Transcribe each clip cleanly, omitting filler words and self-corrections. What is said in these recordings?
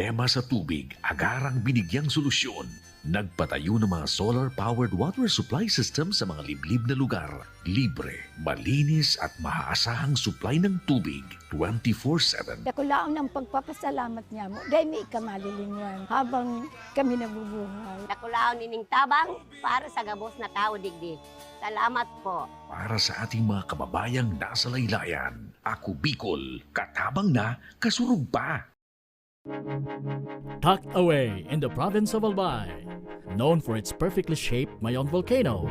problema sa tubig, agarang binigyang solusyon. Nagpatayo ng mga solar-powered water supply system sa mga liblib na lugar. Libre, malinis at maaasahang supply ng tubig 24/7. Nakulaon ng pagpapasalamat niya mo, dahil may ikamalilinwan habang kami nabubuhay. Nakulaon nining tabang para sa gabos na tao digdi. Salamat po. Para sa ating mga kababayang nasa laylayan, Ako Bicol, katabang na, kasurug pa. Tucked away in the province of Albay, known for its perfectly shaped Mayon volcano,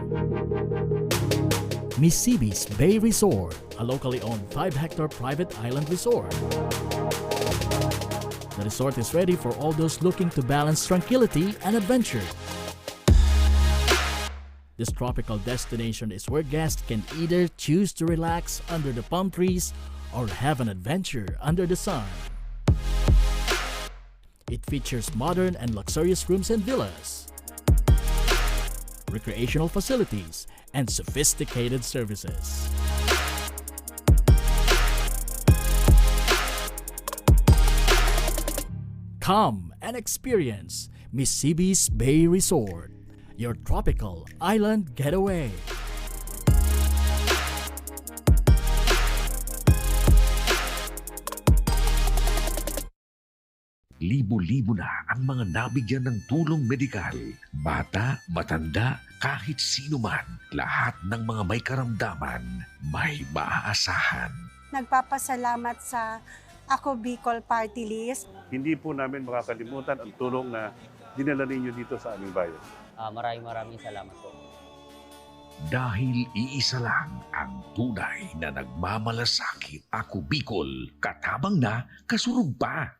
Misibis Bay Resort, a locally owned 5-hectare private island resort. The resort is ready for all those looking to balance tranquility and adventure. This tropical destination is where guests can either choose to relax under the palm trees or have an adventure under the sun. It features modern and luxurious rooms and villas, recreational facilities, and sophisticated services. Come and experience Misibis Bay Resort, your tropical island getaway. Libo-libo na ang mga nabigyan ng tulong medikal. Bata, matanda, kahit sino man, lahat ng mga may karamdaman, may maaasahan. Nagpapasalamat sa Ako Bicol Party List. Hindi po namin makakalimutan ang tulong na dinala ninyo dito sa aming bayan. Maraming salamat po. Dahil iisa lang ang tunay na nagmamalasakit. Ako Bicol, katabang na, kasurug pa.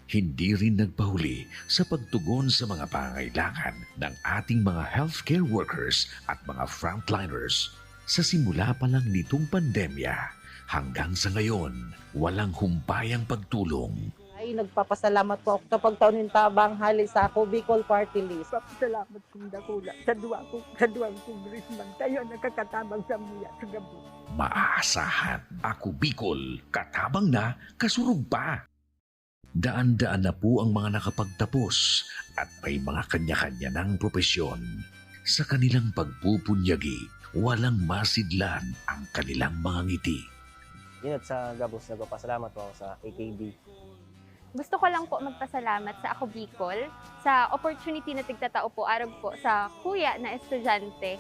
Hindi rin nagpahuli sa pagtugon sa mga pangangailangan ng ating mga healthcare workers at mga frontliners. Sa simula pa lang nitong pandemya, hanggang sa ngayon, walang humpayang pagtulong. Ay, nagpapasalamat po ako sa pagtaunin tabang hali sa Ako Bicol Party List. Papasalamat kong dakula sa duwang kongresman. Tayo nakakatabang sa muya sa gabi. Maaasahan. Ako Bicol, katabang na, kasurug pa. Daan-daan na po ang mga nakapagtapos at may mga kanya-kanya ng propesyon. Sa kanilang pagpupunyagi, walang masidlan ang kanilang mga ngiti. Yun at sa Gabos, nagpapasalamat po ako sa AKB. Gusto ko lang po magpasalamat sa Ako Bicol sa opportunity na tigtatao po arag po sa kuya na estudyante.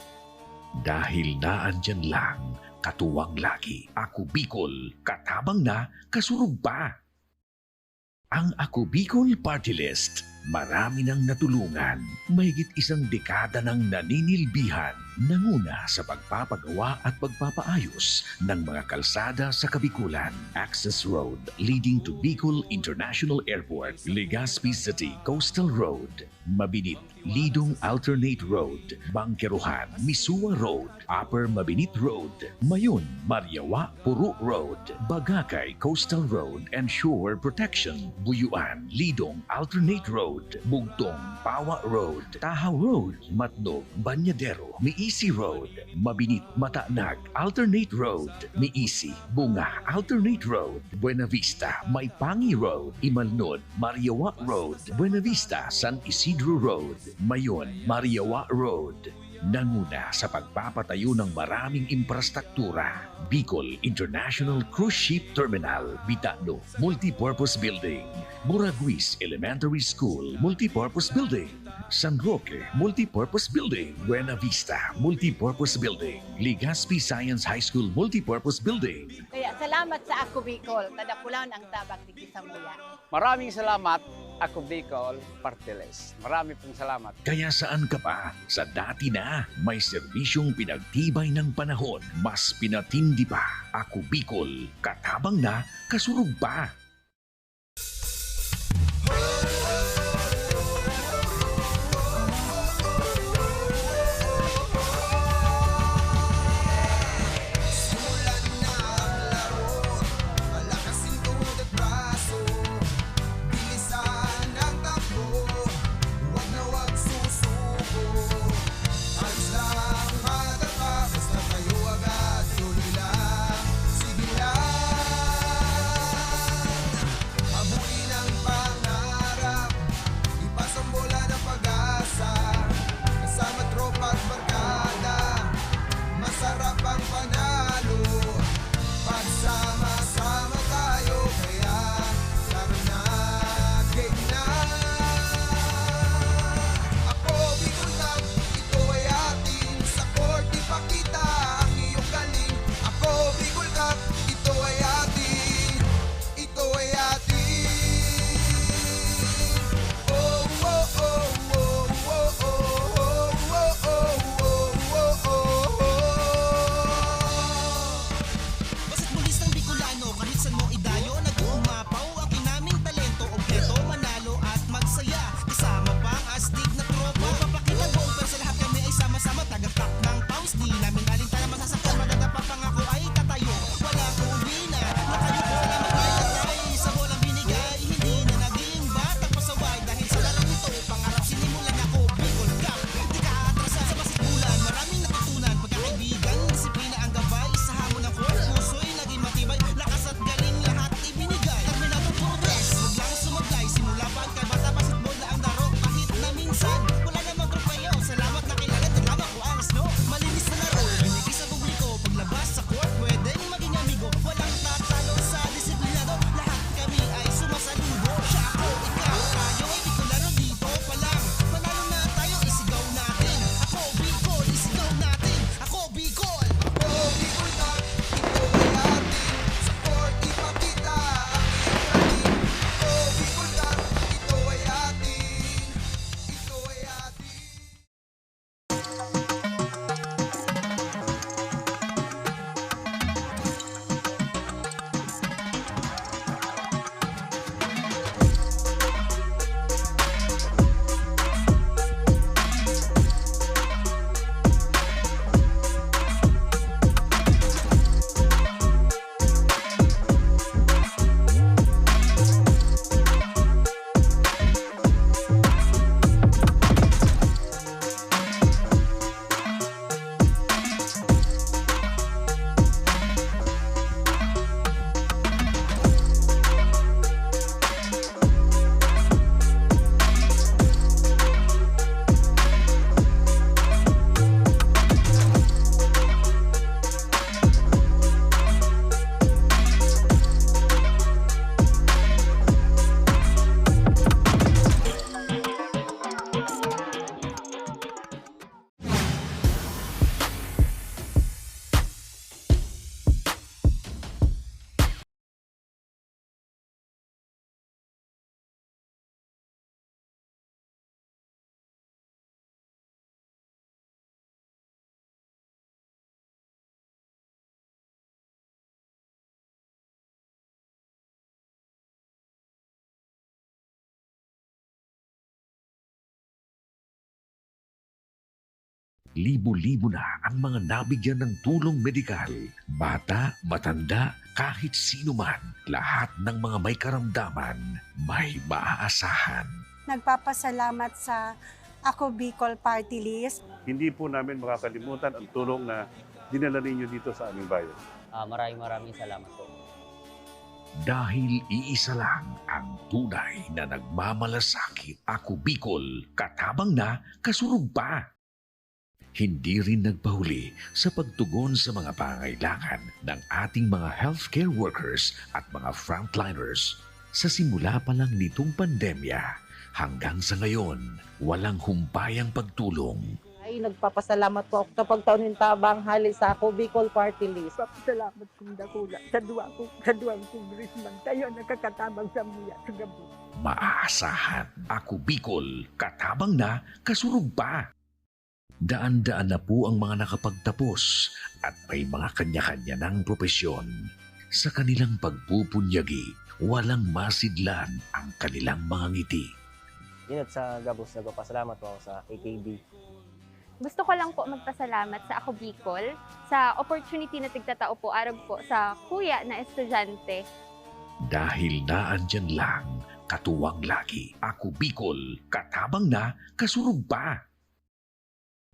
Dahil naandyan lang, katuwang lagi. Ako Bicol, katabang na, kasurug pa. Ang Ako Bicol Party List, marami nang natulungan. Mahigit 1 dekada nang naninilbihan, nanguna sa pagpapagawa at pagpapaayos ng mga kalsada sa Kabikulan. Access Road leading to Bicol International Airport, Legazpi City Coastal Road, Mabinit, Lidong Alternate Road, Bangkeruhan, Misua Road, Upper Mabinit Road, Mayon, Mariawa, Puro Road, Bagakay Coastal Road and Shore Protection, Buyuan, Lidong Alternate Road, Bugtong, Pawa Road, Tahaw Road, Matnog, Banyadero, Miisi Road, Mabinit, Matanag, Alternate Road, Miisi, Bunga, Alternate Road, Buena Vista, Maipangi Road, Imalnod, Mariawa Road, Buena Vista, San Isidro Road, Mayon, Mariawa Road. Nanguna sa pagpapatayo ng maraming infrastruktura. Bicol International Cruise Ship Terminal, Bitano, Multipurpose Building, Buraguis Elementary School, Multipurpose Building, San Roque, Multipurpose Building, Buena Vista, Multipurpose Building, Legazpi Science High School, Multipurpose Building. Kaya salamat sa Ako Bicol, kadakulan ang tabang dito sa muya. Maraming salamat, Ako Bicol Party List. Marami pong salamat. Kaya saan ka pa? Sa dati na, may serbisyong pinagtibay ng panahon. Mas pinatindi pa. Ako Bicol, katabang na, kasurug pa. Libo-libo na ang mga nabigyan ng tulong medikal. Bata, matanda, kahit sino man, lahat ng mga may karamdaman, may maaasahan. Nagpapasalamat sa Ako Bicol Party List. Hindi po namin makakalimutan ang tulong na dinala ninyo dito sa aming bayan. Maraming salamat po. Dahil iisa lang ang tunay na nagmamalasakit. Ako Bicol, katabang na, kasurug pa. Hindi rin nagpahuli sa pagtugon sa mga pangailangan ng ating mga healthcare workers at mga frontliners. Sa simula pa lang nitong pandemya, hanggang sa ngayon, walang humpayang pagtulong. Ay, nagpapasalamat po ako sa pagtaunin tabang hali sa Ako Bicol Party List. Papasalamat kong dakula sa duwang congressman. Tayo nakakatabang sa muya sa gabos. Maaasahan. Ako Bicol, katabang na, kasurug pa. Daan-daan na po ang mga nakapagtapos at may mga kanya-kanya ng propesyon. Sa kanilang pagpupunyagi, walang masidlan ang kanilang mga ngiti. Ingat sa gabos, nagpapasalamat po ako sa AKB. Gusto ko lang po magpasalamat sa Ako Bicol sa opportunity na tigtatao po arog po sa kuya na estudyante. Dahil naandyan lang, katuwang lagi. Ako Bicol, katabang na, kasurug pa.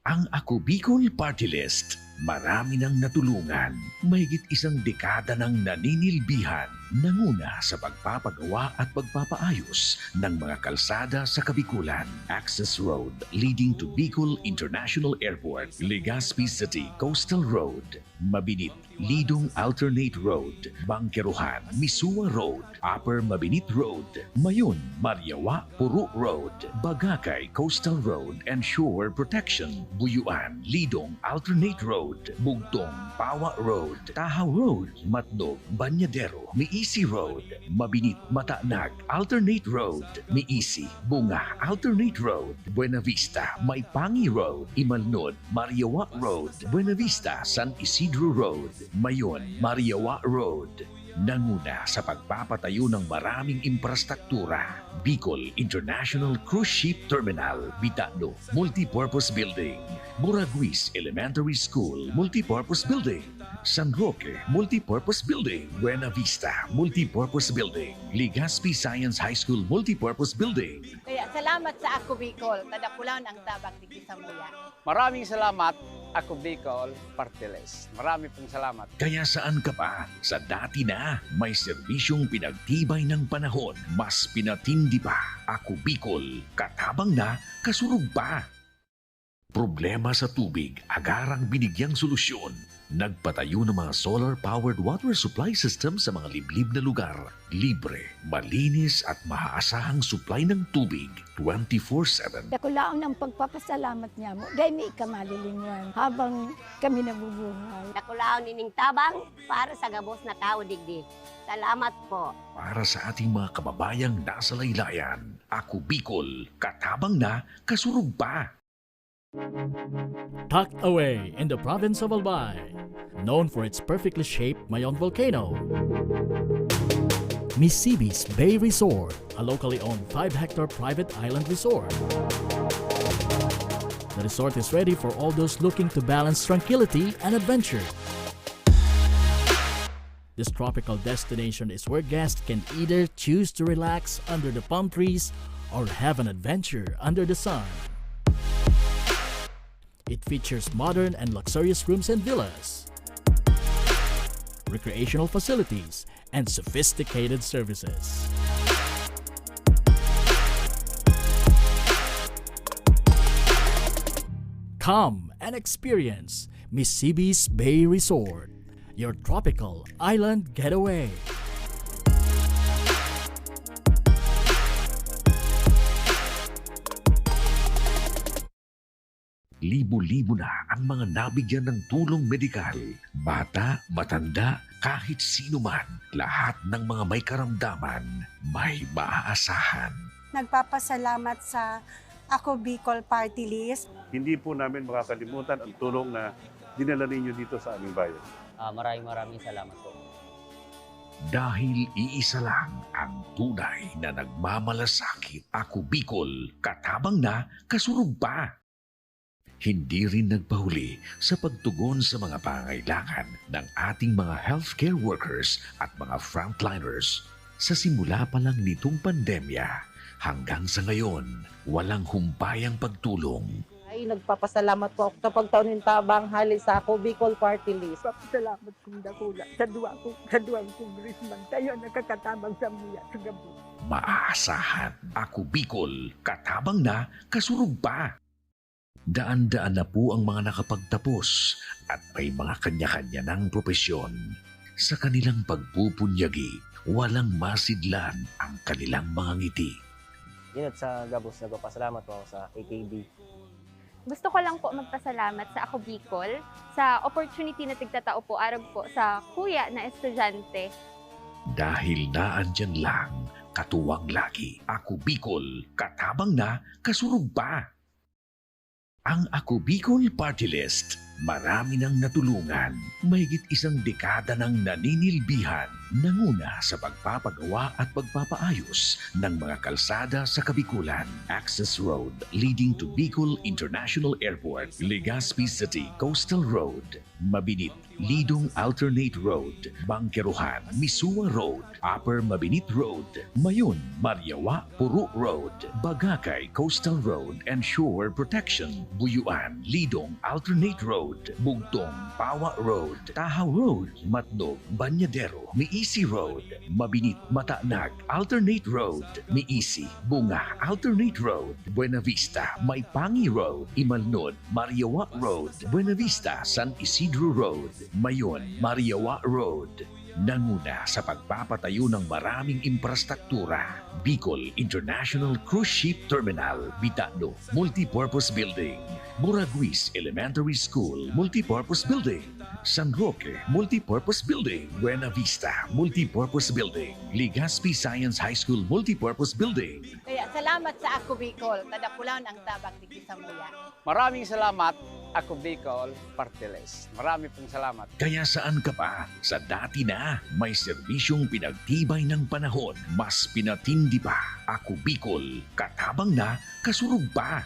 Ang Ako Bicol Party List, marami nang natulungan. Mahigit isang dekada nang naninilbihan, nanguna sa pagpapagawa at pagpapaayos ng mga kalsada sa Kabikulan. Access Road leading to Bicol International Airport, Legazpi City Coastal Road, Mabinit, Lidong Alternate Road, Bangkeruhan, Misua Road, Upper Mabinit Road, Mayon, Mariawa, Puro Road, Bagakay Coastal Road and Shore Protection, Buyuan, Lidong Alternate Road, Bugtong, Pawa Road, Tahaw Road, Matnog, Banyadero, Miisi Road, Mabinit, Mataanag, Alternate Road, Miisi, Bunga, Alternate Road, Buena Vista, Maipangi Road, Imalnod, Mariawa Road, Buena Vista, San Isidro Road, Mayon, Mariawa Road. Nanguna sa pagpapatayo ng maraming infrastruktura. Bicol International Cruise Ship Terminal, Bitano, Multipurpose Building, Muraguis Elementary School, Multipurpose Building, San Roque, Multipurpose Building, Buena Vista, Multipurpose Building, Legazpi Science High School, Multipurpose Building. Kaya salamat sa Ako Bicol, tadakulan ang tabang di sa muya. Maraming salamat, Ako Bicol Party List. Marami pong salamat. Kaya saan ka pa? Sa dati na, may serbisyong pinagtibay ng panahon. Mas pinatindi pa. Ako Bicol, katabang na, kasurug pa. Problema sa tubig, agarang binigyang solusyon. Nagpatayo ng mga solar-powered water supply system sa mga liblib na lugar. Libre, malinis at maaasahang supply ng tubig 24/7. Dakulaon ang pagpapasalamat niya mo, dahil may ikamalilingan habang kami nabubuhay. Nakulaon nining tabang para sa gabos na tao digdi. Salamat po. Para sa ating mga kababayang nasa laylayan, Ako Bicol, katabang na, kasurug pa. Tucked away in the province of Albay, known for its perfectly shaped Mayon volcano, Misibis Bay Resort, a locally owned 5-hectare private island resort. The resort is ready for all those looking to balance tranquility and adventure. This tropical destination is where guests can either choose to relax under the palm trees or have an adventure under the sun. It features modern and luxurious rooms and villas, recreational facilities, and sophisticated services. Come and experience Misibis Bay Resort, your tropical island getaway. Libo-libo na ang mga nabigyan ng tulong medikal. Bata, matanda, kahit sino man, lahat ng mga may karamdaman, may maaasahan. Nagpapasalamat sa Ako Bicol Party List. Hindi po namin makakalimutan ang tulong na dinala ninyo dito sa aming bayan. Maraming salamat po. Dahil iisa lang ang tunay na nagmamalasakit. Ako Bicol, katabang na, kasurug pa. hindi rin nagpahuli sa pagtugon sa mga pangailangan ng ating mga healthcare workers at mga frontliners. Sa simula pa lang nitong pandemya hanggang sa ngayon, walang humpayang pagtulong. Ay, nagpapasalamat po ako sa pagtaon ng tabang hali sa Ako Bicol Party List. Papasalamat kong dakula sa duwang congressman. Tayo nakakatabang sa muya sa gabos. Maaasahan, Ako Bicol, katabang na, kasurug pa. Daan-daan na po ang mga nakapagtapos at may mga kanya-kanya ng propesyon. Sa kanilang pagpupunyagi, walang masidlan ang kanilang mga ngiti. Yun at sa gabos, nagpapasalamat po ako sa AKB. Gusto ko lang po magpasalamat sa Ako Bicol sa opportunity na tigtatao po arag po sa kuya na estudyante. Dahil naandyan lang, katuwang lagi, Ako Bicol, katabang na, kasurug pa. Ang Ako Bicol Party List, marami nang natulungan, mahigit isang dekada nang naninilbihan, nanguna sa pagpapagawa at pagpapaayos ng mga kalsada sa Kabikulan. Access Road leading to Bicol International Airport, Legazpi City Coastal Road, Mabinit, Lidong Alternate Road, Bangkeruhan, Misua Road, Upper Mabinit Road, Mayon, Mariawa, Puro Road, Bagakay Coastal Road and Shore Protection, Buyuan, Lidong Alternate Road, Bugtong, Pawa Road, Tahaw Road, Matnog, Banyadero, Miisi Road, Mabinit, Mataanag, Alternate Road, Miisi, Bunga, Alternate Road, Buena Vista, Maipangi Road, Imalnod, Mariawa Road, Buena Vista, San Isidro Road, Mayon, Mariawa Road. Nanguna sa pagpapatayo ng maraming infrastruktura. Bicol International Cruise Ship Terminal, Bitano, Multipurpose Building, Muraguis Elementary School, Multipurpose Building, San Roque, Multipurpose Building, Buena Vista, Multipurpose Building, Legazpi Science High School, Multipurpose Building. Kaya salamat sa Ako Bicol, tadapulan ang tabang di sa muya. Maraming salamat, Ako Bicol Party List. Marami pong salamat. Kaya saan ka pa? Sa dati na, may serbisyong pinagtibay ng panahon. Mas pinatindi pa. Ako Bicol, katabang na, kasurug pa.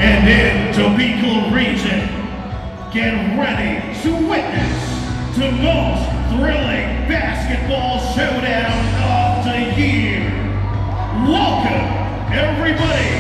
And in Tobacco region, get ready to witness the most thrilling basketball showdown of the year. Welcome, everybody,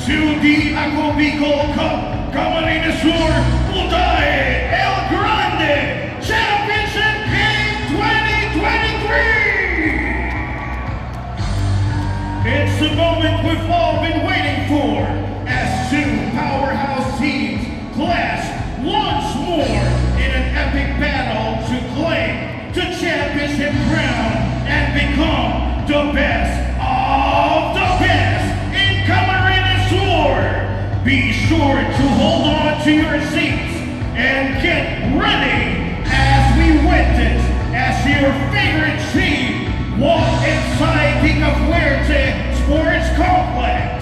to the Ako Bicol Cup Camarines Sur Uday El Grande Championship Game 2023! It's the moment we've all been waiting for as two powerhouse teams clash once more in an epic battle to claim the championship crown and become the best of the best in Camarines Sur. Be sure to hold on to your seats and get ready as we witness as your favorite team walk inside the Cafuerte Sports Complex.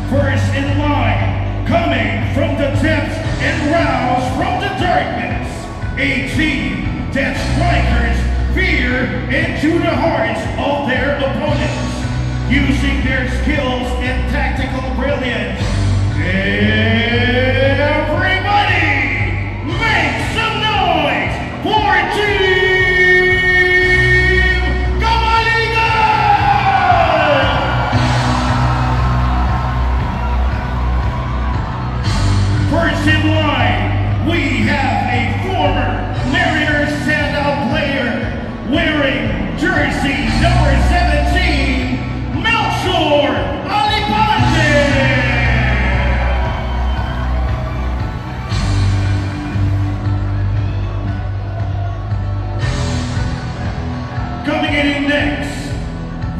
First in line, coming from the depths and roused from the darkness, a team that strikers fear into the hearts of their opponents, using their skills and tactical brilliance. Everybody, make some noise for Team Camalingan! First in line, we have a former Mariners standout player wearing jersey number 17, Melchor Alipante. Coming in next,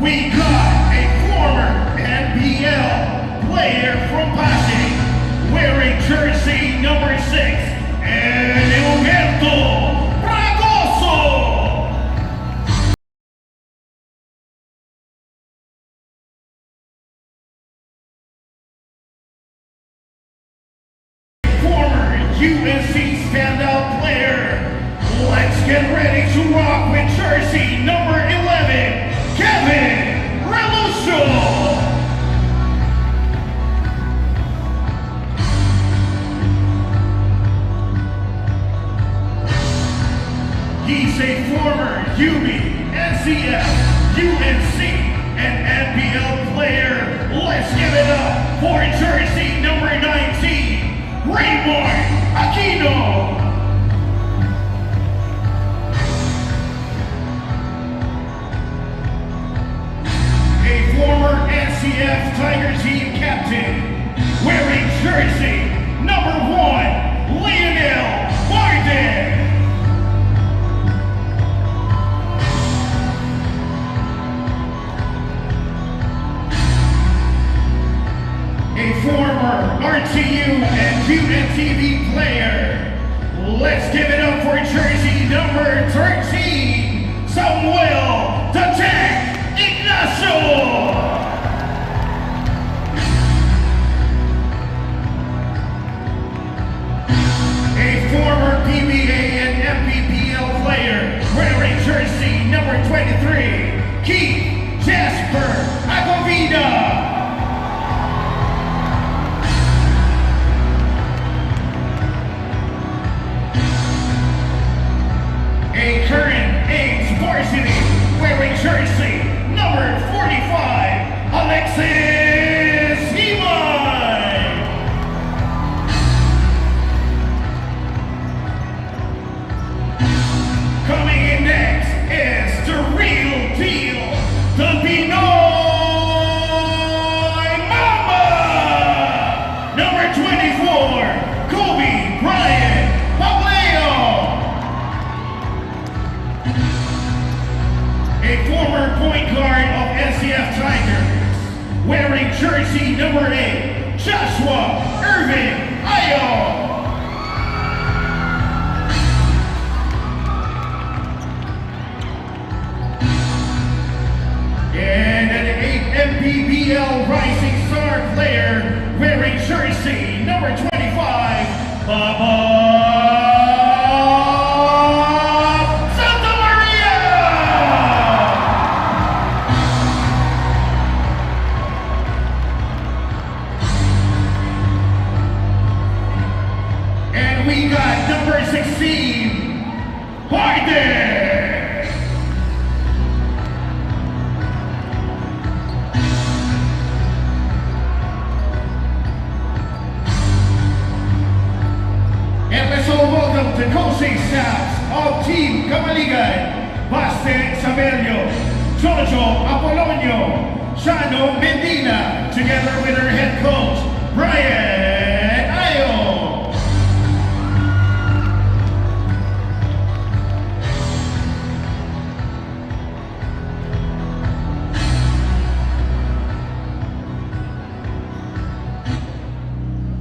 we got a former NPL player from Pasig wearing jersey number 6, and Humberto Fragoso. Former UNC standout player. Let's get ready to rock with jersey number 11, Kevin Relucio. He's a former UB, NCF, UNC, and NPL player. Let's give it up for jersey number 19, Raymond Aquino. A former NCF Tiger Team captain, wearing jersey number 1, Lionel Barden. A former RTU and UNTV player. Let's give it up for jersey number 13, Samuel the Tank Ignacio. A former PBA and MPPL player wearing jersey number 23, Keith Jasper Agovida. A current Ames varsity wearing jersey number 45, Alexis Himay. Coming in next is the real deal, the Pinoy Mamba, number 24, Kobe Bryant Pableo. A former point guard of NCF Tigers, wearing jersey number 8, Joshua Irving Ayo. And an 8 MPBL Rising Star player, wearing jersey number 25, Baba Santa Maria. Party! And let's all welcome the coaching staffs of Team Kamaligan, Baste Sabelio, Jojo Apolonio, Shano Medina, together with our head coach, Brian Ayo.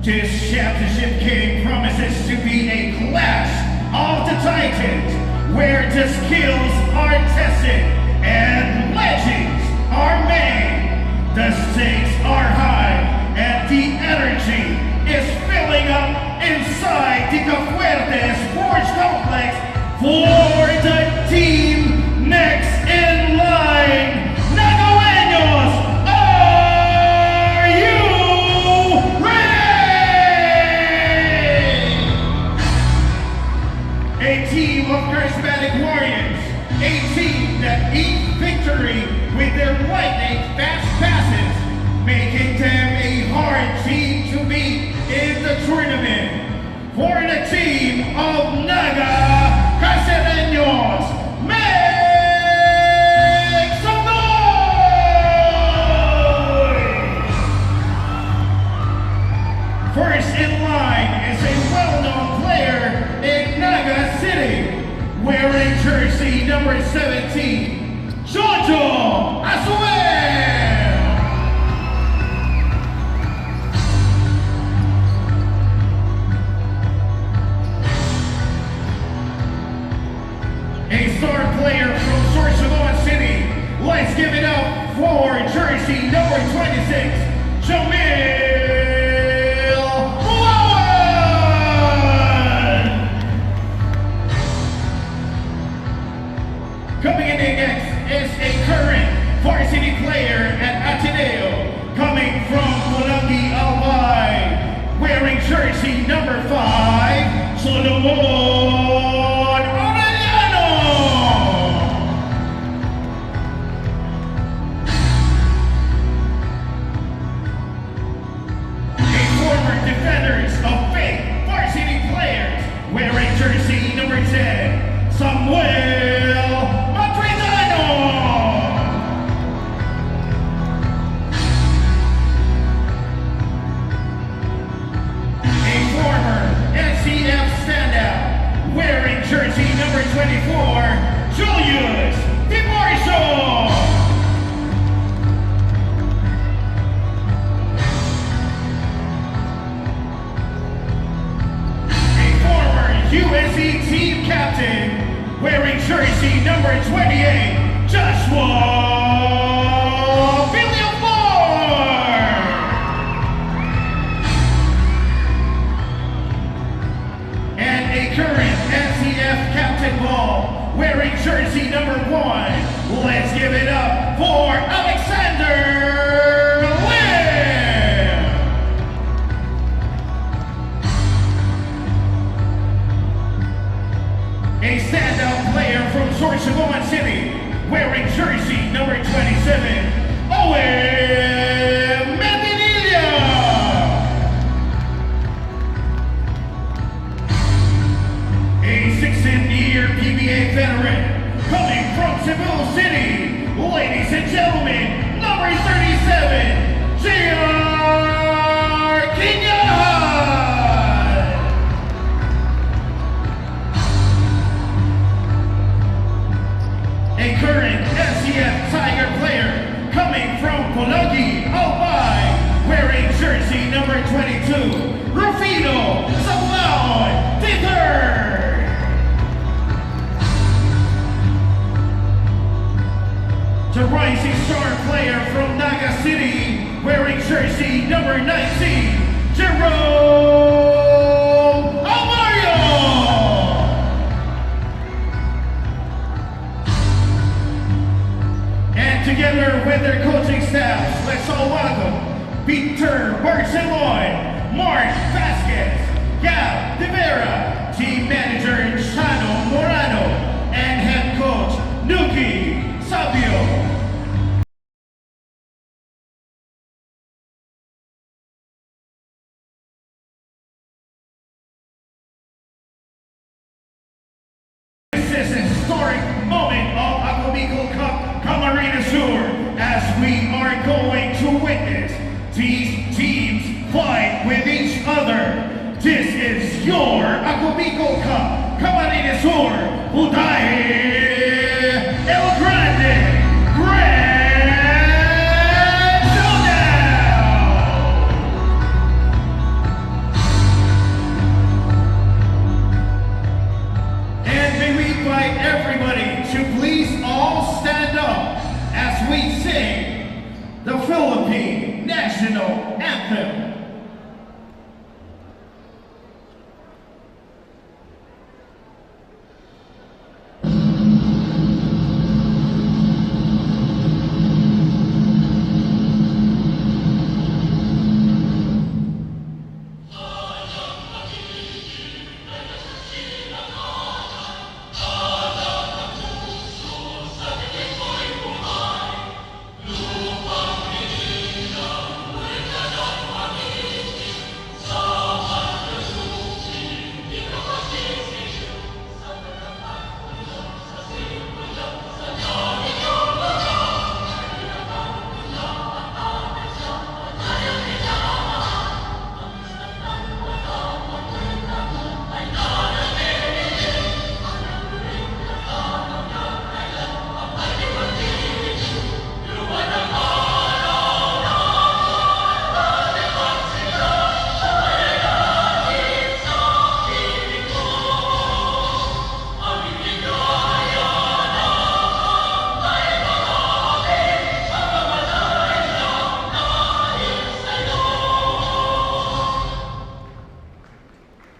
This championship game promises to be a clash of the Titans, where the skills are tested and legends are made. The stakes are high and the energy is filling up inside the Cafuerte Sports Complex for the team next in line. Nagaweños, are you ready? A team of charismatic warriors, a team that eats victory with their lightning fast passes, making them a hard team to beat in the tournament. For the team of Naga Casereños, make some noise! First in line is a well-known player in Naga City, wearing jersey number 17, Jojo Azuel! A star player from Sorsogon City, let's give it up for jersey number 26, Jamil Muawan! Coming in next is a current varsity player at Ateneo, coming from Pulangi, Albay, wearing jersey number 5, Solomon Aureliano. A former defenders of Faith varsity players, wearing jersey number 10, Samuel Matridano. A former NCF standout, wearing jersey number 24, Julius DiMarzio. A former USC team captain, wearing jersey number 28, Joshua Villamor. And a current NCF captain ball, wearing jersey number 1, let's give it up for Alexander Lim. A standout player from Sorsogon City, wearing jersey number 27, Owen Medinilla. A 16-year PBA veteran, coming from Cebu City, ladies and gentlemen, number 37, JR Quinyahan. A current SCF Tiger player, coming from Pulangi, Albay, wearing jersey number 22, Rufino Sablaon III. The rising star player from Naga City, wearing jersey number 19, Jerome Almario. And together with their coaching staffs, let's all welcome Peter Barcelona, Mark Vasquez, Gab De Vera, team manager Shano Morano, with each other. This is your Ako Bicol Cup. Camarines Sur, Uday El Grande Grand Showdown! And may we invite everybody to please all stand up as we sing the Philippine National Anthem.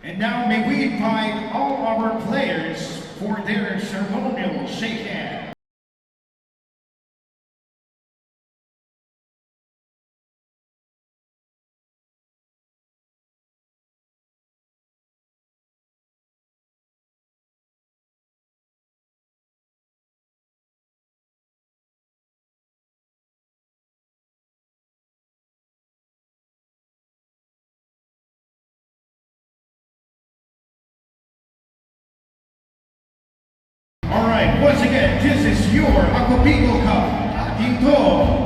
And now may we invite all our players for their ceremonial shake hand. All right, once again, this is your Ako Bicol Cup. Ating to.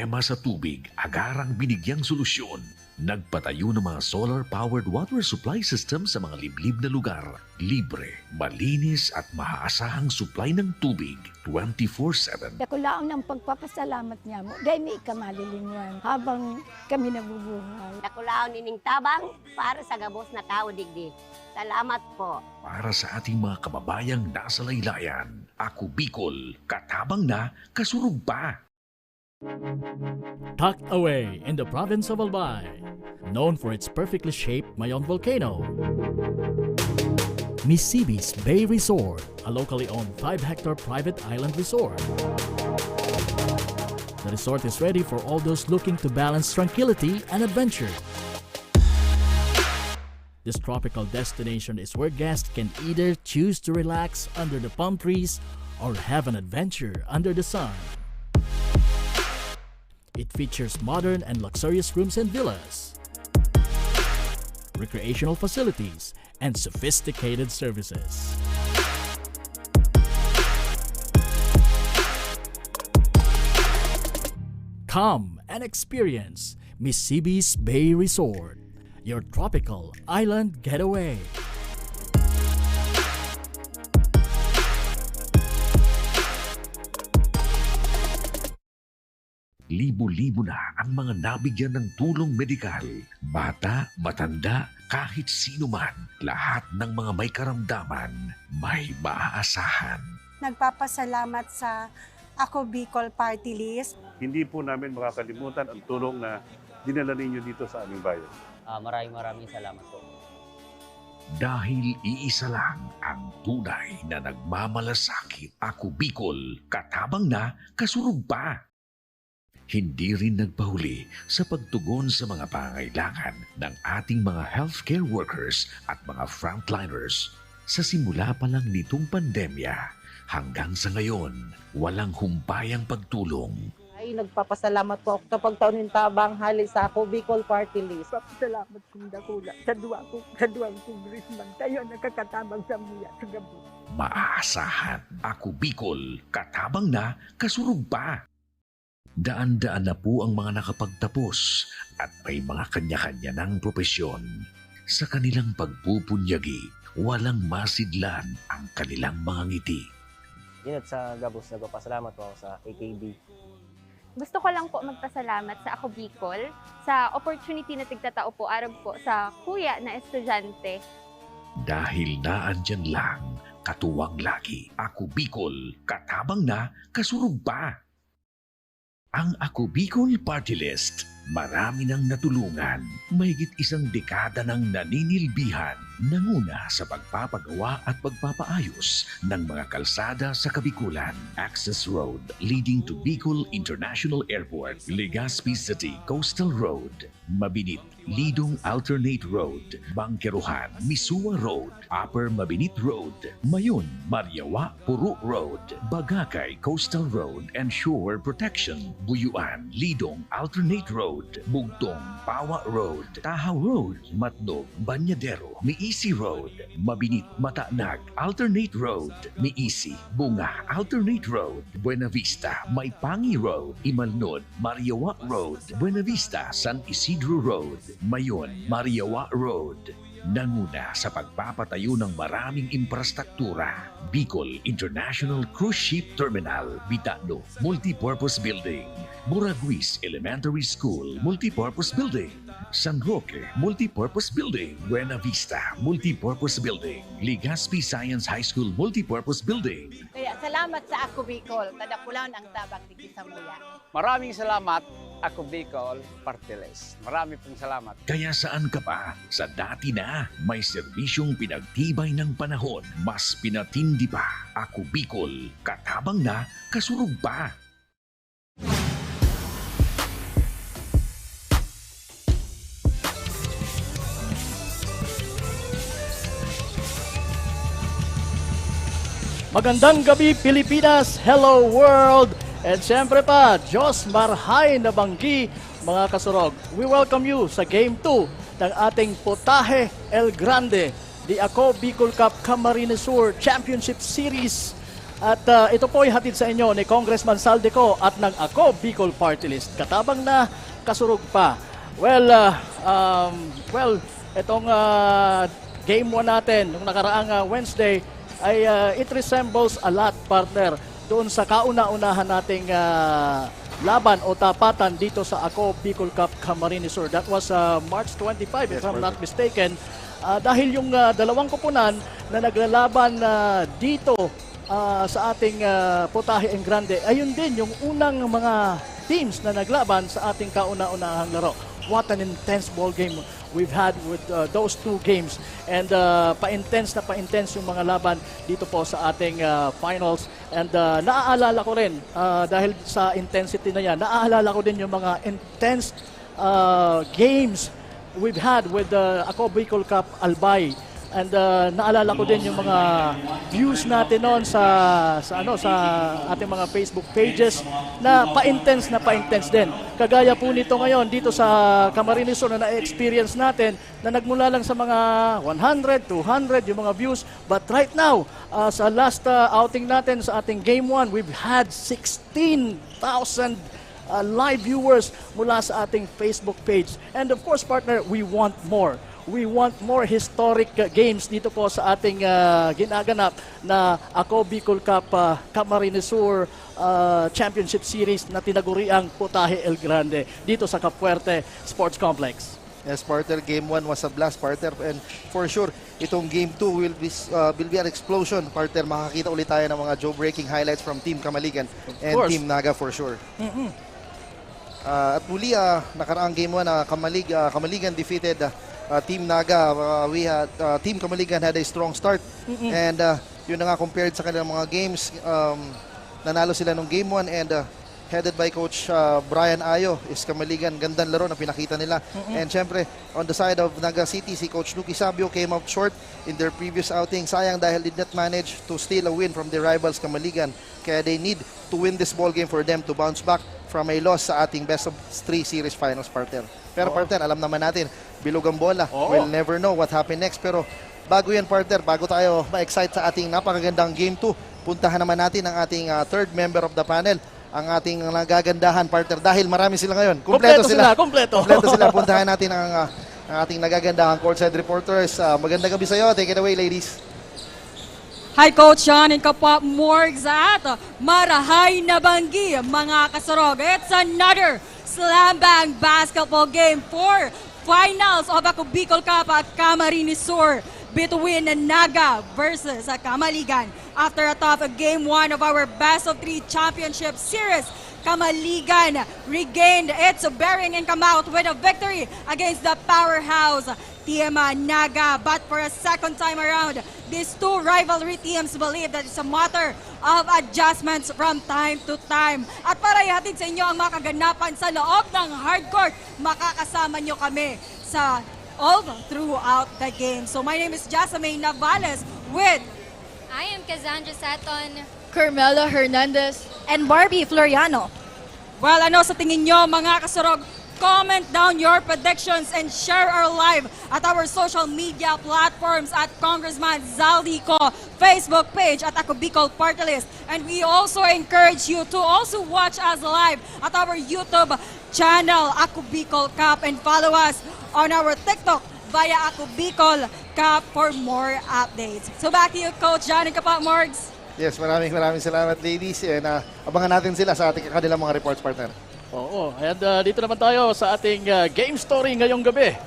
problema sa tubig, agarang binigyang solusyon. Nagpatayo ng mga solar-powered water supply system sa mga liblib na lugar. Libre, malinis at maaasahang supply ng tubig 24/7. Ako lang ng pagpapasalamat niya mo. Dahil may ikamalilingan habang kami nabubuhay. Nakulaon nining tabang para sa gabos na tao digdi. Salamat po. Para sa ating mga kababayang nasa laylayan, Ako Bicol, katabang na, kasurug pa. Tucked away in the province of Albay, known for its perfectly shaped Mayon volcano, Misibis Bay Resort, a locally owned 5-hectare private island resort. The resort is ready for all those looking to balance tranquility and adventure. This tropical destination is where guests can either choose to relax under the palm trees or have an adventure under the sun. It features modern and luxurious rooms and villas, recreational facilities, and sophisticated services. Come and experience Misibis Bay Resort, your tropical island getaway. Libo-libo na ang mga nabigyan ng tulong medikal. Bata, matanda, kahit sino man, lahat ng mga may karamdaman, may maaasahan. Nagpapasalamat sa Ako Bicol Party List. Hindi po namin makakalimutan ang tulong na dinala ninyo dito sa aming bayan. Maraming salamat po. Dahil iisa lang ang tunay na nagmamalasakit. Ako Bicol, katabang na, kasurug pa. Hindi rin nagpahuli sa pagtugon sa mga pangailangan ng ating mga healthcare workers at mga frontliners. Sa simula pa lang nitong pandemya, hanggang sa ngayon, walang humpayang pagtulong. Ay, nagpapasalamat po ako sa pagtaunin tabang hali sa Ako Bicol Party List. Salamat kong dakula sa duwang congressman. Tayo nakakatabang sa muya sa gabi. Maaasahan. Ako Bicol, katabang na, kasurug pa. Daan-daan na po ang mga nakapagtapos at may mga kanya-kanya ng propesyon. Sa kanilang pagpupunyagi, walang masidlan ang kanilang mga ngiti. Dinat sa gabos, nagpapasalamat po ako sa AKB. Gusto ko lang po magpasalamat sa Ako Bicol sa opportunity na tigtatao po arab po sa kuya na estudyante. Dahil naandyan lang, katuwang lagi. Ako Bicol, katabang na, kasurug pa. Ang Ako Bicol Party List, marami nang natulungan. Mahigit isang dekada nang naninilbihan, nanguna sa pagpapagawa at pagpapaayos ng mga kalsada sa Kabikulan. Access Road leading to Bicol International Airport, Legazpi City Coastal Road, Mabinit, Lidong Alternate Road, Bangkeruhan, Misua Road, Upper Mabinit Road, Mayon, Mariawa, Puro Road, Bagakay Coastal Road and Shore Protection, Buyuan, Lidong Alternate Road, Bugtong, Pawa Road, Tahaw Road, Matnog, Banyadero, Miisi Road, Mabinit, Matanag, Alternate Road, Miisi, Bunga, Alternate Road, Buena Vista, Maipangi Road, Imalnod, Mariawa Road, Buena Vista, San Isidro Road, Mayon, Mariawa Road. Nanguna sa pagpapatayo ng maraming infrastruktura. Bicol International Cruise Ship Terminal, Bitano, Multipurpose Building, Muraguis Elementary School, Multipurpose Building, San Roque, Multipurpose Building, Buena Vista, Multipurpose Building, Legazpi Science High School, Multipurpose Building. Kaya salamat sa Ako Bicol, tadapulan ang tabang digdi sa muya. Maraming salamat, Ako Bicol Party List. Marami pong salamat. Kaya saan ka pa? Sa dati na, may serbisyong pinagtibay ng panahon. Mas pinatindi pa. Ako Bicol, katabang na, kasurug pa. Magandang gabi Pilipinas, hello world, and siyempre pa, Diyos Marhay na Banggi, mga kasurog. We welcome you sa Game 2 ng ating Potahe El Grande, the Ako Bicol Cup Camarines Sur Championship Series At ito po ay hatid sa inyo ni Congressman Saldico at ng Ako Bicol Party List. Katabang na kasurog pa. Well, itong game 1 natin nung nakaraang Wednesday ay it resembles a lot, partner, doon sa kauna-unahan nating laban o tapatan dito sa Ako Bicol Cup Camarines Sur. That was March 25, if I'm not mistaken. Dahil yung dalawang kupunan na naglalaban dito sa ating Putahe and Grande, ayun din yung unang mga teams na naglaban sa ating kauna-unahang laro. What an intense ball game we've had with those two games. And pa-intense yung mga laban dito po sa ating finals. And naaalala ko rin, dahil sa intensity na yan, naaalala ko din yung mga intense games we've had with the Ako Bicol Cup Albay. And naalala ko din yung mga views natin noon sa ating mga Facebook pages na pa-intense din. Kagaya po nito ngayon dito sa Camarines Sur na na-experience natin na nagmula lang sa mga 100, 200 yung mga views. But right now, sa last outing natin sa ating Game 1, we've had 16,000 live viewers mula sa ating Facebook page. And of course, partner, we want more. We want more historic games dito po sa ating ginaganap na Ako Bicol Cup Camarines Sur Championship Series na tinaguriang Putahe El Grande dito sa Capuerte Sports Complex. Yes, partner, Game 1 was a blast, partner. And for sure, itong Game 2 will be an explosion, partner. Makakita ulit tayo ng mga jaw-breaking highlights from Team Kamaligan and Team Naga for sure. At muli, nakaraang Game 1, Kamaligan defeated Team Naga. Team Kamaligan had a strong start. And yun na nga, compared sa kanilang mga games, nanalo sila nung Game 1 and headed by Coach Brian Ayo is Kamaligan. Gandang laro na pinakita nila. And syempre, on the side of Naga City, si Coach Lucky Sabio came up short in their previous outing. Sayang dahil did not manage to steal a win from their rivals Kamaligan. Kaya they need to win this ball game for them to bounce back from a loss sa ating best of 3 series finals, partner. Pero partner, alam naman natin, bilog ang bola. We'll never know what happened next. Pero bago yan, partner, bago tayo ma-excite sa ating napakagandang Game 2, puntahan naman natin ang ating third member of the panel, ang ating nagagandahan, partner, dahil marami sila ngayon. Kompleto sila. Kompleto sila. Puntahan natin ang ating nagagandahan courtside reporters. Magandang gabi sa iyo. Take it away, ladies. Hi, Coach Sean and Kapwa Morgs at Marahay na Banggi, mga kasurog. It's another slam bang basketball game for finals of Ako Bicol Cup at Camarines Sur between Naga versus Kamaligan. After a tough Game 1 of our best of 3 championship series, Kamaligan regained its bearing and come out with a victory against the powerhouse Team Naga. But for a second time around, these two rivalry teams believe that it's a matter of adjustments from time to time. At para ihatid sa inyo ang mga kaganapan sa loob ng hardcourt, makakasama nyo kami sa all throughout the game. So my name is Jasmine Navales with I am Cassandra Saton, Carmela Hernandez, and Barbie Floriano. Well, ano sa tingin nyo, mga kasurog? Comment down your predictions and share our live at our social media platforms at Congressman Zaldico Facebook page at Ako Bicol Party List. And we also encourage you to also watch us live at our YouTube channel, Ako Bicol Cup, and follow us on our TikTok via Ako Bicol Cup for more updates. So back to you, Coach John and Kapwa Morgs. Yes, maraming salamat, ladies. And abangan natin sila sa ating kanilang mga reports, partner. Oo, and dito naman tayo sa ating game story ngayong gabi.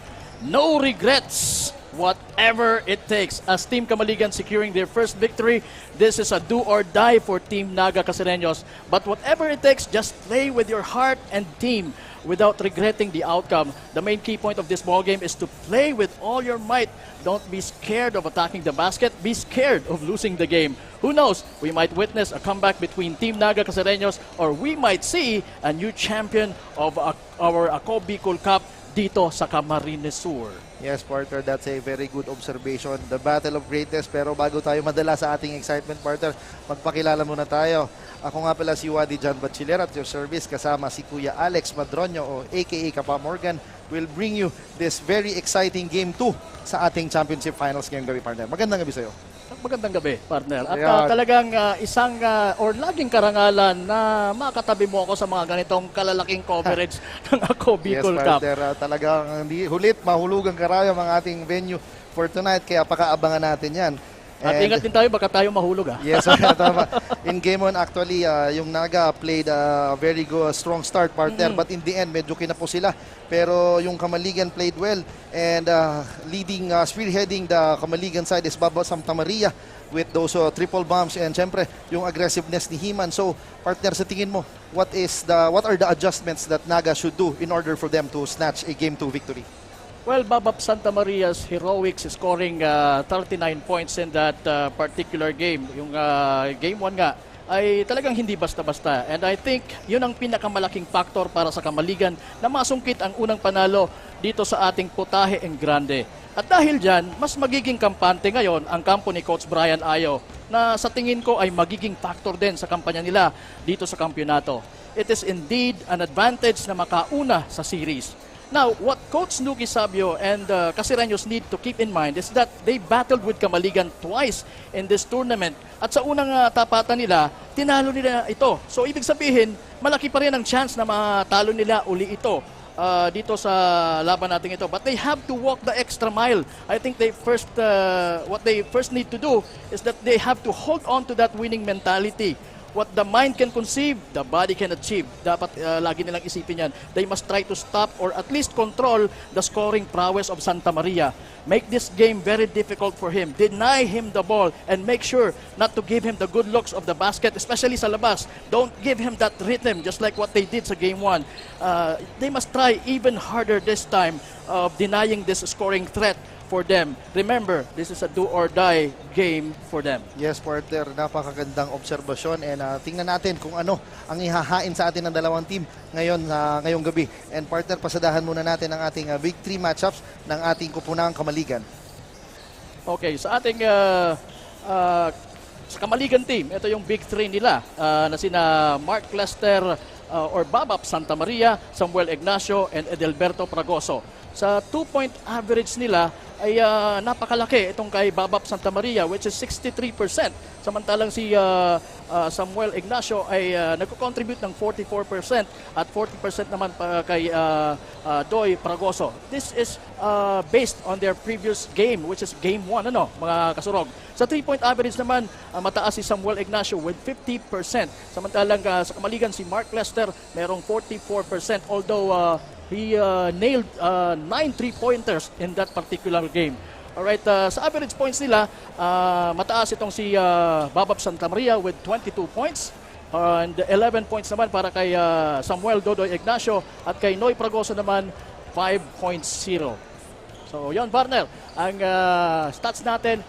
No regrets, whatever it takes. As Team Kamaligan securing their first victory, this is a do or die for Team Naga Casereños. But whatever it takes, just play with your heart and team without regretting the outcome. The main key point of this ball game is to play with all your might. Don't be scared of attacking the basket. Be scared of losing the game. Who knows? We might witness a comeback between Team Naga Casereños, or we might see a new champion of our Ako Bicol Cup dito sa Camarines Sur. Yes, partner, that's a very good observation. The battle of greatness. Pero bago tayo madala sa ating excitement, partner, magpakilala muna tayo. Ako nga pala si Wadi John Bachiller at your service, kasama si Kuya Alex Madronio o aka Kapwa Morgan, will bring you this very exciting Game 2 sa ating championship finals ngayong gabi, partner. Magandang gabi sa'yo. Magandang gabi, partner. At Ayan. talagang isang or laging karangalan na makatabi mo ako sa mga ganitong kalalaking coverage ng Ako Bicol Yes, Cup. partner. Talagang hindi hulit, mahulugang karayom ang ating venue for tonight. Kaya pakaabangan natin yan. At And- ingat din tayo, baka tayo mahulog. Yes, tama. In game 1, actually, yung Naga played a very good, strong start, partner. But in the end, medyo kinapo sila. Pero yung Kamaligan played well. And spearheading the Kamaligan side is Baba Santa Maria with those triple bombs. And syempre, yung aggressiveness ni Himan. So, partner, sa tingin mo, what are the adjustments that Naga should do in order for them to snatch a Game 2 victory? Well, Babap Santa Maria's heroics scoring 39 points in that particular game. Yung game 1 nga ay talagang hindi basta-basta. And I think yun ang pinakamalaking factor para sa Kamaligan na masungkit ang unang panalo dito sa ating Putahe en Grande. At dahil dyan, mas magiging kampante ngayon ang kampo ni Coach Brian Ayo na sa tingin ko ay magiging factor din sa kampanya nila dito sa kampyonato. It is indeed an advantage na makauna sa series. Now, what Coach Nuki Sabio and Casireños need to keep in mind is that they battled with Kamaligan twice in this tournament. At sa unang tapatan nila, tinalo nila ito. So, ibig sabihin, malaki pa rin ang chance na matalo nila uli ito dito sa laban natin ito. But they have to walk the extra mile. I think what they first need to do is that they have to hold on to that winning mentality. What the mind can conceive, the body can achieve. Dapat lagi nilang isipin yan. They must try to stop or at least control the scoring prowess of Santa Maria. Make this game very difficult for him. Deny him the ball and make sure not to give him the good looks of the basket, especially sa labas. Don't give him that rhythm just like what they did sa game 1. They must try even harder this time of denying this scoring threat for them. Remember, this is a do-or-die game for them. Yes, partner, napakagandang obserbasyon and tingnan natin kung ano ang ihahain sa atin ng dalawang team ngayong gabi. And partner, pasadahan muna natin ang ating Big 3 matchups ng ating kupunang Kamaligan. Okay, sa ating sa Kamaligan team, ito yung Big 3 nila na sina Mark Lester or Babap Santa Maria, Samuel Ignacio, and Edelberto Fragoso. Sa 2-point average nila ay napakalaki itong kay Babap Santa Maria, which is 63%. Samantalang si Samuel Ignacio ay nagko-contribute ng 44% at 40% naman kay Doy Fragoso. This is based on their previous game, which is game 1, mga kasurog. Sa 3-point average naman, mataas si Samuel Ignacio with 50%. Samantalang sa Kamaligan, si Mark Lester merong 44%, although he nailed 9 3-pointers in that particular game. Alright, sa average points nila, mataas itong si Babap Santa Maria with 22 points. And 11 points naman para kay Samuel Dodoy Ignacio at kay Noy Fragoso naman 5.0. So yon, partner, ang stats natin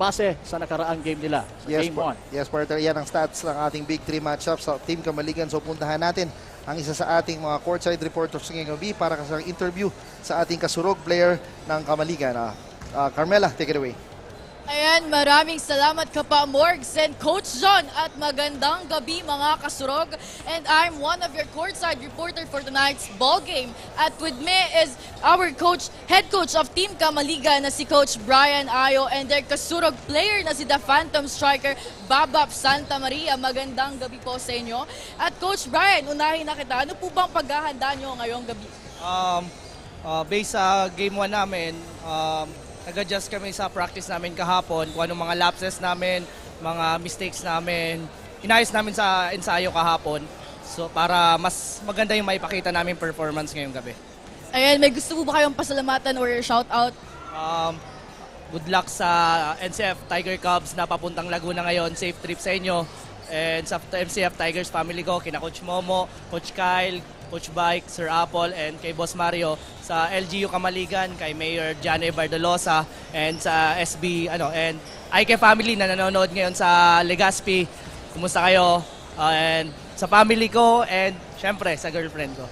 base sa nakaraang game nila sa game 1. Yes, partner, yan ang stats ng ating Big 3 matchup sa Team Kamaligan. So puntahan natin ang isa sa ating mga courtside reporters ngayong gabi para sa interview sa ating kasurog player ng Kamaligan. Carmela, take it away. Ayan, maraming salamat Kapa Morgs and Coach John at magandang gabi mga kasurog. And I'm one of your courtside reporter for tonight's ball game. At with me is our head coach of Team Kamaligan na si Coach Brian Ayo and their kasurog player na si the Phantom Striker Babap Santa Maria. Magandang gabi po sa inyo. At Coach Brian, unahin na kita. Ano po bang paghahanda nyo ngayong gabi? Based sa game 1 namin, nag-adjust kami sa practice namin kahapon, kung anong mga lapses namin, mga mistakes namin, inayos namin sa ensayo kahapon. So para mas maganda yung maipakita namin performance ngayong gabi. Ayan, may gusto po ba kayong pasalamatan or shout out? Good luck sa NCF Tiger Cubs na papuntang Laguna ngayon. Safe trip sa inyo. And sa MCF Tigers family ko, kina Coach Momo, Coach Kyle, Coach Bike, Sir Apple, and kay Boss Mario. Sa LGU Kamaligan, kay Mayor Jane Bardalosa, and sa SB, and IK family na nanonood ngayon sa Legazpi. Kumusta kayo? And sa family ko, and syempre sa girlfriend ko.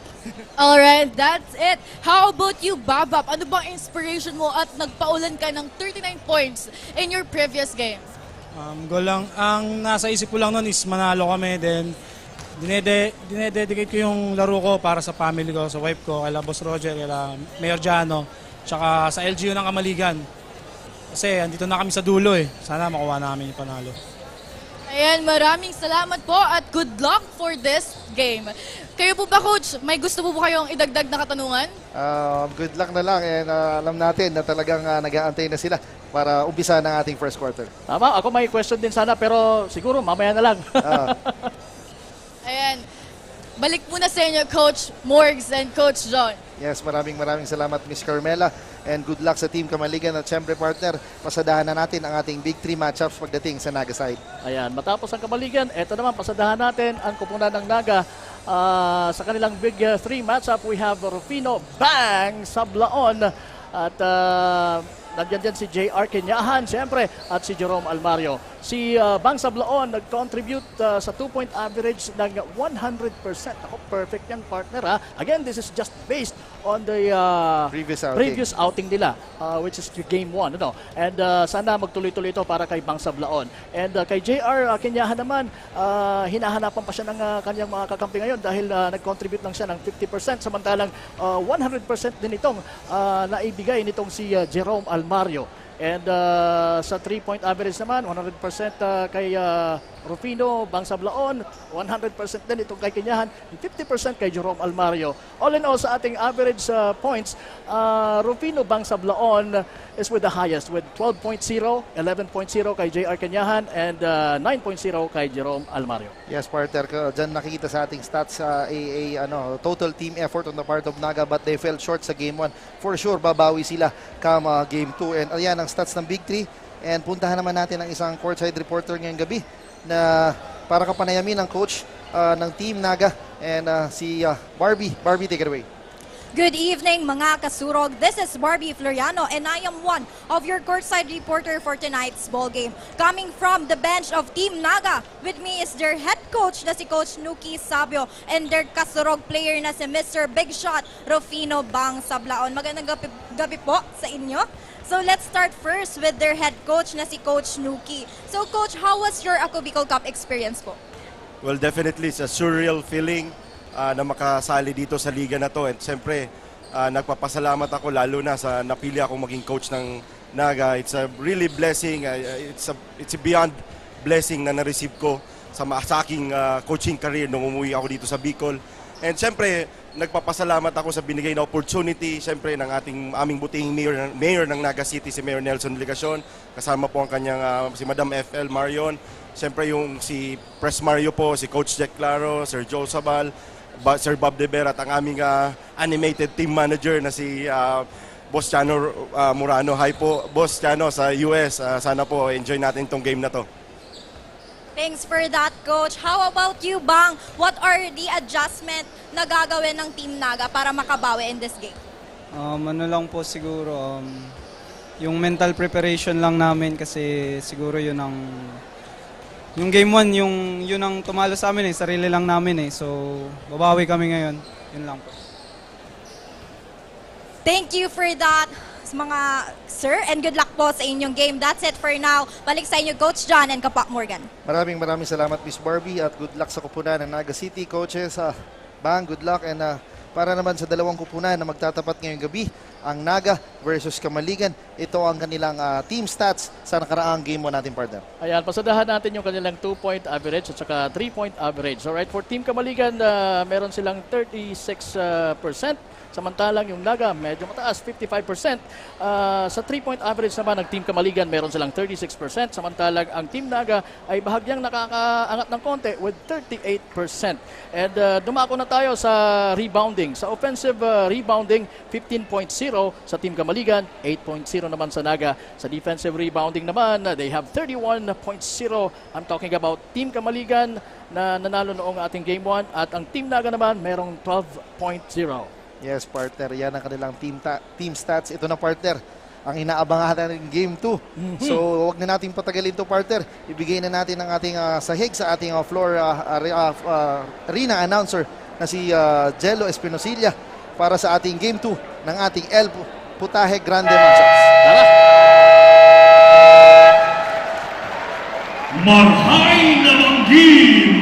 Alright, that's it. How about you, Babap? Ano bang inspiration mo at nagpaulan ka ng 39 points in your previous game? Goal lang. Ang nasa isip ko lang nun is manalo kami. Then, dinededicate ko yung laro ko para sa family ko, sa wife ko, kay Boss Roger, kay Mayor Jano, tsaka sa LGU ng Kamaligan. Kasi andito na kami sa dulo eh. Sana makuha namin yung panalo. Ayan, maraming salamat po at good luck for this game. Kayo po ba, Coach? May gusto po ba kayong idagdag na katanungan? Good luck na lang and alam natin na talagang nag-aantay na sila para umpisa ng ating first quarter. Tama, ako may question din sana pero siguro mamaya na lang. Ayan, balik muna sa inyo, Coach Morgs and Coach John. Yes, maraming salamat Miss Carmela and good luck sa Team Kamaligan at syempre partner, pasadahan na natin ang ating Big 3 matchups pagdating sa Naga side. Ayan, matapos ang Kamaligan, eto naman pasadahan natin ang kupunan ng Naga. Sa kanilang Big 3 matchup, we have Rufino Bang Sablaon at nandiyan din si JR Kenyahan, siyempre, at si Jerome Almario. Si Bang Sablaon nag-contribute sa 2-point average ng 100%. Ako, perfect yan, partner. Ha? Again, this is just based on the previous outing nila, which is Game 1. Ano? And sana magtuloy-tuloy ito para kay Bang Sablaon. And kay JR Kenyahan naman, hinahanapan pa siya ng kanyang mga kakampi ngayon dahil nag-contribute lang siya ng 50%, samantalang 100% din itong naibigay nitong si Jerome Almario. And sa 3-point average naman, 100% kay Rufino Bang Sablaon, 100% din itong kay Kenyahan, 50% kay Jerome Almario. All in all, sa ating average points, Rufino Bang Sablaon is with the highest with 12.0, 11.0 kay JR Kenyahan, and 9.0 kay Jerome Almario. Yes, partner, dyan nakikita sa ating stats total team effort on the part of Naga, but they fell short sa Game 1. For sure, babawi sila come Game 2. And ayan ang stats ng Big 3. And puntahan naman natin ang isang courtside reporter ngayong gabi na para kapanayamin ng coach ng Team Naga and si Barbie. Barbie, take it away. Good evening mga kasurog. This is Barbie Floriano and I am one of your courtside reporter for tonight's ball game. Coming from the bench of Team Naga, with me is their head coach na si Coach Nuki Sabio and their kasurog player na si Mr. Big Shot Rufino Bang Sablaon. Magandang gabi po sa inyo. So let's start first with their head coach na si Coach Nuki. So Coach, how was your Ako Bicol Cup experience po? Well, definitely it's a surreal feeling na makasali dito sa liga na to. And siyempre, nagpapasalamat ako lalo na sa napili akong maging coach ng Naga. It's a really blessing. It's a beyond blessing na na-receive ko sa aking coaching career nung umuwi ako dito sa Bicol. And siyempre, nagpapasalamat ako sa binigay na opportunity siyempre ng aming butihing mayor ng Naga City, si Mayor Nelson Ligacion. Kasama po ang kanyang si Madam FL Marion. Siyempre yung si Press Mario po, si Coach Jack Claro, Sir Joel Sabal, Sir Bob De Berat, ang aming animated team manager na si Boss Chano Murano. Hi po, Boss Chano sa US. Sana po enjoy natin itong game na to. Thanks for that, Coach. How about you, Bang? What are the adjustment na gagawin ng Team Naga para makabawi in this game? Ano lang po siguro, yung mental preparation lang namin kasi siguro yun ang... Yung Game 1, yun ang tumalo sa amin sarili lang namin So, babawi kami ngayon. Yun lang po. Thank you for that, mga sir, and good luck po sa inyong game. That's it for now. Balik sa inyo, Coach John and Kapak Morgan. Maraming salamat, Miss Barbie, at good luck sa kupunan ng Naga City. Coaches, Bang, good luck. And para naman sa dalawang kupunan na magtatapat ngayong gabi, ang Naga versus Kamaligan. Ito ang kanilang team stats sa nakaraang Game 1 natin, partner. Ayan, pasadahan natin yung kanilang 2-point average at saka 3-point average. Alright, for Team Kamaligan, meron silang 36%. Samantalang yung Naga, medyo mataas, 55%. Sa 3-point average naman ng Team Kamaligan, meron silang 36%. Samantalang ang Team Naga ay bahagyang nakakaangat ng konti with 38%. And dumako na tayo sa rebounding. Sa offensive rebounding, 15.0 sa Team Kamaligan, 8.0 naman sa Naga. Sa defensive rebounding naman, they have 31.0. I'm talking about Team Kamaligan na nanalo noong ating Game 1 at ang Team Naga naman merong 12.0. Yes, partner. Yan ang kanilang team stats. Ito na, partner, ang inaabangan natin ng Game 2. So, huwag na natin patagalin to, partner. Ibigay na natin ang ating sahig sa ating floor arena announcer na si Jello Espinosilla para sa ating Game 2 ng ating El Putahe Grande matchups. Tara! Marhay na langgi,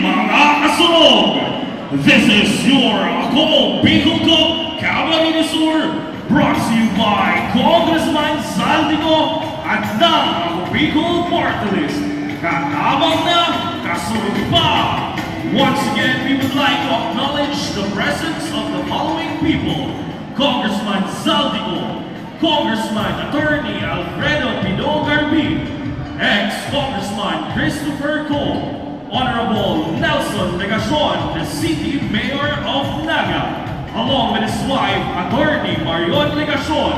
mga kasurog! This is your Ako Bicol Cup Cavalry Resort, brought to you by Congressman Saldico at ng Ako Bicol Party List, katabang na kasunod pa. Once again, we would like to acknowledge the presence of the following people: Congressman Zaldico, Congressman Attorney Alfredo Pino Garbin, ex-Congressman Christopher Cole, Honorable Nelson Negacion, the City Mayor of Naga, along with his wife, Attorney Marion Negacion,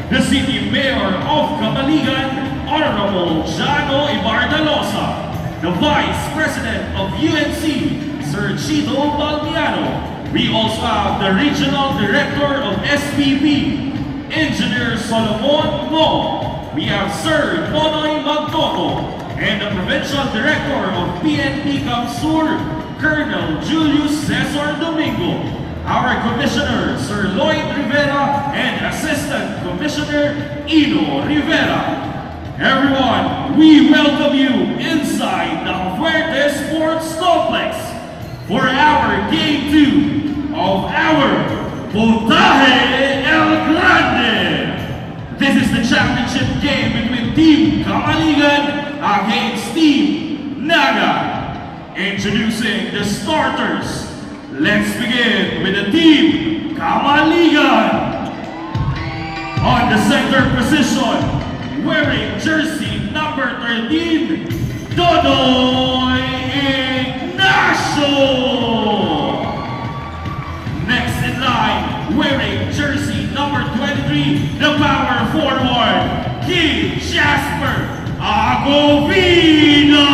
the City Mayor of Camaligan, Honorable Jano Ibardalosa, the Vice President of UNC, Sir Chito Balmiano. We also have the Regional Director of SPP, Engineer Solomon Ngo. We have Sir Nonoy Magtoto, and the Provincial Director of PNP Kamsur, Colonel Julius Cesar Domingo. Our Commissioner, Sir Lloyd Rivera, and Assistant Commissioner, Ino Rivera. Everyone, we welcome you inside the Fuerte Sports Complex for our Game 2 of our Puntaje El Grande. This is the championship game between Team Camaligan against Team Naga. Introducing the starters. Let's begin with the Team Camaligan. On the center position, wearing jersey number 13, Dodoy Ignacio. Next in line, wearing jersey number 23, the power forward, Kid Jasper Agovina.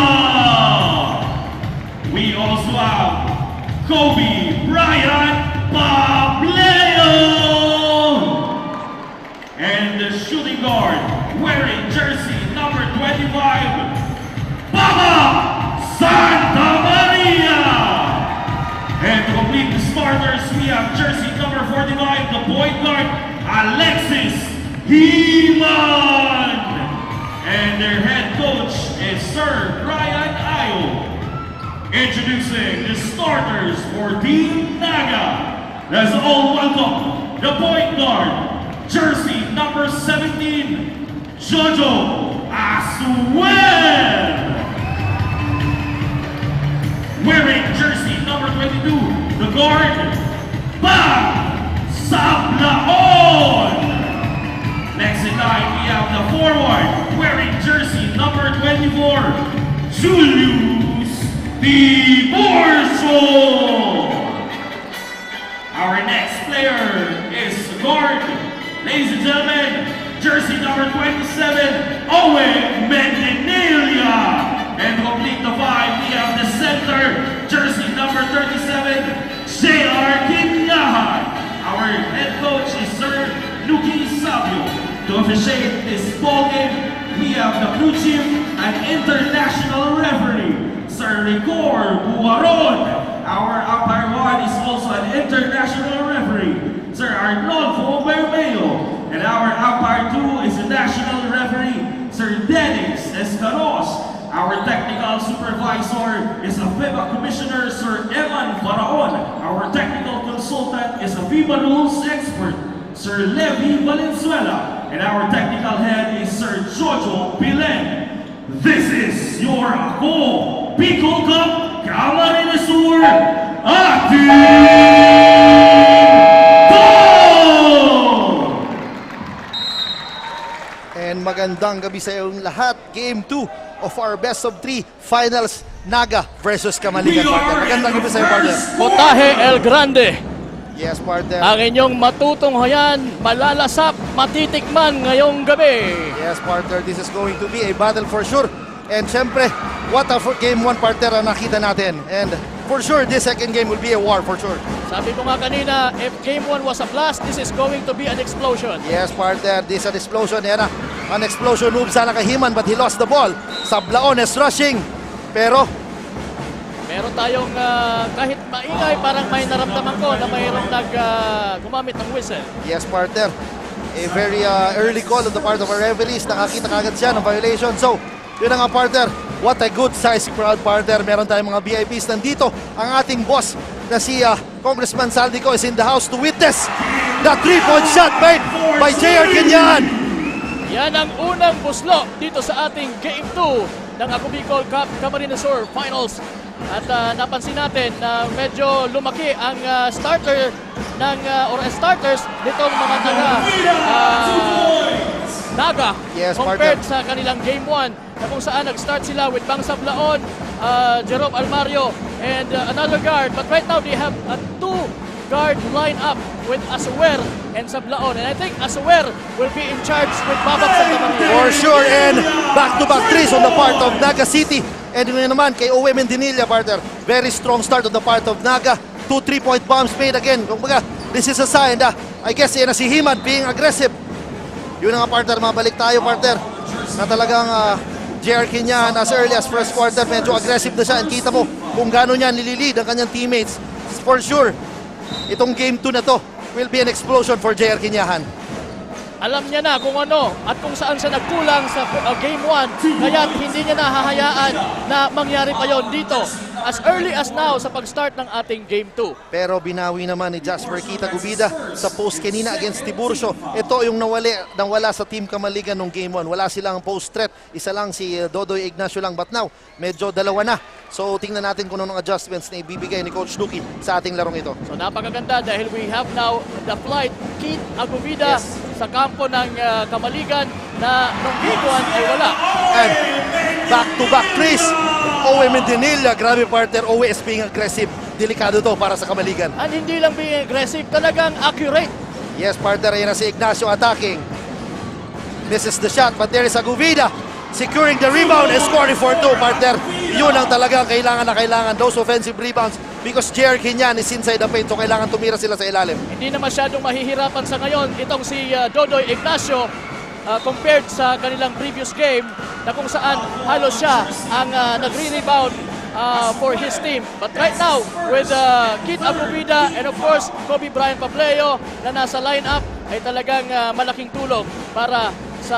We also have Kobe Bryant Pableo. And the shooting guard, wearing jersey number 25, Baba Santa Maria. And to complete the starters, we have jersey number 45, the point guard, Alexis Heeman. And their head coach is Sir Brian Ayo. Introducing the starters for Team Naga. Let's all welcome the point guard, jersey number 17, Jojo Asuel. Wearing jersey number 22, the guard, Bam Sablaon. Next in line, we have the forward, wearing jersey number 24, Julius Diborso. Our next player is guard, ladies and gentlemen, jersey number 27, Owen Mendenelia. And to complete the five, we have the center, jersey number 37, J.R. Kinyahan. Our head coach is Sir Luki Sabio. To officiate this ball game, we have the blue chief and international referee, Sir Ricor Buaron. Our umpire one is also an international referee, Sir Arnolfo Bermeo. And our umpire two is a national referee, Sir Dennis Escaros. Our technical supervisor is a FIBA commissioner, Sir Evan Faraon. Our technical consultant is a FIBA rules expert, Sir Levi Valenzuela. And our technical head is Sir Jojo Pilen. This is your Ako Bicol Cup Camarines Sur And magandang gabi sa iyong lahat. Game 2 of our best of 3 finals, Naga versus Camaligan, partner. Magandang gabi sa iyo, partner. Puntaje El Grande. Yes, partner. Ang inyong matutunghayan, malalasap, matitikman ngayong gabi. Yes, partner. This is going to be a battle for sure. And syempre, what a game 1, partner, ang nakita natin. And for sure, this second game will be a war for sure. Sabi ko nga kanina, if game 1 was a blast, this is going to be an explosion. Yes, partner. This is an explosion. Yan na. An explosion move sana kay Himan, but he lost the ball. Sablaon is rushing. Pero meron tayong kahit maingay, parang may naramdaman ko na mayroong gumamit ng whistle. Yes, partner. A very early call on the part of our referees. Nakakita kagad siya ng violation. So, yun na nga, partner. What a good size crowd, partner. Meron tayong mga VIPs nandito. Ang ating boss na si Congressman Saldico is in the house to witness the 3-point shot made by J.R. Kinyan. Yan ang unang buslo dito sa ating Game 2 ng Ako Bicol Cup Camarines Sur Finals. At napansin natin na medyo lumaki ang starters nitong mga Naga compared sa kanilang Game 1 na kung saan nag-start sila with Bang Sablaon, Jerome Almario, and another guard. But right now they have a two-guard lineup with Asuer and Sablaon. And I think Asuer will be in charge with Babak Santa Maria. For sure, and back-to-back threes on the part of Naga City. And yun naman kay Owe Mendinilla, partner. Very strong start on the part of Naga. 2 3-point bombs made again. Kumbaga, this is a sign na, I guess, yan na si Himan being aggressive. Yun nga, partner, mabalik tayo, partner, na talagang JR Kinyan as early as first quarter, medyo aggressive na siya. And kita mo kung gano'n niya nililid ang kanyang teammates. For sure, itong game 2 na to will be an explosion for JR Kinyahan. Alam niya na kung ano at kung saan siya nagkulang sa Game 1, kaya hindi niya nahahayaan na mangyari pa yon dito as early as now sa pag-start ng ating Game 2. Pero binawi naman ni Jasper Kita Gubida sa post kanina against Tiburcio. Ito yung nawala sa Team Kamaligan nung Game 1. Wala silang post threat. Isa lang si Dodoy Ignacio lang. But now, medyo dalawa na. So tingnan natin kung anong adjustments na ibibigay ni Coach Duki sa ating larong ito. So napakaganda dahil we have now the flight Kit Aguvida sa kampo ng Kamaligan na nung Game 1 ay wala. And back-to-back threes. Owe Mendinilla, grabe partner. Owe is being aggressive. Delikado to para sa Kamaligan. And hindi lang being aggressive, talagang accurate. Yes, partner. Ayan na si Ignacio attacking. Misses the shot, but there is Aguvida securing the rebound and scoring for 2, partner. Yun ang talagang kailangan na kailangan. Those offensive rebounds because JR Kinyan is inside the paint, so kailangan tumira sila sa ilalim. Hindi na masyadong mahihirapan sa ngayon itong si Dodoy Ignacio compared sa kanilang previous game na kung saan halos siya ang nagre-rebound for his team. But right now, with Kit Aguvida and of course, Kobe Bryant Pableo na nasa lineup, ay talagang malaking tulong para sa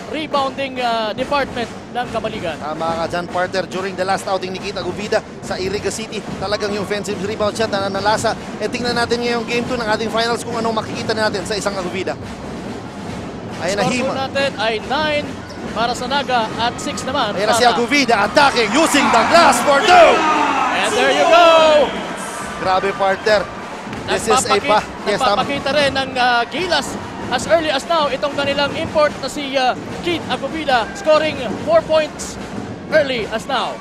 rebounding department ng Kamaligan. Tama ka dyan, partner. During the last outing ni Kit Aguvida sa Iriga City, talagang yung offensive rebound shot na nalasa. E tingnan natin ngayong game 2 ng ating finals kung anong makikita natin sa isang Aguvida. Ayan na Hima. Natin ay 9 para sa Naga at 6 naman. Ayan na si Aguvida attacking using the glass for 2. And there you go. Grabe, partner. This is a nagpapakita rin ng gilas as early as now itong kanilang import na si Kit Aguvida scoring 4 points early as now.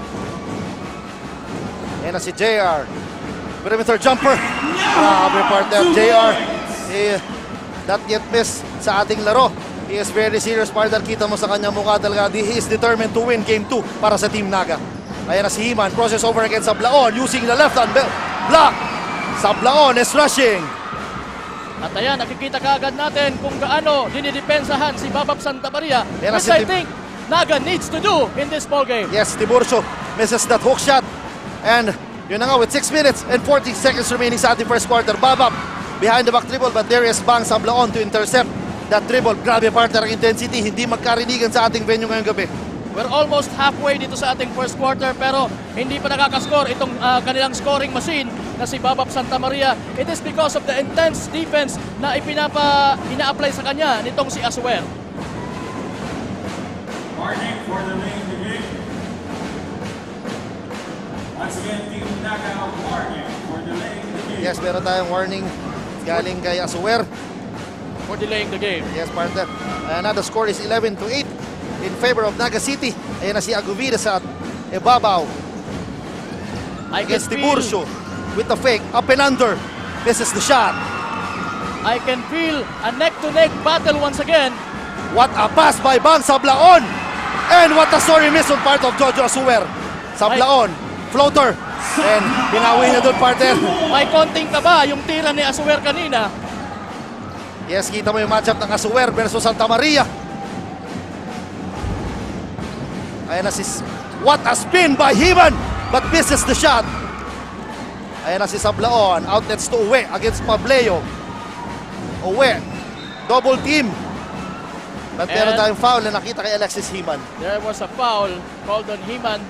Ayan na si JR. Perimeter jumper. Grabe, partner. JR. Not yet miss sa ating laro. He is very serious, partner. Kita mo sa kanyang mukha talaga. He is determined to win Game 2 para sa Team Naga. Ayan na si Himan. Crosses over against Sablaon using the left hand block. Sablaon is rushing. At ayan, nakikita kaagad natin kung gaano dinidepensahan si Babak Santa Maria, which I think Naga needs to do in this ball game. Yes, Tiburcio misses that hook shot. And yun na nga, with 6 minutes and 40 seconds remaining sa ating first quarter. Babak behind the back dribble, but there is Bang Sablaon to intercept that dribble. Grabe, partner, ang intensity. Hindi magkarinigan sa ating venue ngayong gabi. We're almost halfway dito sa ating first quarter pero hindi pa nakakascore itong kanilang scoring machine na si Babak Santa Maria. It is because of the intense defense na ina-apply sa kanya nitong si Asuer. Warning for the lane of the game. Once again, Team Naga, warning for the lane of the game. Yes, meron tayong warning galing kay Asuer for delaying the game. Yes, partner. Now the score is 11-8 in favor of Naga City. Ayan na si Aguvida sa Ebabaw. Against Tiburcio with the fake, up and under. This is the shot. I can feel a neck-to-neck battle once again. What a pass by Bang Sablaon. And what a sorry miss on part of Jojo Asuer. Sablaon, floater. And binawi niya doon, partner. May konting kaba yung tira ni Asuer kanina. Yes, kita mo yung matchup ng Asuer versus Santa Maria. Ayan na si... What a spin by Himan! But misses the shot. Ayan na si Sablaon. Outlets to Uwe against Pableo. Uwe. Double team. But meron tayong foul na nakita kay Alexis Himan. There was a foul called on Himan.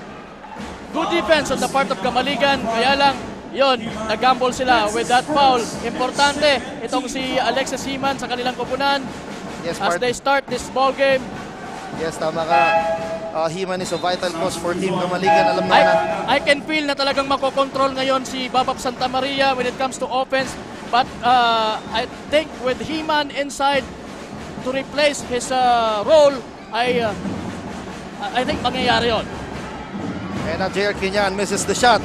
Good defense on the part of Kamaligan. Kaya lang, yon, nag-gamble sila with that foul. Importante, itong si Alexis Himan sa kanilang kupunan. Yes, as they start this ball game. Yes, tama ka. He-Man is a vital cause for Team Kamaligan. Alam naman natin. I can feel na talagang makokontrol ngayon si Babap Santa Maria when it comes to offense. But I think with He-Man inside to replace his role, I think mangyayari yun. And JR Quinyan misses the shot.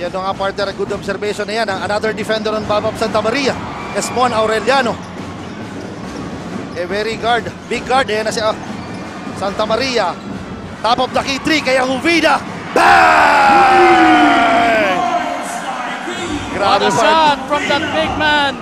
Yan nga partner, good observation na yan. Another defender on Babap Santa Maria, Esmon Aureliano. A very big guard. Yan na si Santa Maria. Top of the key 3, kaya Uvida. Bang! What a shot from that big man.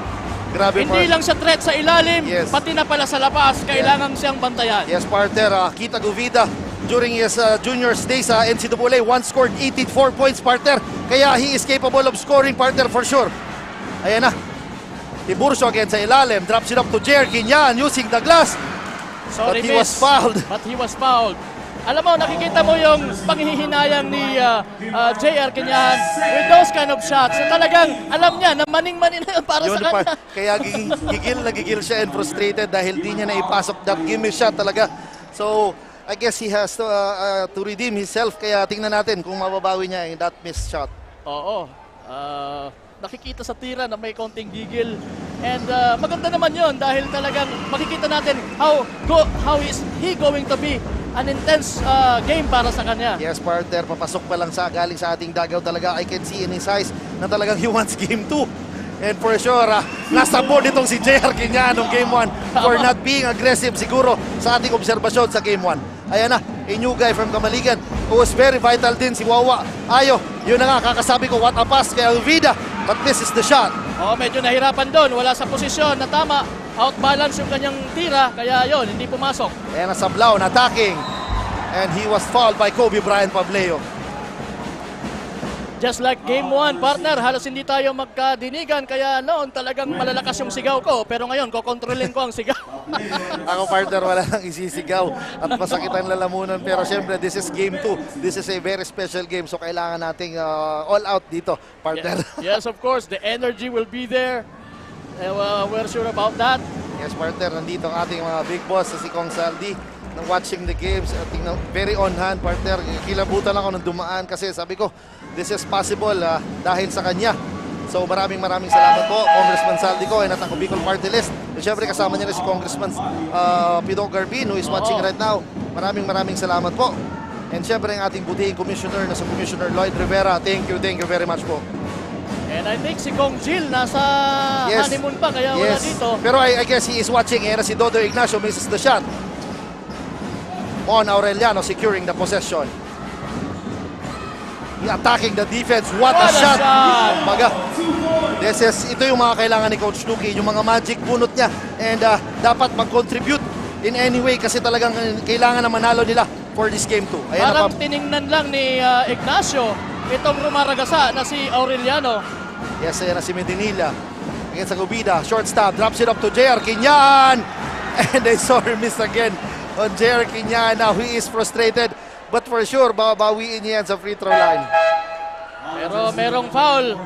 Grabe, Hindi lang siya threat sa ilalim, pati na pala sa labas, kailangan siyang bantayan. Yes, partner. Kita Uvida during his junior days sa NCAA, once scored 84 points, partner. Kaya he is capable of scoring, partner, for sure. Ayan na. Tiburcio again sa ilalim. Drops it up to JR Quinyan using the glass. Sorry, but he was fouled. But he was fouled. Alam mo, nakikita mo yung panghihinayang ni JR Quinyan with those kind of shots. So, talagang alam niya na maning-manin na yun para Yun sa kanya. Kaya gigil siya and frustrated dahil di niya naipasok that gimme shot talaga. So, I guess he has to redeem himself. Kaya tingnan natin kung mababawi niya in that missed shot. Oo. Nakikita sa tira na may konting gigil. And maganda naman yon dahil talagang makikita natin how is he going to be an intense game para sa kanya. Yes, partner, papasok pa lang galing sa ating dagaw talaga. I can see in his eyes na talagang he wants game 2. And for sure, nasa board itong si JR Quinyan noong game 1 for not being aggressive siguro sa ating obserbasyon sa game 1. Ayan na, a new guy from Kamaligan who was very vital din, si Wawa Ayo. Yun na nga, kakasabi ko, what a pass kay Alvida, but misses the shot. Medyo nahirapan doon, wala sa posisyon na tama. Outbalance yung kanyang tira, kaya yon hindi pumasok. Ayan na Sablao, attacking. And he was fouled by Kobe Bryant Pableo. Just like game 1, partner, halos hindi tayo magkadinigan, kaya noon talagang malalakas yung sigaw ko. Pero ngayon, kokontrolin ko ang sigaw. Ako, partner, wala nang isisigaw at masakit ang lalamunan. Pero syempre, this is game 2. This is a very special game. So kailangan nating all out dito, partner. Yes, of course. The energy will be there. We're sure about that. Yes, partner. Nandito ang ating mga big boss, si Kong Saldi, na watching the games. Very on hand, partner. Kilabutan ako nung dumaan kasi sabi ko, this is possible dahil sa kanya. So maraming salamat po, Congressman Saldi ko and at ako Bicol Party List. And syempre kasama niya rin si Congressman Pidong Garbin who is watching right now. Maraming salamat po. And syempre ang ating butihing commissioner na si Commissioner Lloyd Rivera. Thank you very much po. And I think si Kong Jill nasa honeymoon pa kaya wala dito. Pero I guess he is watching. Ayan na si Dodo Ignacio misses the shot. Mon Aureliano securing the possession. Attacking the defense. What a shot! Ito yung mga kailangan ni Coach Luki, yung mga magic bunot niya. And dapat mag-contribute in any way kasi talagang kailangan na manalo nila for this game 2. Parang tiningnan lang ni Ignacio itong rumaragasa na si Aureliano. Yes, ayan na si Medinilla. Against Agubida. Short stop. Drops it up to JR Quinyan. And they saw her miss again on JR Quinyan. Now he is frustrated. But for sure, babawiin niya yan sa free throw line. Pero merong foul.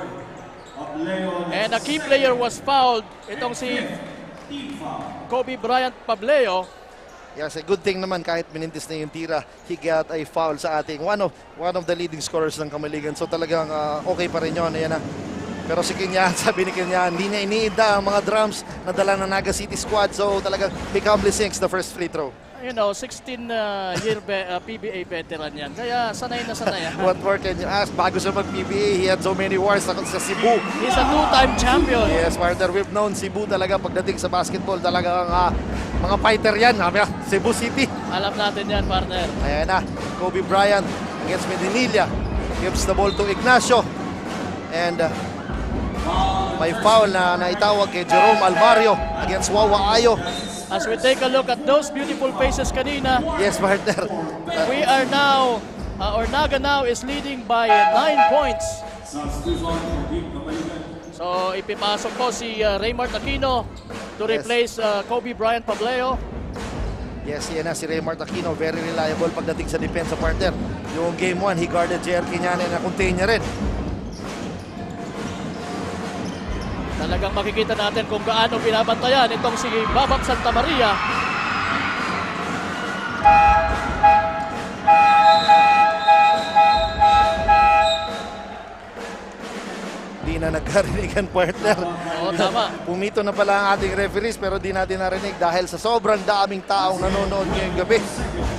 And a key player was fouled. Itong si Kobe Bryant Pableo. Yes, a good thing naman kahit minintis na yung tira, he got a foul sa ating one of the leading scorers ng Kamaligan. So talagang okay pa rin yun. Ayan na. Pero si Quinyan, sabi ni Quinyan, hindi niya iniinda ang mga drums na dala ng Naga City squad. So talagang he calmly sinks the first free throw. 16-year PBA veteran yan. Kaya sanay na sanay. What more can you ask? Bago siya mag-PBA, he had so many wars sa Cebu. He's a two-time champion. Yes, partner. We've known Cebu talaga pagdating sa basketball. Talagang mga fighter yan. Cebu City. Alam natin yan, partner. Ayan na. Kobe Bryant against Medinilla. Gives the ball to Ignacio. And may foul na naitawag kay Jerome Alvario against Wawa Ayo. As we take a look at those beautiful faces kanina. Yes, partner. We are now, or Naga now is leading by 9 points. So ipipasok po si Raymart Aquino to replace Kobe Bryant Pableo. Yes, yan na si Raymart Aquino. Very reliable pagdating sa depensa, partner. Yung game 1, he guarded JR Quinyan na contain niya rin. Talagang makikita natin kung gaano binabantayan itong si Babap Santa Maria. Di na nagkarinig ang partner. Oo, tama. Pumito na pala ang ating referees pero di natin narinig dahil sa sobrang daming taong nanonood ngayong gabi.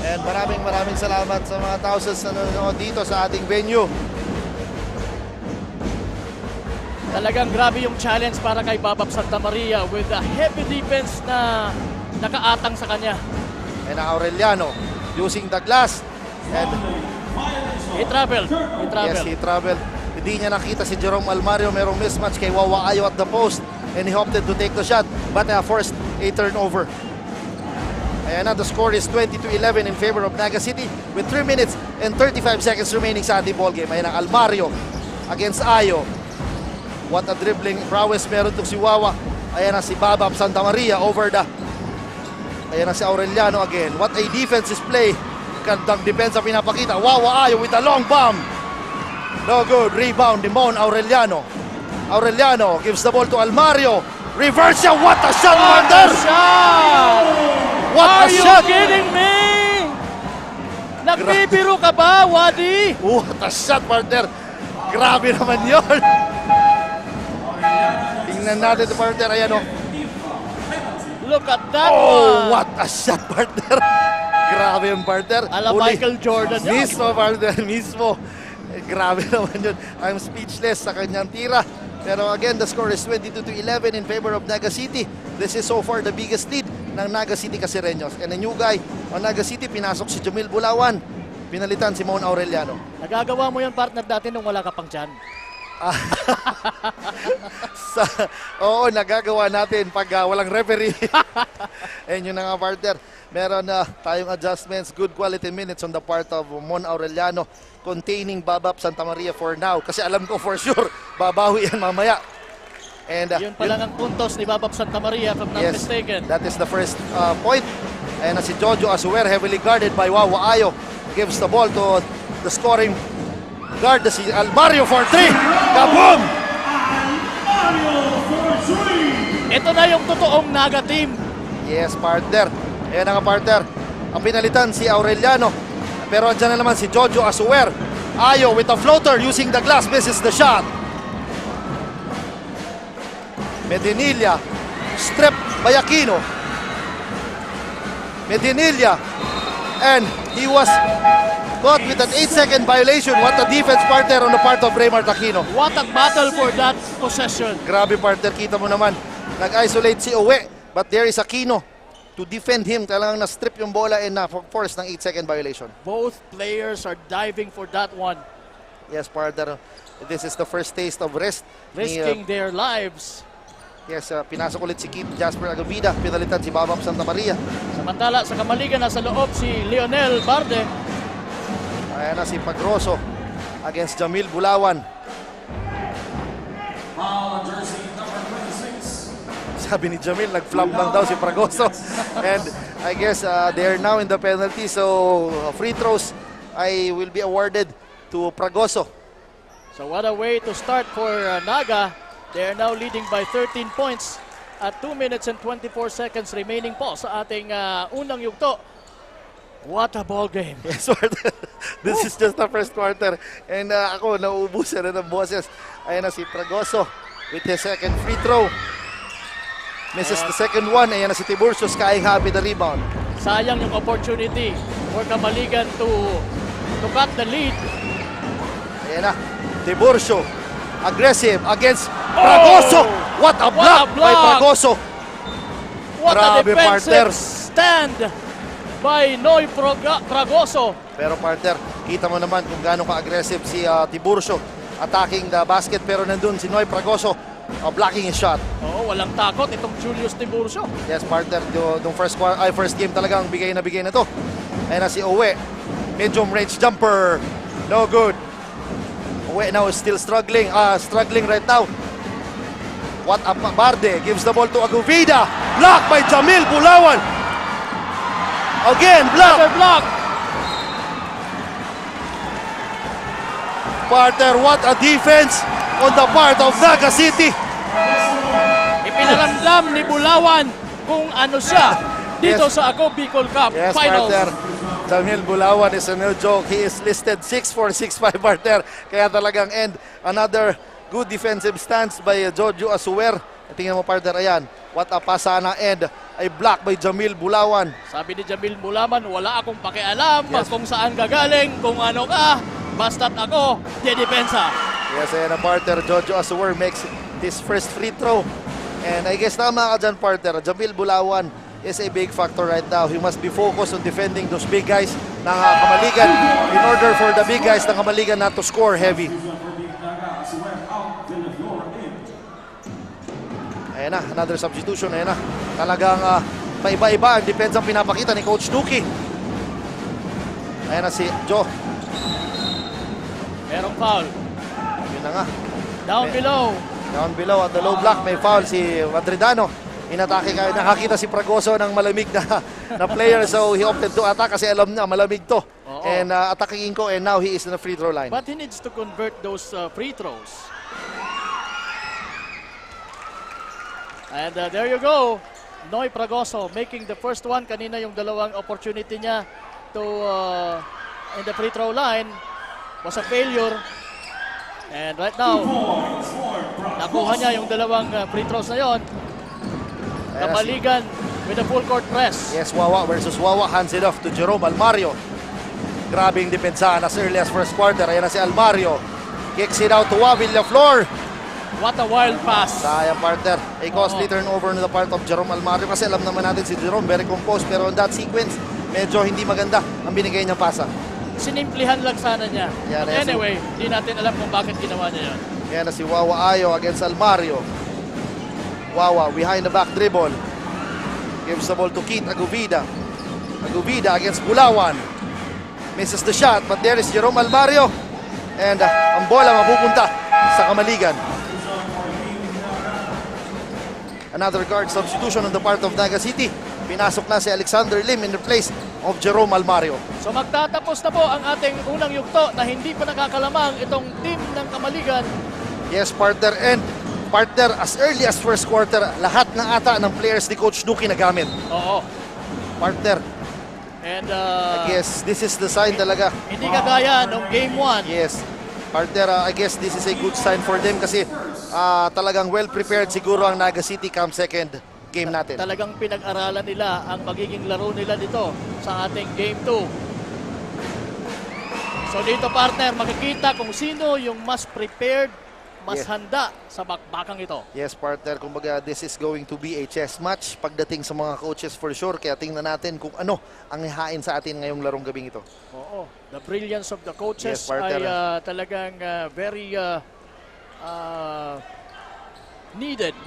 And maraming salamat sa mga thousands na nanonood dito sa ating venue. Talagang grabe yung challenge para kay Babap Santa Maria with a heavy defense na nakaatang sa kanya. And ang Aureliano using the glass. And he traveled. Yes, he traveled. Hindi niya nakita si Jerome Almario. Merong mismatch kay Wawa Ayo at the post. And he opted to take the shot. But forced a turnover. Ayan na, the score is 20-11 in favor of Naga City with 3 minutes and 35 seconds remaining sa ating ballgame. Ayan ang Almario against Ayo. What a dribbling prowess meron itong si Wawa. Ayan na si Babap Santa Maria over the... Ayan na si Aureliano again. What a defensive play. Gandang defense ang pinapakita. Wawa Ayo with a long bomb. No good. Rebound ni Mon Aureliano. Aureliano gives the ball to Almario. Reverse shot. What a shot, Wonder! What a shot! Are you kidding me? Nagbibiro ka ba, Wadi? What a shot, partner. Grabe naman yun. Tingnan natin ito, partner. Ayan, oh. Look at that Oh, one. what a shot, partner. Grabe yung partner. Ala Michael Jordan yan. Mismo, partner. Mismo. Grabe naman yun. I'm speechless sa kanyang tira. Pero again, the score is 22-11 in favor of Naga City. This is so far the biggest lead ng Naga City Casireños. And a new guy on Naga City, pinasok si Jamil Bulawan. Pinalitan si Mon Aureliano. Nagagawa mo yan, partner, dati nung wala ka pang dyan. Oo, nagagawa natin pag walang referee. And yun na nga, partner. Meron na tayong adjustments, good quality minutes on the part of Mon Aureliano containing Babap Santa Maria for now. Kasi alam ko for sure, babawi yan mamaya. And, yun pala ng puntos ni Babap Santa Maria, if I'm not mistaken. That is the first point. And si Jojo Asuer, heavily guarded by Wawa Ayo, gives the ball to the scoring guard, si Almario for 3. Kaboom! Ito na yung totoong Naga team. Yes, partner. Ayan na nga, partner. Ang pinalitan si Aureliano. Pero andyan na naman si Jojo Asuer. Ayo with a floater using the glass, misses the shot. Medinilla, strip by Aquino. Medinilla, and he was caught with an 8-second violation. What a defense, partner, on the part of Raymart Aquino. What a battle for that possession. Grabe, partner, kita mo naman. Nag-isolate si Owe, but there is Aquino to defend him. Talagang na-strip yung bola and na-force ng 8-second violation. Both players are diving for that one. Yes, partner. This is the first taste of rest. Risking their lives. Yes, pinasok ulit si Keith Jasper Agavida. Pinalitan si Babap Santa Maria. Samantala, sa kamaligan nasa loob si Lionel Barde. Ayan na si Pagroso against Jamil Bulawan. Sabi ni Jamil, nag-flop lang daw si Pragoso. And I guess they are now in the penalty. So free throws will be awarded to Pragoso. So what a way to start for Naga. They are now leading by 13 points at 2 minutes and 24 seconds remaining po sa ating unang yugto. What a ball game. Yes, this is just the first quarter. And ako, nauubusan na ng boses. Ayan na si Pragoso with his second free throw. Misses the second one. Ayan na si Tiburcio, skying happy the rebound. Sayang yung opportunity for Kamaligan to cut the lead. Ayan na, Tiburcio, aggressive against Pragoso. What a block by Pragoso. What a Grabe, defensive partner. stand by Noy Pragoso. Pero partner, kita mo naman kung gaano ka-aggressive si Tiburcio attacking the basket. Pero nandun si Noy Pragoso blocking his shot. Oo, walang takot itong Julius Tiburcio. Yes, partner, yung first game talagang bigay na to. Ayan na si Owe. Medium range jumper. No good. Owe now is still struggling right now. What a Barde gives the ball to Aguvida. Blocked by Jamil Bulawan. Again, Another block. Partner, what a defense on the part of Naga City. pinaramdam ni Bulawan kung ano siya dito sa Ako Bicol Cup Yes, Finals. partner. Jamil Bulawan is a no joke. He is listed 6'4", 6'5", partner. Kaya talagang end. Another good defensive stance by Jojo Asuwer. Tingnan mo, partner, ayan. What a pasana and a block by Jamil Bulawan. Sabi ni Jamil Bulawan, wala akong pakialam kung saan gagaling, kung ano ka, basta't ako, dedepensa. Yes, ayan ang partner. Jojo Asuwer makes his first free throw. And I guess tama ka dyan, partner. Jamil Bulawan is a big factor right now. He must be focused on defending those big guys ng Kamaligan in order for the big guys ng Kamaligan not to score heavy. Ayan na, another substitution. Ayan na, talagang paiba-iba ang depensa pinapakita ni Coach Duki. Ayan na si Joe. Merong foul. Yun na nga. Down below. Down below at the low block may foul si Madridano. Inatake kayo. Nakakita si Pragoso ng malamig na player, so he opted to attack kasi alam na malamig to. And attacking ko, and now he is in the free throw line. But he needs to convert those free throws. And there you go. Noy Pragoso making the first one. Kanina yung dalawang opportunity niya to in the free throw line was a failure. And right now, nakuha niya yung dalawang free throws na yon. Kamaligan with a full court press. Yes, Wawa versus Wawa. Hands it off to Jerome Almario. Grabing depensahan as early as first quarter. Ayan na si Almario. Kicks it out to Villaflor. What a wild pass. Sayang, partner. A costly turnover on the part of Jerome Almario. Kasi alam naman natin si Jerome, very composed. Pero on that sequence, medyo hindi maganda ang binigay niyang pasa. Sinimplihan lang sana niya. But anyway, hindi natin alam kung bakit ginawa niya yun. Ayan na si Wawa Ayo against Almario. Wawa behind the back dribble. Gives the ball to Keith Aguvida. Aguvida against Bulawan. Misses the shot, but there is Jerome Almario. And ang bola mapupunta sa Kamaligan. Another guard substitution on the part of Naga City. Pinasok na si Alexander Lim in the place of Jerome Almario. So magtatapos na po ang ating unang yugto na hindi pa nakakalamang itong team ng Kamaligan. Yes, partner. And partner, as early as first quarter, lahat ng ata ng players ni Coach Duki nagamit. Oo. Partner. And I guess this is the sign talaga. Hindi kagaya nung game 1. Yes. Partner, I guess this is a good sign for them kasi talagang well prepared siguro ang Naga City come second game natin. Talagang pinag-aralan nila ang magiging laro nila dito sa ating game 2. So dito, partner, makikita kung sino yung mas prepared, mas handa sa bakbakang ito. Yes, partner. Kumbaga, this is going to be a chess match pagdating sa mga coaches for sure. Kaya tingnan natin kung ano ang ihain sa atin ngayong larong gabing ito. Oo. The brilliance of the coaches ay talagang very needed.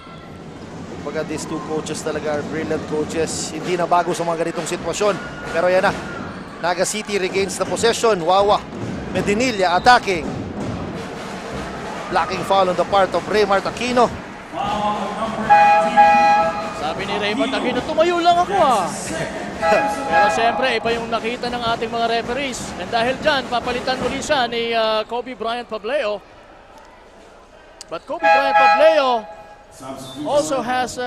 Kumbaga, these two coaches talaga are brilliant coaches. Hindi na bago sa mga ganitong sitwasyon. Pero yan na. Naga City regains the possession. Wawa. Medinilla attacking. Blocking foul on the part of Raymart Aquino. Sabi ni Raymart Aquino, tumayo lang ako Pero siyempre, iba yung nakita ng ating mga referees. And dahil dyan, papalitan uli siya ni Kobe Bryant Pableo. But Kobe Bryant Pableo also has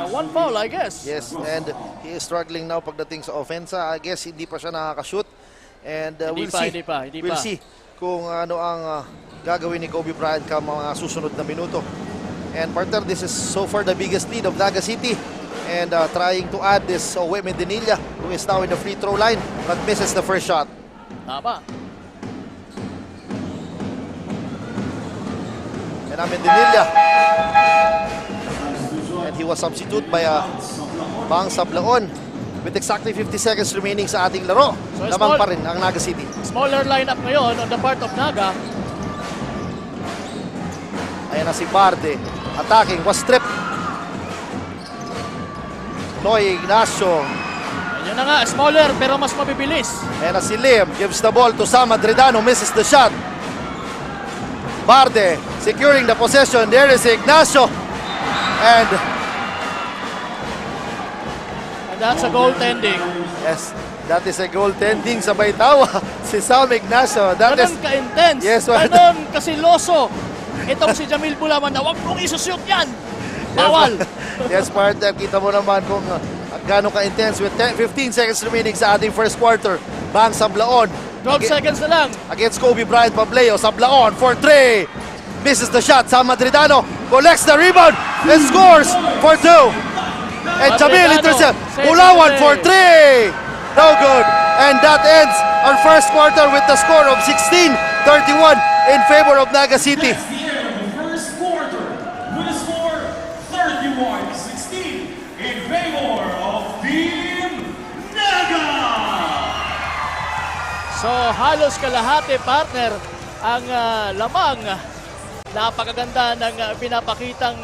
one foul, I guess. Yes, and he is struggling now pagdating sa offensa. I guess hindi pa siya nakakashoot. And we'll see kung ano ang gagawin ni Kobe Bryant ka mga susunod na minuto. And partner, this is so far the biggest lead of Naga City. And trying to add this Owe Medinilla, who is now in the free throw line but misses the first shot. Tama. And Medinilla. And he was substituted by Bang Sablaon. With exactly 50 seconds remaining sa ating laro, so lamang pa rin ang Naga City. Smaller lineup ngayon on the part of Naga. Ayan na si Barde. Attacking, was stripped. Noy Ignacio. Ayan na nga, smaller pero mas mabibilis. Ayan na si Lim. Gives the ball to Sam Madridano. Misses the shot. Barde securing the possession. There is Ignacio. And that's a goaltending. Yes, that is a goaltending. Sabay tawa si Sam Ignacio. Ganun ka-intense. Yes, ganun kasiloso. Itong si Jamil Bulawan na wag mong isushoot yan. Bawal! Yes, partner. Kita mo naman kung gaano ka-intense with 15 seconds remaining sa ating first quarter. Bang Sablaon. 12 seconds na lang. Against Kobe Bryant Pableo. Sablaon for 3. Misses the shot. Sam Madridano collects the rebound and scores for 2. And Jamil intercept. Bulawan for 3. No good. And that ends our first quarter with the score of 16-31 in favor of Naga City. First quarter with a score 31-16 in favor of Team Naga. So halos kalahati, partner, ang lamang. Napakaganda ng pinapakitang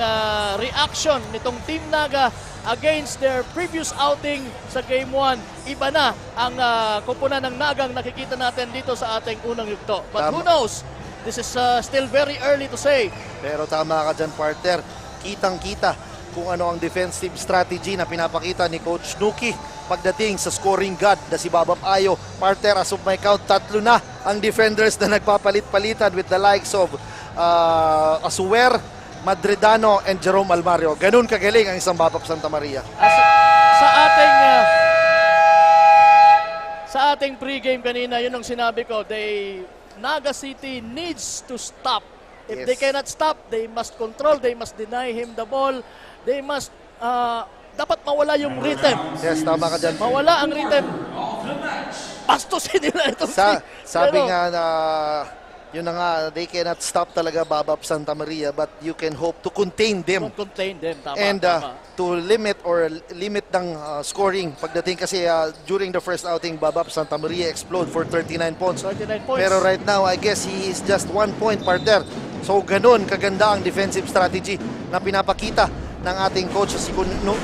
reaction nitong Team Naga against their previous outing sa Game 1. Iba na ang kupunan ng Nagang nakikita natin dito sa ating unang yugto. But who knows? This is still very early to say. Pero tama ka dyan, partner. Kitang-kita kung ano ang defensive strategy na pinapakita ni Coach Nuki pagdating sa scoring god na si Babap Ayo. Partner, as of my count, 3 na ang defenders na nagpapalit-palitan with the likes of Asuwer, Madridano, and Jerome Almario. Ganun kagaling ang isang Babap Santa Maria. Sa ating pregame kanina, yun ang sinabi ko, Naga City needs to stop. If they cannot stop, they must control, they must deny him the ball, they must, dapat mawala yung rhythm. Yes, tama ka dyan. Mawala ang rhythm. Pastusin nila itong sabi nga na, yun na nga, they cannot stop talaga Babap Santa Maria, but you can hope to contain them. Tama, and tama. To limit ng scoring pagdating kasi during the first outing, Babap Santa Maria explode for 39 points. Pero right now, I guess he is just 1 point, partner. So ganun kaganda ang defensive strategy na pinapakita ng ating coach, si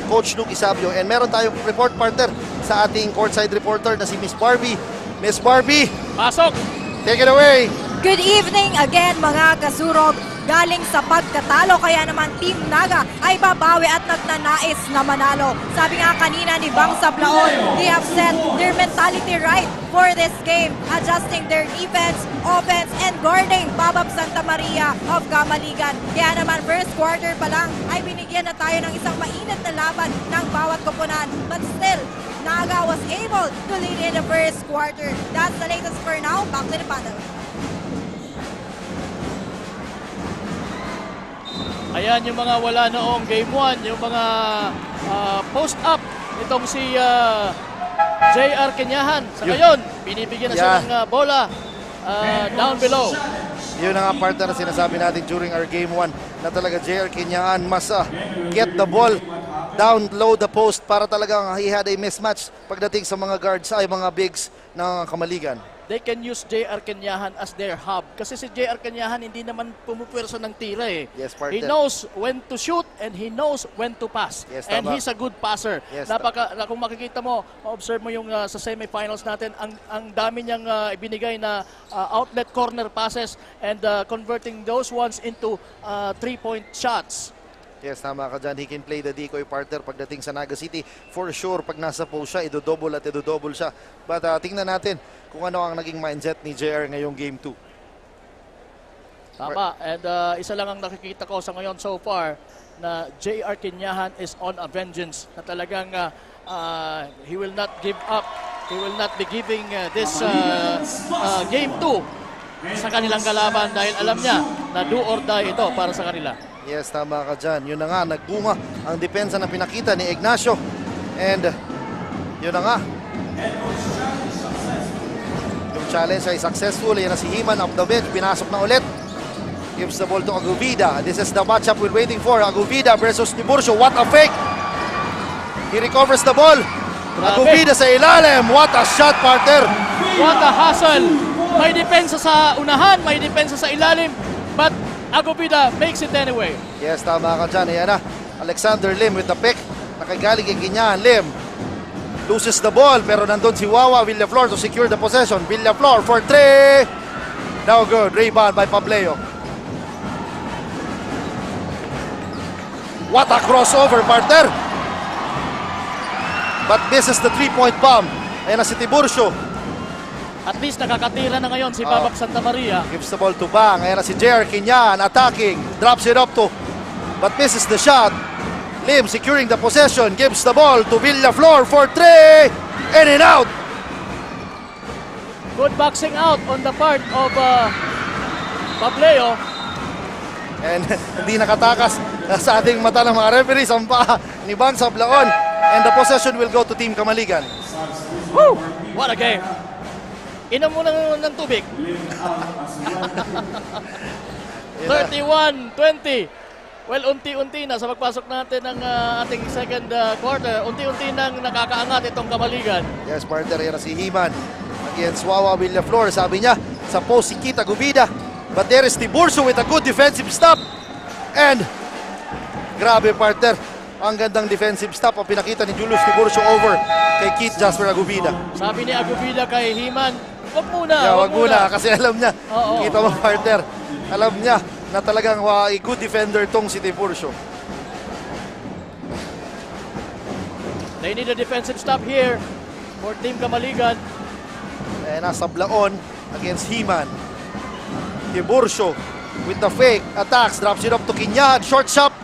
Coach Nuki Sabio. And meron tayong report, partner, sa ating courtside reporter na si Miss Barbie. Miss Barbie, pasok! Take it away! Good evening again mga kasurog. Galing sa pagkatalo, kaya naman Team Naga ay babawi at nagnanais na manalo. Sabi nga kanina ni Bang Sablaon, they have set their mentality right for this game, adjusting their defense, offense, and guarding Babap Santa Maria of Kamaligan. Kaya naman first quarter pa lang ay binigyan na tayo ng isang mainit na laban ng bawat koponan. But still, Naga was able to lead in the first quarter. That's the latest for now. Back to the panel. Ayan yung mga wala noong Game 1, yung mga post-up. Itong si JR Kenyahan. Sa ngayon, binibigyan na siya ng bola down below. Yun ang partner na sinasabi natin during our Game 1 na talaga JR Kenyahan must get the ball down low the post para talagang he had a mismatch pagdating sa mga guards ay mga bigs ng Kamaligan. They can use JR Kenyahan as their hub. Kasi si JR Kenyahan hindi naman pumupwersa ng tira eh. Yes, partner. He knows when to shoot and he knows when to pass. Yes, and tama. he's a good passer. Yes, Kung makikita mo, ma-observe mo yung sa semifinals natin, ang dami niyang ibinigay na outlet corner passes and converting those ones into 3-point shots. Yes, tama ka dyan. He can play the decoy, partner, pagdating sa Naga City. For sure, pag nasa post siya, idodouble at idodouble siya. But tingnan natin kung ano ang naging mindset ni JR ngayong Game 2. Tama. And isa lang ang nakikita ko sa ngayon so far na JR Kenyahan is on a vengeance. Na talagang he will not give up. He will not be giving this Game 2 sa kanilang kalaban dahil alam niya na do or die ito para sa kanila. Yes, tama ka dyan. Yun na nga, nagbunga ang depensa na pinakita ni Ignacio. And yun na nga. Yung challenge ay successful. Yan na si Himan up the bench. Pinasok na ulit. Gives the ball to Aguvida. This is the matchup we're waiting for. Aguvida versus Tiburcio. What a fake! He recovers the ball. Aguvida sa ilalim. What a shot, partner! What a hustle! May depensa sa unahan, may depensa sa ilalim. But Aguvida makes it anyway. Yes, tama ka dyan. Ayan na. Alexander Lim with the pick. Nakagaling kay Kinyan. Lim loses the ball pero nandun si Wawa Villaflor to secure the possession. Villaflor for 3. No good. Rebound by Pableo. What a crossover, partner. But this is the 3-point bomb. Ayan na si Tiburcio. At least nakakatira na ngayon si Babap Santa Maria. Gives the ball to Bang. Ayan na si JR Kinyan attacking. Drops it up to. But misses the shot. Lim securing the possession, gives the ball to Villaflor for 3, in and out. Good boxing out on the part of Pableo. And hindi nakatakas sa ating mata ng mga referees ang paa ni Bang Sablaon. And the possession will go to Team Kamaligan. Woo! What a game! Inom mo ng tubig. 31-20. Well, unti-unti na sa pagpasok natin ng ating second quarter, unti-unti nang nakakaangat itong Kamaligan. Yes, partner, yan si Himan against Wawa Villaflor. Sabi niya, sa post si Kita Gubida. But there is Tiburcio with a good defensive stop. And, grabe partner, ang gandang defensive stop ang pinakita ni Julius Tiburcio over kay Keith Jasper Agubida. Sabi ni Agubida kay Himan, wag muna. Yeah, wag muna kasi alam niya, Oo. kita mo partner, alam niya na talagang a good defender tong si Tiburcio. They need a defensive stop here for Team Kamaligan. And nasa Blaon against Himan. Tiburcio with the fake attacks, drops it up to Kinyan, short shot,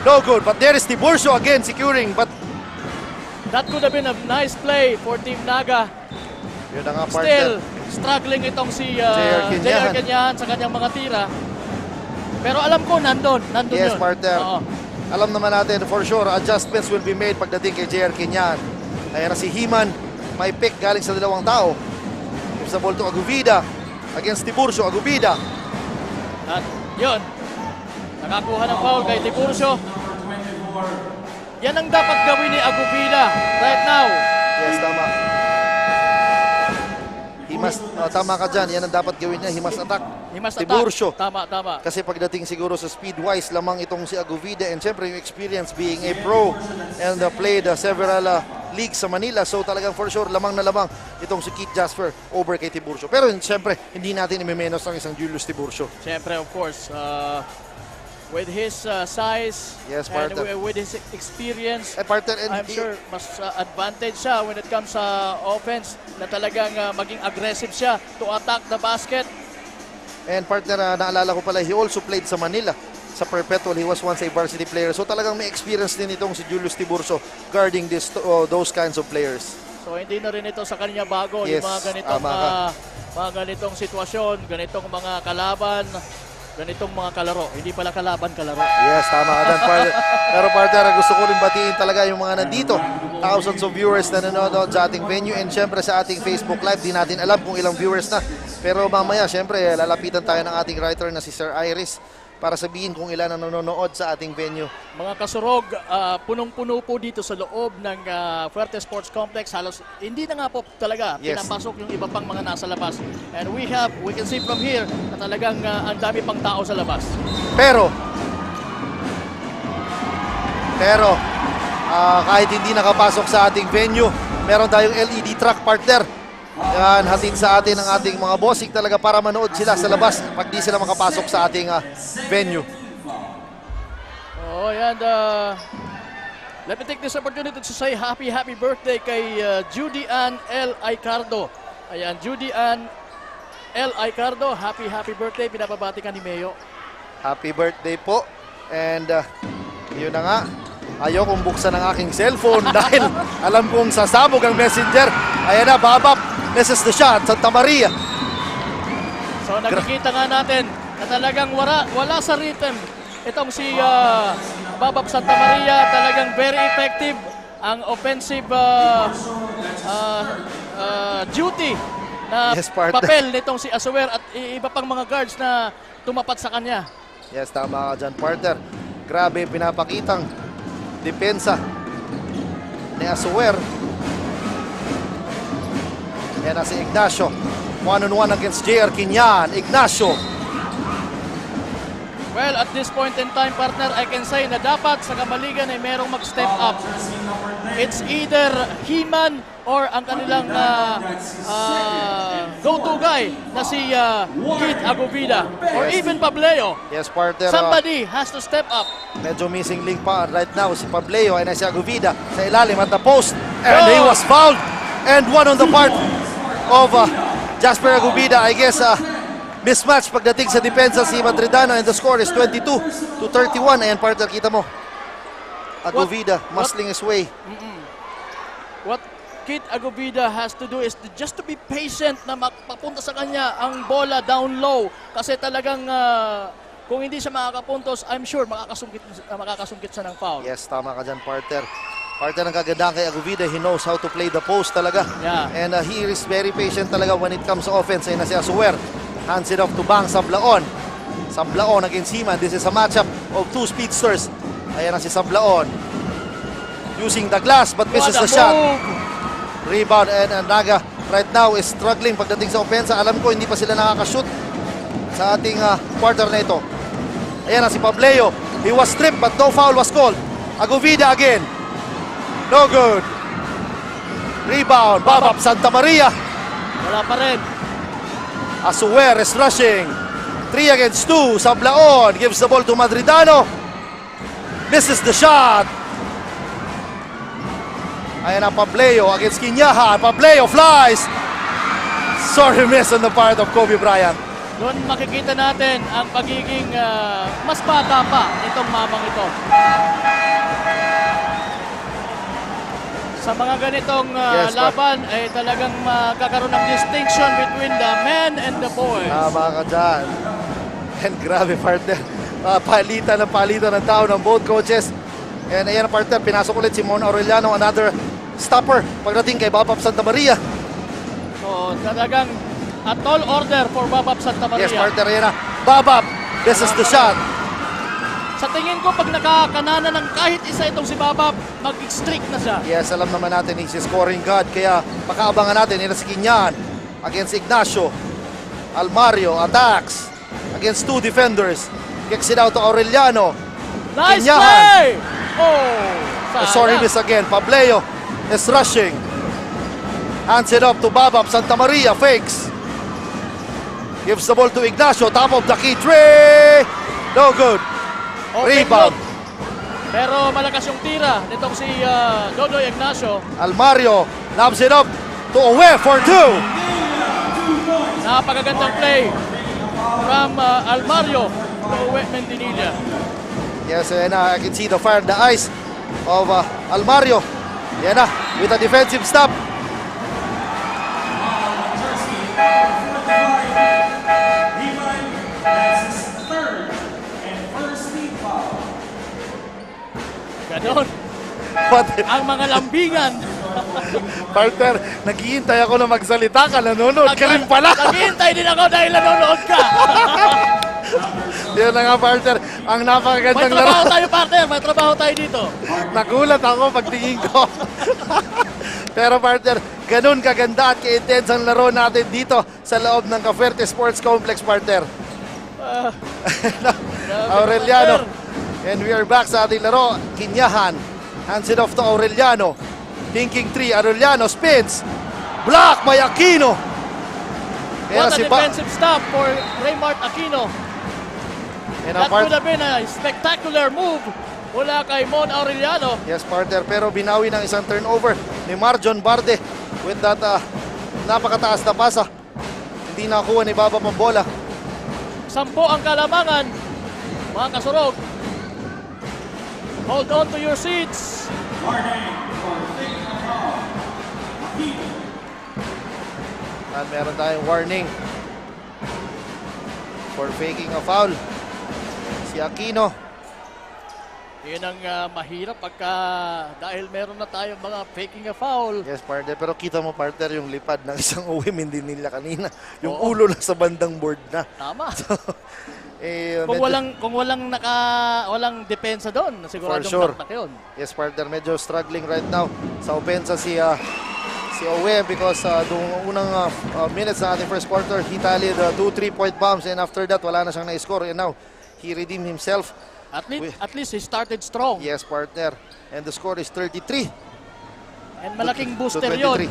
no good. But there is Tiburcio again securing, but that could have been a nice play for Team Naga. yun na nga Still, partner. struggling itong si J.R. Kenyan sa kanyang mga tira. Pero alam ko, nandun Yes, yun. partner. Oo. Alam naman natin for sure, adjustments will be made pagdating kay J.R. Kinyan. Ayan na si Himan, may pick galing sa dalawang tao. Gives the ball to Agubida against Tiburcio. Agubida. At yun, nakakuha ng foul kay Tiburcio. Yan ang dapat gawin ni Agubida right now. Yes, tama. Tama ka dyan. Yan ang dapat gawin niya. He must attack. Tiburcio. Tama. Kasi pagdating siguro sa speed-wise, lamang itong si Agubida. And syempre yung experience being a pro and played several leagues sa Manila. So talagang for sure, lamang na lamang itong si Keith Jasper over kay Tiburcio. Pero syempre, hindi natin imimenos ang isang Julius Tiburcio. Syempre, of course, with his size Yes, and partner. with his experience, partner, and I'm sure mas advantage siya when it comes sa offense na talagang maging aggressive siya to attack the basket. And partner, naalala ko pala, he also played sa Manila. Sa Perpetual, he was once a varsity player. So talagang may experience din itong si Julius Tiburcio guarding those kinds of players. So hindi na rin ito sa kanya bago, Yes, yung mga ganitong sitwasyon, ganitong mga kalaban, ganitong mga kalaro. Hindi pala kalaban. Yes, tama ka dyan, partner. Pero partner, gusto ko rin batiin talaga yung mga nandito. Thousands of viewers na nanonood sa ating venue and syempre sa ating Facebook Live. Di natin alam kung ilang viewers na. Pero mamaya, syempre, lalapitan tayo ng ating writer na si Sir Iris para sabihin kung ilan ang nanonood sa ating venue. Mga kasurog, punong-puno po dito sa loob ng Fuerte Sports Complex. Halos hindi na nga po talaga pinapasok yung iba pang mga nasa labas. And we can see from here na talagang ang dami pang tao sa labas. Pero kahit hindi nakapasok sa ating venue, meron tayong LED truck partner. Yan, hatid sa atin ang ating mga bossing talaga para manood sila sa labas pag di sila makapasok sa ating venue. Oh, and let me take this opportunity to say happy birthday kay Judy Ann L. Aicardo. Ayan, Judy Ann L. Aicardo, happy birthday. Pinapabati ka ni Mayo. Happy birthday po. And yun na nga, ayokong buksan ang aking cellphone dahil alam kong sasabog ang messenger. Ayan na, babap. This is the shot, Santa Maria. So nakikita nga natin na talagang wala sa rhythm. Itong si Babap Santa Maria, talagang very effective ang offensive duty na papel nitong si Asuer at iba pang mga guards na tumapat sa kanya. Yes, tama ka dyan, partner. Grabe, pinapakitang depensa ni Asuer. Yan na si Ignacio. One-on-one against J.R. Kinyan. Ignacio. Well, at this point in time, partner, I can say na dapat sa Kamaligan ay merong mag-step up. It's either Himan or ang kanilang go-to guy na si Keith Agubida or even Pableo. Yes, partner. Somebody has to step up. Medyo missing link pa right now si Pableo ay na si Agubida sa ilalim at the post. And he was fouled. And one on the part of Jasper Agubida. I guess mismatch pagdating sa depensa si Madridano and the score is 22-31. Ayan, partner, kita mo. Agovida muscling his way. What Kit Agovida has to do is just to be patient na mapapunta sa kanya ang bola down low. Kasi talagang kung hindi siya makakapuntos, I'm sure makakasungkit siya ng foul. Yes, tama ka dyan, partner. Partner, ang kagandahan kay Agovida, he knows how to play the post talaga. Yeah. And he is very patient talaga when it comes to offense. Ayun na si Asuer. Hands it off to Bang Sablaon. Sablaon against Seaman. This is a matchup of two speedsters. Ayan na si Sablaon. Using the glass but misses the shot. Rebound, and Naga right now is struggling pagdating sa opensa. Alam ko hindi pa sila nakakashoot sa ating quarter na ito. Ayan na si Pableo. He was stripped but no foul was called. Agovida again. No good. Rebound. Babap Santa Maria. Wala pa rin. Asuer is rushing. 3 against 2. Sablaon gives the ball to Madridano. Misses the shot. Ayan ang Pableo against Quinyahan. Pableo flies. Sorry miss on the part of Kobe Bryant. Doon makikita natin ang pagiging mas bata pa itong mamang ito. Sa mga ganitong laban ay talagang magkakaroon ng distinction between the men and the boys. Tama ka dyan. And grabe, partner. Palitan ng tao ng both coaches. And ayan, partner, pinasok ulit si Mon Aureliano, another stopper pagdating kay Babap Santa Maria. So talagang a tall order for Babap Santa Maria. Yes, partner, ayan na. Babap, this is the shot. Sa tingin ko, pag nakakanana ng kahit isa itong si Babap, mag-streak na siya. Yes, alam naman natin, he's a scoring god. Kaya pakaabangan natin, nila si Quinyan against Ignacio. Almario attacks against two defenders. Kicks it out to Aureliano. Nice Quinyahan. play! Oh, sorry, miss again. Pableo is rushing. Hands it up to Babap. Santa Maria fakes. Gives the ball to Ignacio. Top of the key three. No good. Rebound. Pero malakas yung tira nitong si Dodoy Ignacio. Almario lobs it up to Owe for 2. Napakagandang play from Almario to Owe Mendinilla. Yes, and I can see the fire in the eyes of Almario. Yan na, with a defensive stop. Ganon. Ang mga lambingan. Partner, naghihintay ako na magsalita ka, nanonood ka rin pala. Naghihintay din ako dahil nanonood ka. Yan na nga, partner, ang napakagandang laro. May trabaho tayo, partner, may trabaho tayo dito. Nagulat ako pagtingin ko. Pero partner, ganun kaganda at ka-intense ang laro natin dito sa loob ng Cavite Sports Complex, partner. Aureliano. And we are back sa ating laro. Quinyahan. Hands it off to Aureliano. Thinking 3. Aureliano spins. Block by Aquino. What a defensive stop for Raymart Aquino. That could have been a spectacular move mula kay Mon Aureliano. Yes, partner. Pero binawi ng isang turnover ni Marjon Barde with that napakataas na pasa. Hindi nakuha ni Baba pang bola. 10 ang kalamangan. Mga kasurog. Hold on to your seats. At meron tayong warning for faking a foul. Si Aquino. Yan ang mahirap pagka dahil meron na tayong mga faking a foul. Yes, partner. Pero kita mo, partner, yung lipad ng isang women din nila kanina. Yung ulo na sa bandang board na. Tama. Kung walang depensa doon, siguradong sure. naknak yun. Yes, partner, medyo struggling right now sa opensa si Owe because doong unang minutes na ating first quarter, he tallied 2 3-point bombs and after that, wala na siyang na-score. And now, he redeemed himself. At least he started strong. Yes, partner. And the score is 33. And malaking booster yun.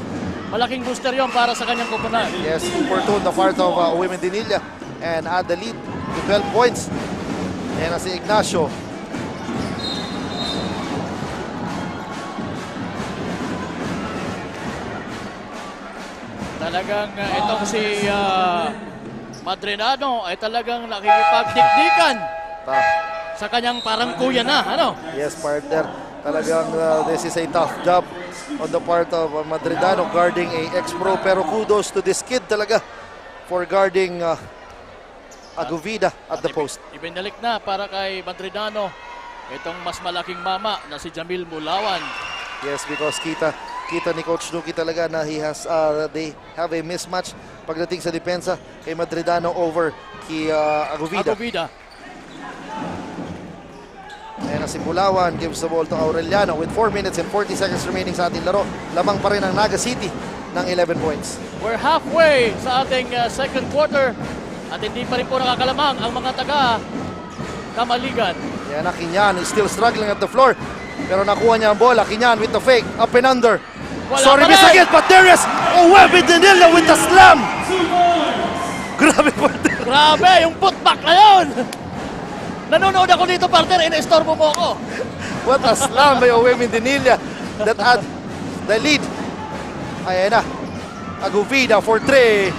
Malaking booster yun para sa kanyang kupunan. Yes, opportune the part of Owe Mendinilla and add the lead to 12 points. Ayan na si Ignacio. Talagang itong si Madrinano ay talagang nakikipagtikdikan sa kanyang parang kuya na, ano? Yes, partner. Talagang this is a tough job on the part of Madridano guarding a ex-pro. Pero kudos to this kid talaga for guarding Aguvida at the post. Ibinalik na para kay Madridano itong mas malaking mama na si Jamil Mulawan. Yes, because kita ni Coach Nuki talaga na they have a mismatch pagdating sa depensa kay Madridano over kay Aguvida. Ayan na si Mulawan, gives the ball to Aureliano with 4 minutes and 40 seconds remaining sa ating laro. Lamang pa rin ang Naga City ng 11 points. We're halfway sa ating second quarter at hindi pa rin po nakakalamang ang mga taga Kamaligan. Ayan na, Kinyan is still struggling at the floor. Pero nakuha niya ang bola. Kinyan with the fake, up and under. Sorry, miss again, but there is Uwebi Danilo with the slam. Grabe po. Grabe, yung putback na yun. Nanonood ako dito, partner, ina-estorbo mo ako. What a slam by Uwebi Danilo that had the lead. Ayan na, Aguvida for 3.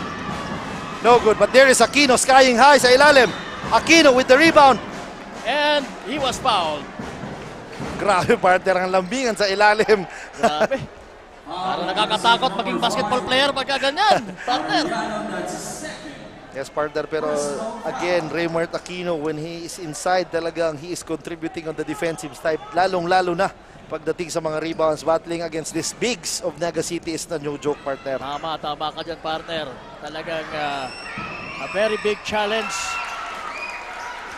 No good, but there is Aquino skying high sa ilalim. Aquino with the rebound. And he was fouled. Grabe, partner, ang lambingan sa ilalim. Grabe. Parang nakakatakot maging basketball player pagka ganyan, partner. Yes, partner, pero again, Raymart Aquino, when he is inside, talagang he is contributing on the defensive side. Lalong-lalo na pagdating sa mga rebounds, battling against these bigs of Naga City is na no joke, partner. Tama ka dyan, partner. Talagang a very big challenge.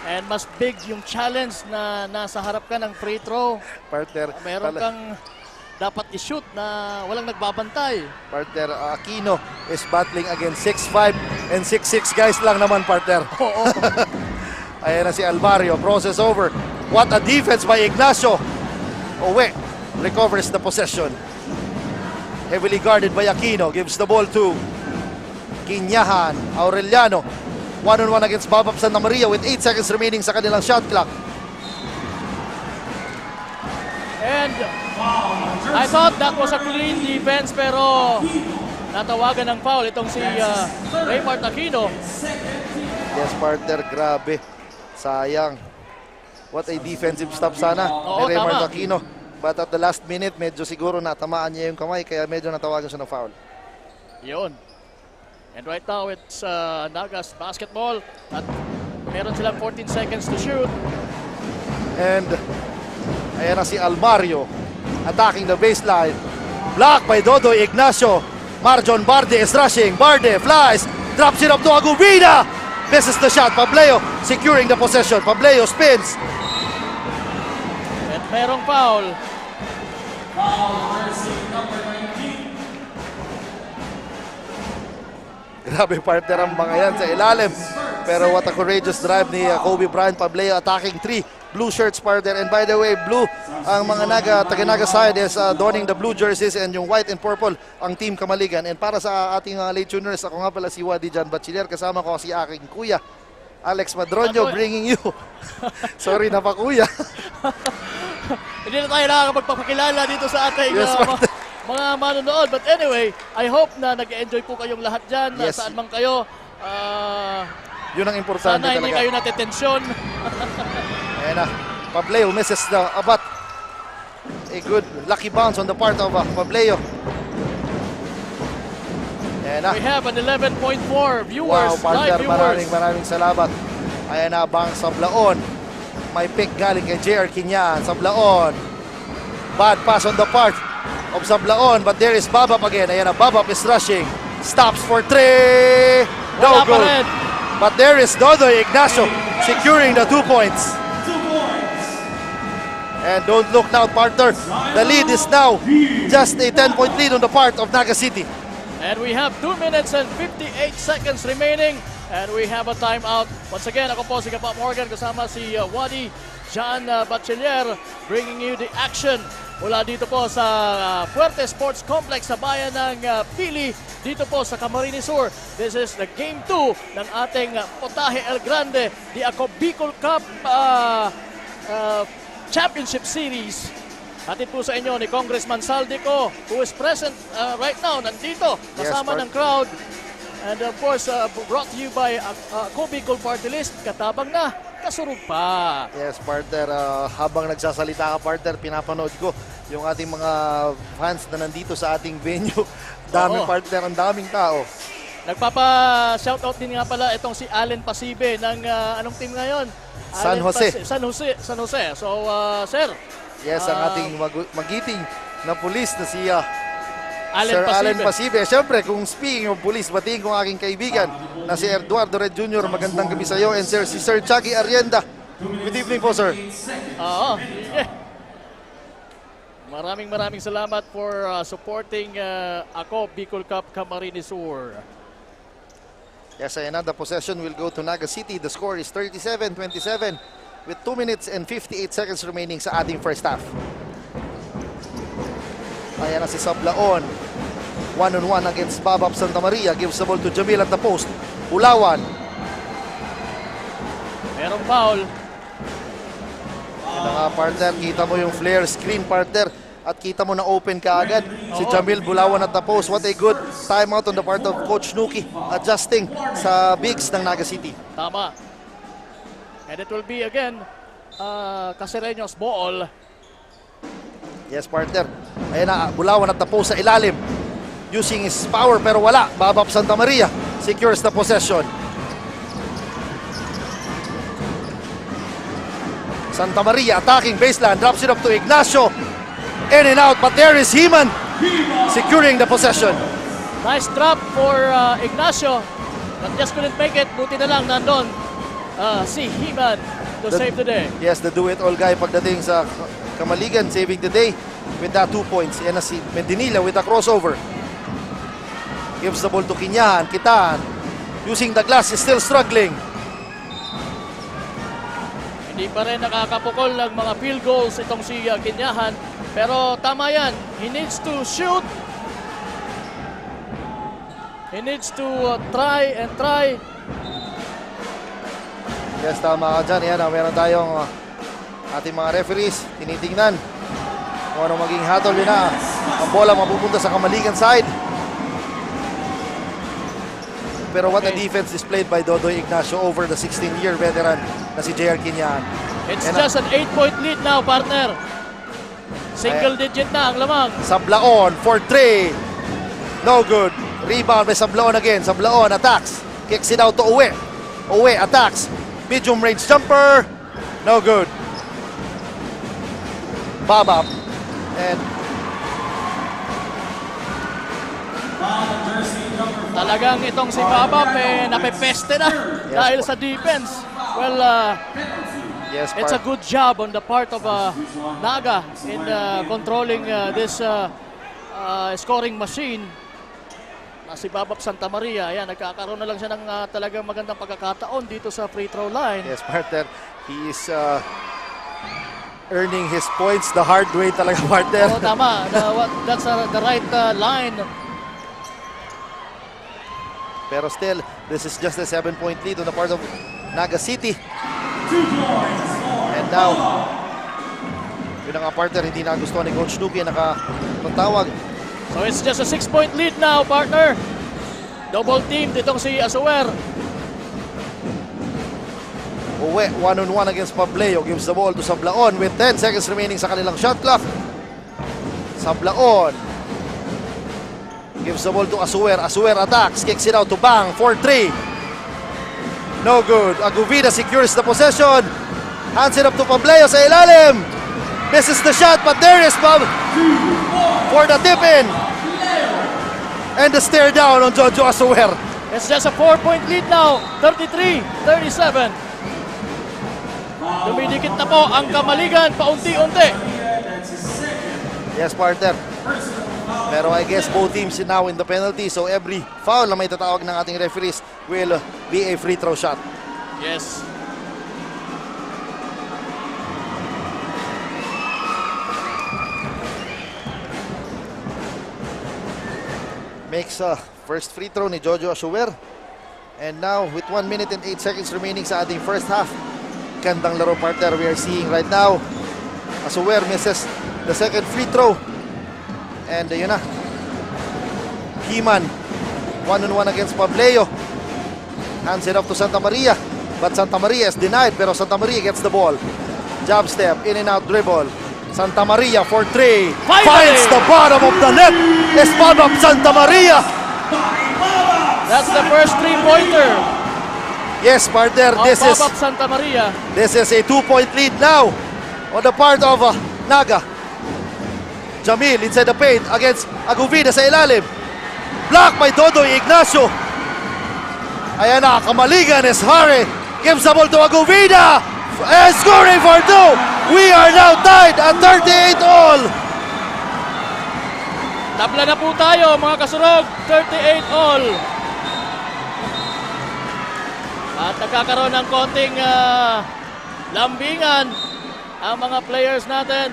And mas big yung challenge na nasa harap ka ng free throw. Partner, meron kang dapat i-shoot na walang nagbabantay. Partner, Aquino is battling against 6'5 and 6'6 guys lang naman, partner. Oo. Ayan na si Alvario, process over. What a defense by Ignacio. Owe recovers the possession. Heavily guarded by Aquino, gives the ball to Kinyahan, Aureliano. One-on-one against Babap Santa Maria with 8 seconds remaining sa kanilang shot clock. And I thought that was a clean defense, pero natawagan ng foul itong si Raymart Aquino. Yes, partner, grabe. Sayang. What a defensive stop sana ni Raymart Aquino. But at the last minute, medyo siguro natamaan niya yung kamay, kaya medyo natawagan siya ng foul. Yun. And right now, it's Nagas basketball. At meron silang 14 seconds to shoot. And ayan na si Almario attacking the baseline. Blocked by Dodo Ignacio. Marjon Barde is rushing. Barde flies. Drops it up to Aguvida. Misses the shot. Pableo securing the possession. Pableo spins. At merong foul. Grabe, partner, ang mga yan sa ilalim. Pero what a courageous drive ni Kobe Bryant. Pableo attacking 3 blue shirts, partner. And by the way, blue, ang mga taga-Naga side is donning the blue jerseys, and yung white and purple ang Team Kamaligan. And para sa ating late tuners, ako nga pala si Wadi Jan Bachiller. Kasama ko si aking kuya, Alex Madronio, bringing you. Sorry na pa, kuya. Hindi na tayo nakakapagpapakilala dito sa ating mga manonood. But anyway, I hope na nag-enjoy po kayong lahat dyan. Yes. Saan man kayo. Yun ang importante sana talaga. Sana hindi kayo natetensyon. Ayan na. Pableo misses the abat. A good lucky bounce on the part of Pableo. Ayan na. We have an 11.4 viewers. Wow, partner, live viewers. maraming salamat. Ayan na, Bang Sablaon. May pick galing kay JR Kinyan. Sablaon. Bad pass on the part of Sablaon, but there is Babap again. Ayan na, Babap is rushing. Stops for 3. No goal. But there is Dodoy Ignacio securing the 2 points. And don't look now, partner. The lead is now just a 10-point lead on the part of Naga City. And we have 2 minutes and 58 seconds remaining. And we have a timeout. Once again, ako po si Kapa Morgan kasama si Wadi Jan Bachiller, bringing you the action mula dito po sa Fuerte Sports Complex sa bayan ng Pili, dito po sa Camarines Sur. This is the Game 2 ng ating Potaje El Grande, the Ako Bicol Cup Championship Series. Hatid po sa inyo ni Congressman Saldico, who is present right now, nandito, kasama ng crowd. And of course, brought to you by Ako Bicol Party List, katabang na kasurog pa. Yes, partner. Habang nagsasalita ka, partner, pinapanood ko yung ating mga fans na nandito sa ating venue. Daming partner, ang daming tao. Nagpapa-shoutout din nga pala itong si Allen Pasibe ng anong team ngayon? San Jose. San Jose. So, sir. Yes, ang ating magiting na pulis na si Allen Sir Pasibe. Allen Pasibe. Siyempre, kung speaking of police, batiin ko ang aking kaibigan na si Eduardo Red Jr. Magandang gabi sa iyo. And sir, si Sir Chucky Arienda. Good evening po, sir. Sige. Maraming salamat for supporting ako, Bicol Cup Camarines Sur. Yes, ayan na. The possession will go to Naga City. The score is 37-27 with 2 minutes and 58 seconds remaining sa ating first half. Ayan na si Sablaon. 1-on-1 against Babap Santa Maria. Gives the ball to Jamil at the post. Ulawan. Merong foul. Ito nga, partner. Kita mo yung flare screen, partner. At kita mo na open ka agad. Si Jamil Bulawan at the post. What a good timeout on the part of Coach Nuki. Adjusting sa bigs ng Naga City. Tama. And it will be again Casereño's ball. Yes, partner. Ayan na, Bulawan at the post sa ilalim. Using his power pero wala. Babap Santa Maria secures the possession. Santa Maria attacking baseline. Drops it up to Ignacio. In and out, but there is Heman securing the possession. Nice drop for Ignacio, but just couldn't make it. Buti na lang nandun si Heman to save the day. Yes, the do-it-all guy pagdating sa Kamaligan, saving the day with that 2 points. Yan na si Medinilla with a crossover. Gives the ball to Kinyahan. Kitaan using the glass is still struggling. Hindi pa rin nakakapukol ng mga field goals itong si Kinyahan. Pero tama yan. He needs to shoot. He needs to try and try. Yes, tama ka dyan. Yan, meron tayong ating mga referees. Tinitingnan kung ano maging hatol yun na. Ang bola mapupunta sa Kamaligan side. Pero what a defense displayed by Dodoy Ignacio over the 16-year veteran na si JR Kinyahan. It's just an 8-point lead now, partner. Single digit na ang lamang. Sablaon for 3. No good. Rebound by Sablaon again. Sablaon attacks. Kicks it out to Uwe. Uwe attacks. Medium range jumper. No good. Babap. And talagang itong si Babap napepeste na dahil sa defense. Well, yes, it's a good job on the part of Naga in controlling this scoring machine. Si Babap Santa Maria, ayan, nagkakaroon na lang siya ng talagang magandang pagkakataon dito sa free throw line. Yes, partner. He is earning his points the hard way talaga, partner. Oh, tama. That's the right line. Pero still, this is just a 7-point lead on the part of Naga City. And now, yun ang partner, hindi na gusto ni Coach Nuki nakapagtawag. So it's just a 6-point lead now, partner. Double team itong si Asuer. Uwe, 1-on-1 against Pableo. Gives the ball to Sablaon with 10 seconds remaining sa kanilang shot clock. Sablaon gives the ball to Asuer. Asuer attacks, kicks it out to Bang for 3. No good. Aguvida secures the possession. Hands it up to Pableo sa ilalim. Misses the shot, but there is Bob for the tip-in. And the stare down on Jojo Asuer. It's just a 4-point lead now. 33-37. Dumidikit na po ang Kamaligan paunti-unti. Yes, partner. Pero I guess both teams now in the penalty, so every foul na may tatawag ng ating referees will be a free throw shot. Yes. Makes first free throw ni Jojo Asuer. And now with 1 minute and 8 seconds remaining sa ating first half. Gandang laro, partner, we are seeing right now. Asuer misses the second free throw. And yun na. Heman, 1-on-1 against Pableo. Hands it off to Santa Maria. but Santa Maria is denied. Pero Santa Maria gets the ball. Jab step, in and out dribble. Santa Maria for 3. Finds the bottom of the net. Espada Santa Maria. That's the first 3-pointer. Yes, partner. This is Santa Maria. This is a 2-point lead now on the part of Naga. Jamil inside the paint against Aguvida sa ilalim. Block by Dodoy Ignacio. Ayan na, Kamaligan is Harry. Gives the ball to Aguvida. And scoring for 2. We are now tied at 38 all. Tabla na po tayo mga kasurog. 38 all. At nagkakaroon ng konting lambingan ang mga players natin.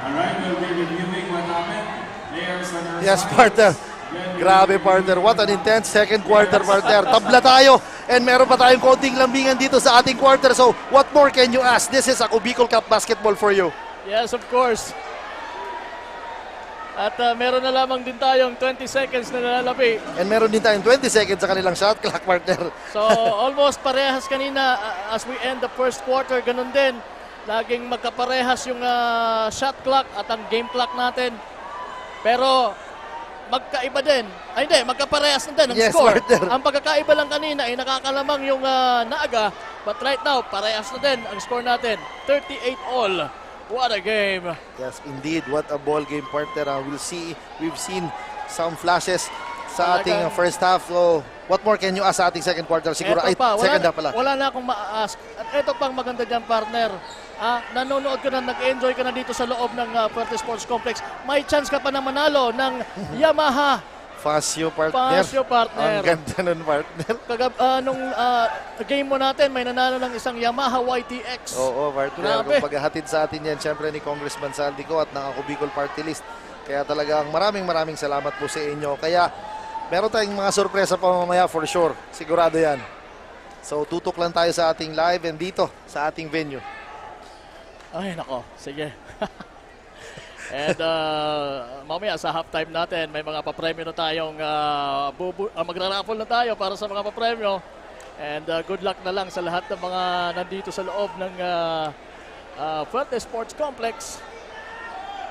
Alright, we'll be reviewing what happened. Players on our Yes, side. partner. Grabe, partner. What an intense second quarter, partner. Tabla tayo. And meron pa tayong konting lambingan dito sa ating quarter. So, what more can you ask? This is Ako Bicol Cup basketball for you. Yes, of course. At meron na lamang din tayong 20 seconds na nalalabi. And meron din tayong 20 seconds sa kanilang shot clock, partner. So, almost parehas kanina as we end the first quarter. Ganun din. Laging magkaparehas yung shot clock at ang game clock natin. Pero magkaiba din. Ay hindi, magkaparehas na din ang Yes, score. partner. Ang pagkakaiba lang kanina ay nakakalamang yung Naga. But right now, parehas na din ang score natin. 38 all. What a game. Yes, indeed. What a ball game, partner. We've seen some flashes sa ating first half. So, what more can you ask sa ating second quarter? Siguro ay second half pala. Wala na akong ma-ask. At ito pang maganda dyan, partner. Nanonood ka na, nag-enjoy ka na dito sa loob ng Fuerte Sports Complex. May chance ka pa na manalo ng Yamaha Fasio, partner. Fasio, partner. Ang ganda nun, partner. Nung game mo natin, may nanalo ng isang Yamaha YTX. Oo, partner. Grabe. Kung paghahatid sa atin yan, syempre ni Congressman Saldico at ng Ako Bicol Party List. Kaya talagang maraming salamat po sa inyo. Kaya meron tayong mga sorpresa pa mamaya for sure. Sigurado yan. So tutok lang tayo sa ating live and dito sa ating venue. Ay, nako. Sige. And mamaya sa halftime natin, may mga papremyo na tayong magra-raffle na tayo para sa mga papremyo. And good luck na lang sa lahat ng mga nandito sa loob ng Fuerte Sports Complex.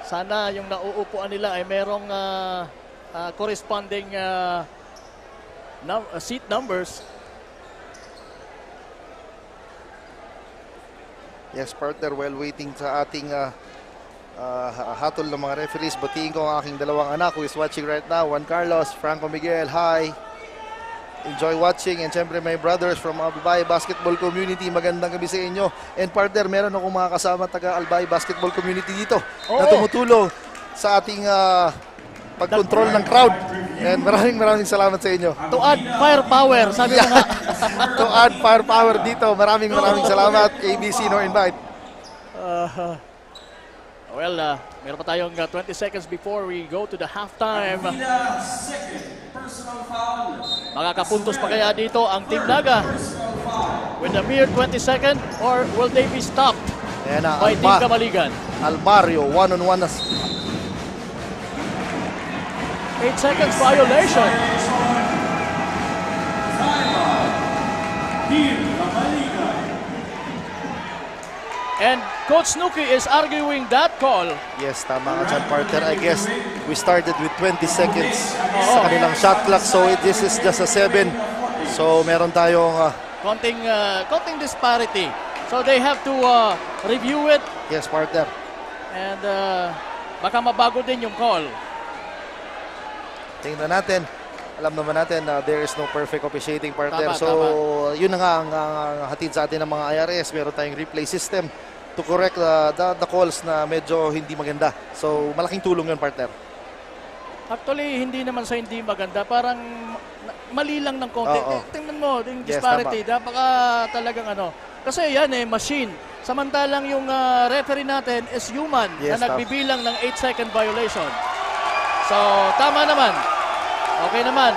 Sana yung nauupuan nila ay merong corresponding seat numbers. Yes, partner, while waiting sa ating hatol ng mga referees, batiin ko ang aking dalawang anak who is watching right now. Juan Carlos, Franco Miguel, hi. Enjoy watching. And syempre my brothers from Albay Basketball Community, magandang gabi sa inyo. And partner, meron akong mga kasama taga Albay Basketball Community dito na tumutulong sa ating pag-control ng crowd. And maraming salamat sa inyo. To add firepower, sabi mo nga. To add firepower dito. Maraming salamat. ABC no invite. Meron pa tayong 20 seconds before we go to the halftime. Makakapuntos pa kaya dito ang Team Naga with a mere 20 seconds or will they be stopped by Team Kamaligan? Almario, one-on-one. 8 seconds violation. And Coach Nuki is arguing that call. Yes, tama ka dyan, partner. I guess we started with 20 seconds sa kanilang shot clock. So this is just a 7. So meron tayong konting disparity. So they have to review it. Yes, partner. And baka mabago din yung call. Tingnan natin. Alam naman natin na there is no perfect officiating, partner. Tama, so yun na nga ang hatid sa atin ng mga IRS. Meron tayong replay system to correct the calls na medyo hindi maganda. So malaking tulong yun, partner. Actually, hindi naman sa hindi maganda. Parang mali lang ng konti. Tingnan mo, yung disparity. Yes, baka talagang Kasi yan machine. Samantalang yung referee natin is human na nagbibilang ng 8-second violation. So, tama naman. Okay naman.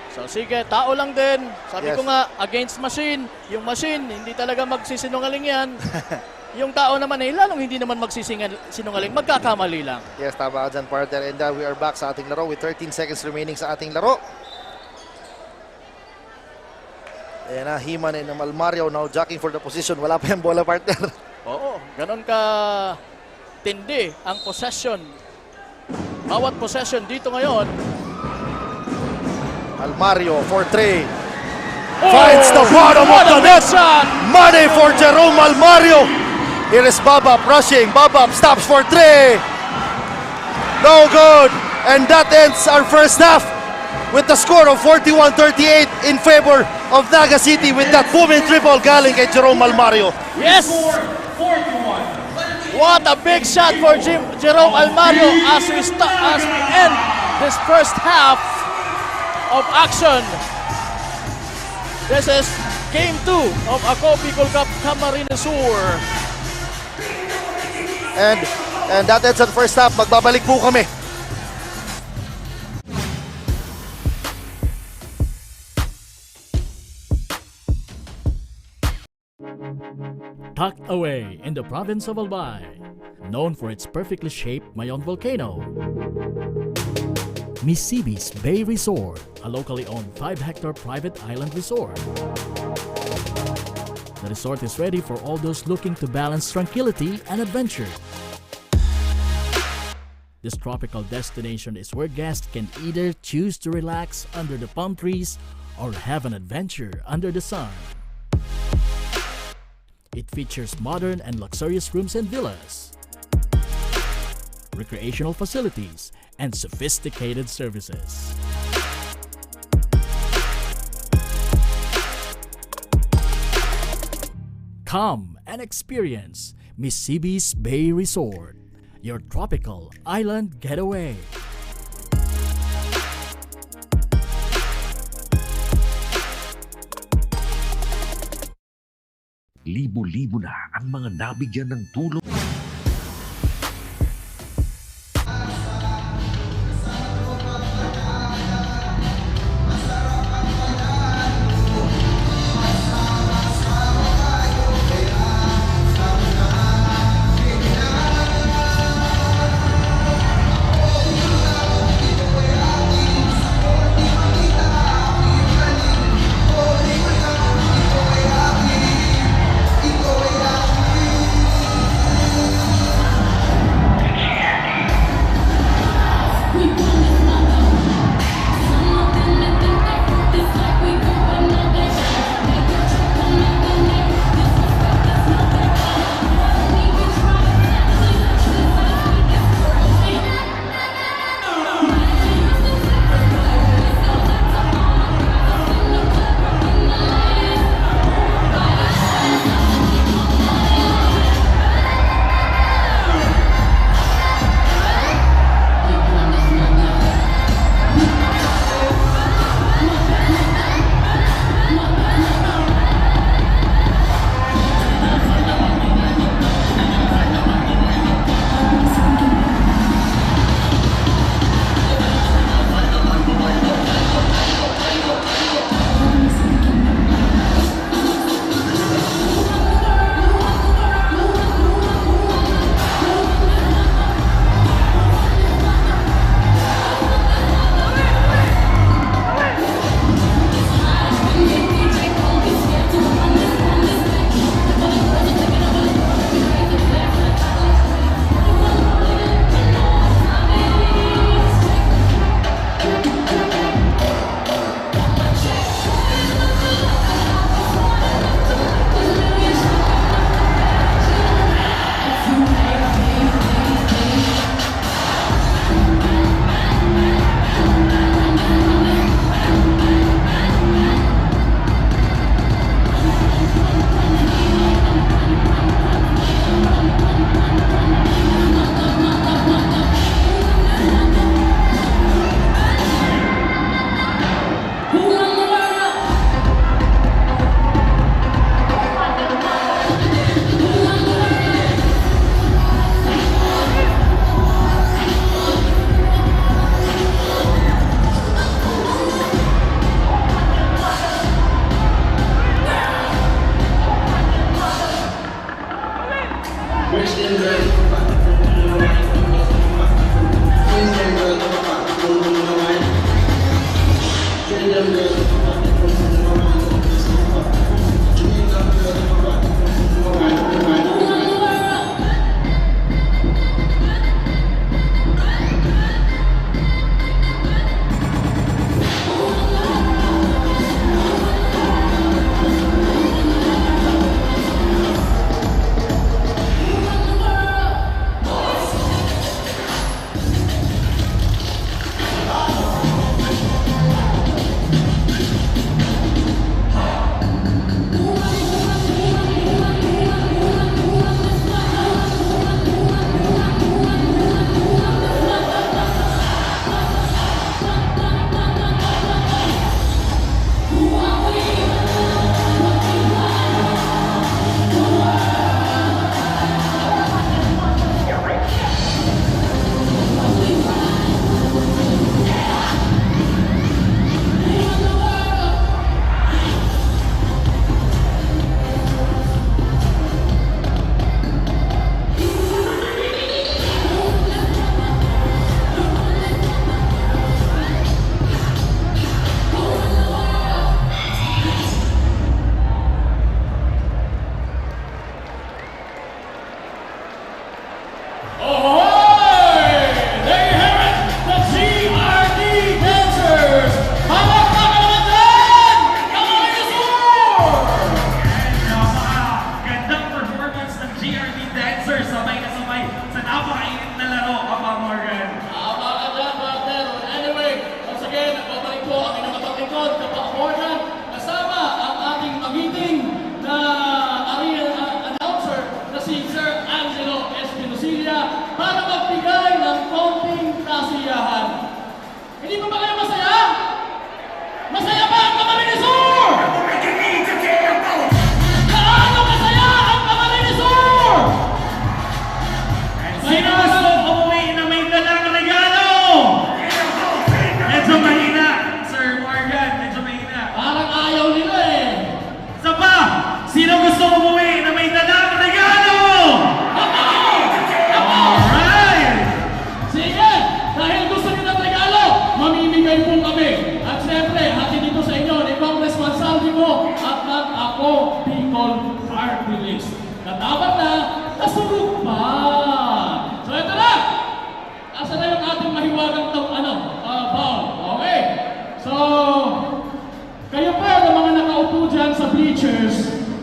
So sige, tao lang din. Sabi ko nga, against machine. Yung machine, hindi talaga magsisinungaling yan. yung tao naman ay lalong hindi naman magsisinungaling, magkakamali lang. Yes, tama ka dyan, partner. And we are back sa ating laro with 13 seconds remaining sa ating laro. Ayan na, He-Man and Almario now jockeying for the position. Wala pa yung bola, partner. Oo, ganun ka tindi ang possession. Bawat possession dito ngayon. Almario for 3. Finds the bottom of the net. Money for Jerome Almario. Here is Babap rushing. Babap stops for 3. No good. And that ends our first half with the score of 41-38 in favor of Naga City with that booming triple galing kay Jerome Almario. Yes! What a big shot for Jerome Almario as we end this first half of action. This is Game 2 of Ako Bicol Cup Camarines Sur. And that ends the first half. Magbabalik po kami. Tucked away in the province of Albay, known for its perfectly shaped Mayon volcano, Missibis Bay Resort, a locally owned 5-hectare private island resort. The resort is ready for all those looking to balance tranquility and adventure. This tropical destination is where guests can either choose to relax under the palm trees or have an adventure under the sun. It features modern and luxurious rooms and villas, recreational facilities, and sophisticated services. Come and experience Missibis Bay Resort, your tropical island getaway. Libo-libo na ang mga nabigyan ng tulong.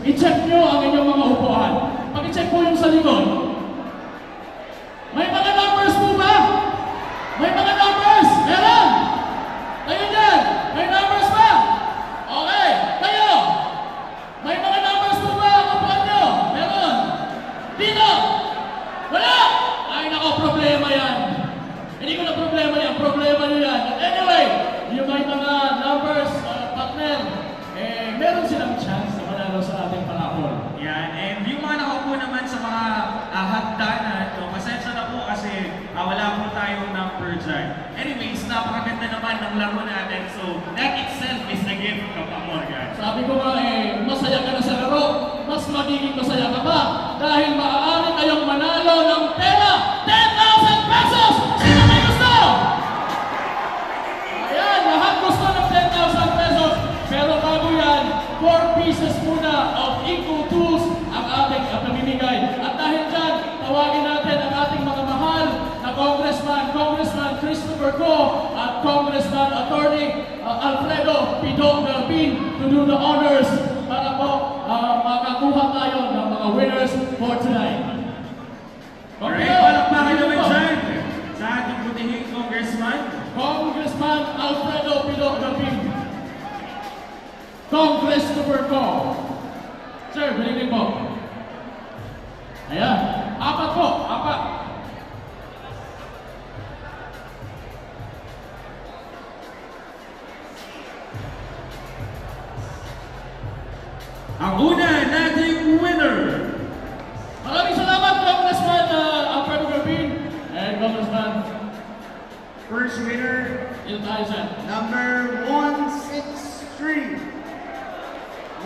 I-check nyo ang inyong mga upuan. Pag-i-check po yung sa likod. May mga numbers po ba? May mga numbers? Meron? Kayo dyan? May numbers ba? Okay. Kayo? May mga numbers po ba ang upuan nyo? Meron? Dito? Wala? Ay nako, problema yan. Hindi ko na problema yan. Problema nyo yan. But anyway, yung may mga numbers, partner, meron silang chance na manalo sa ating palakol. Yan, and yung mga nakaupo naman sa mga hagdanan, pasensya na po kasi wala po tayong number dyan. Anyways, napakaganda naman ng laro natin, so that itself is a gift from Morgan. Sabi ko nga masaya ka na sa laro, mas magiging masaya ka pa dahil maaari kayong manalo ng pera, 10,000 pesos! Sino may gusto? Ayan, lahat gusto ng 10,000 pesos. Pero bago yan, 4 pieces muna of equal tools ang ating pamimigay. At dahil dyan, tawagin natin ang ating mga mahal na Congressman Christopher Go at Congressman Attorney Alfredo Pidong Galpin to do the honors para po makakuha tayo ng mga winners for tonight. Alright, palakpakan naman dyan sa ating butihing Congressman Alfredo Pidong Galpin. Christopher Go. Sir, bilhin po. Ayan. 4 po. 4. Ang una nating winner. Maraming salamat, Congressman Alfredo Galpin and Congressman. First winner, number 163.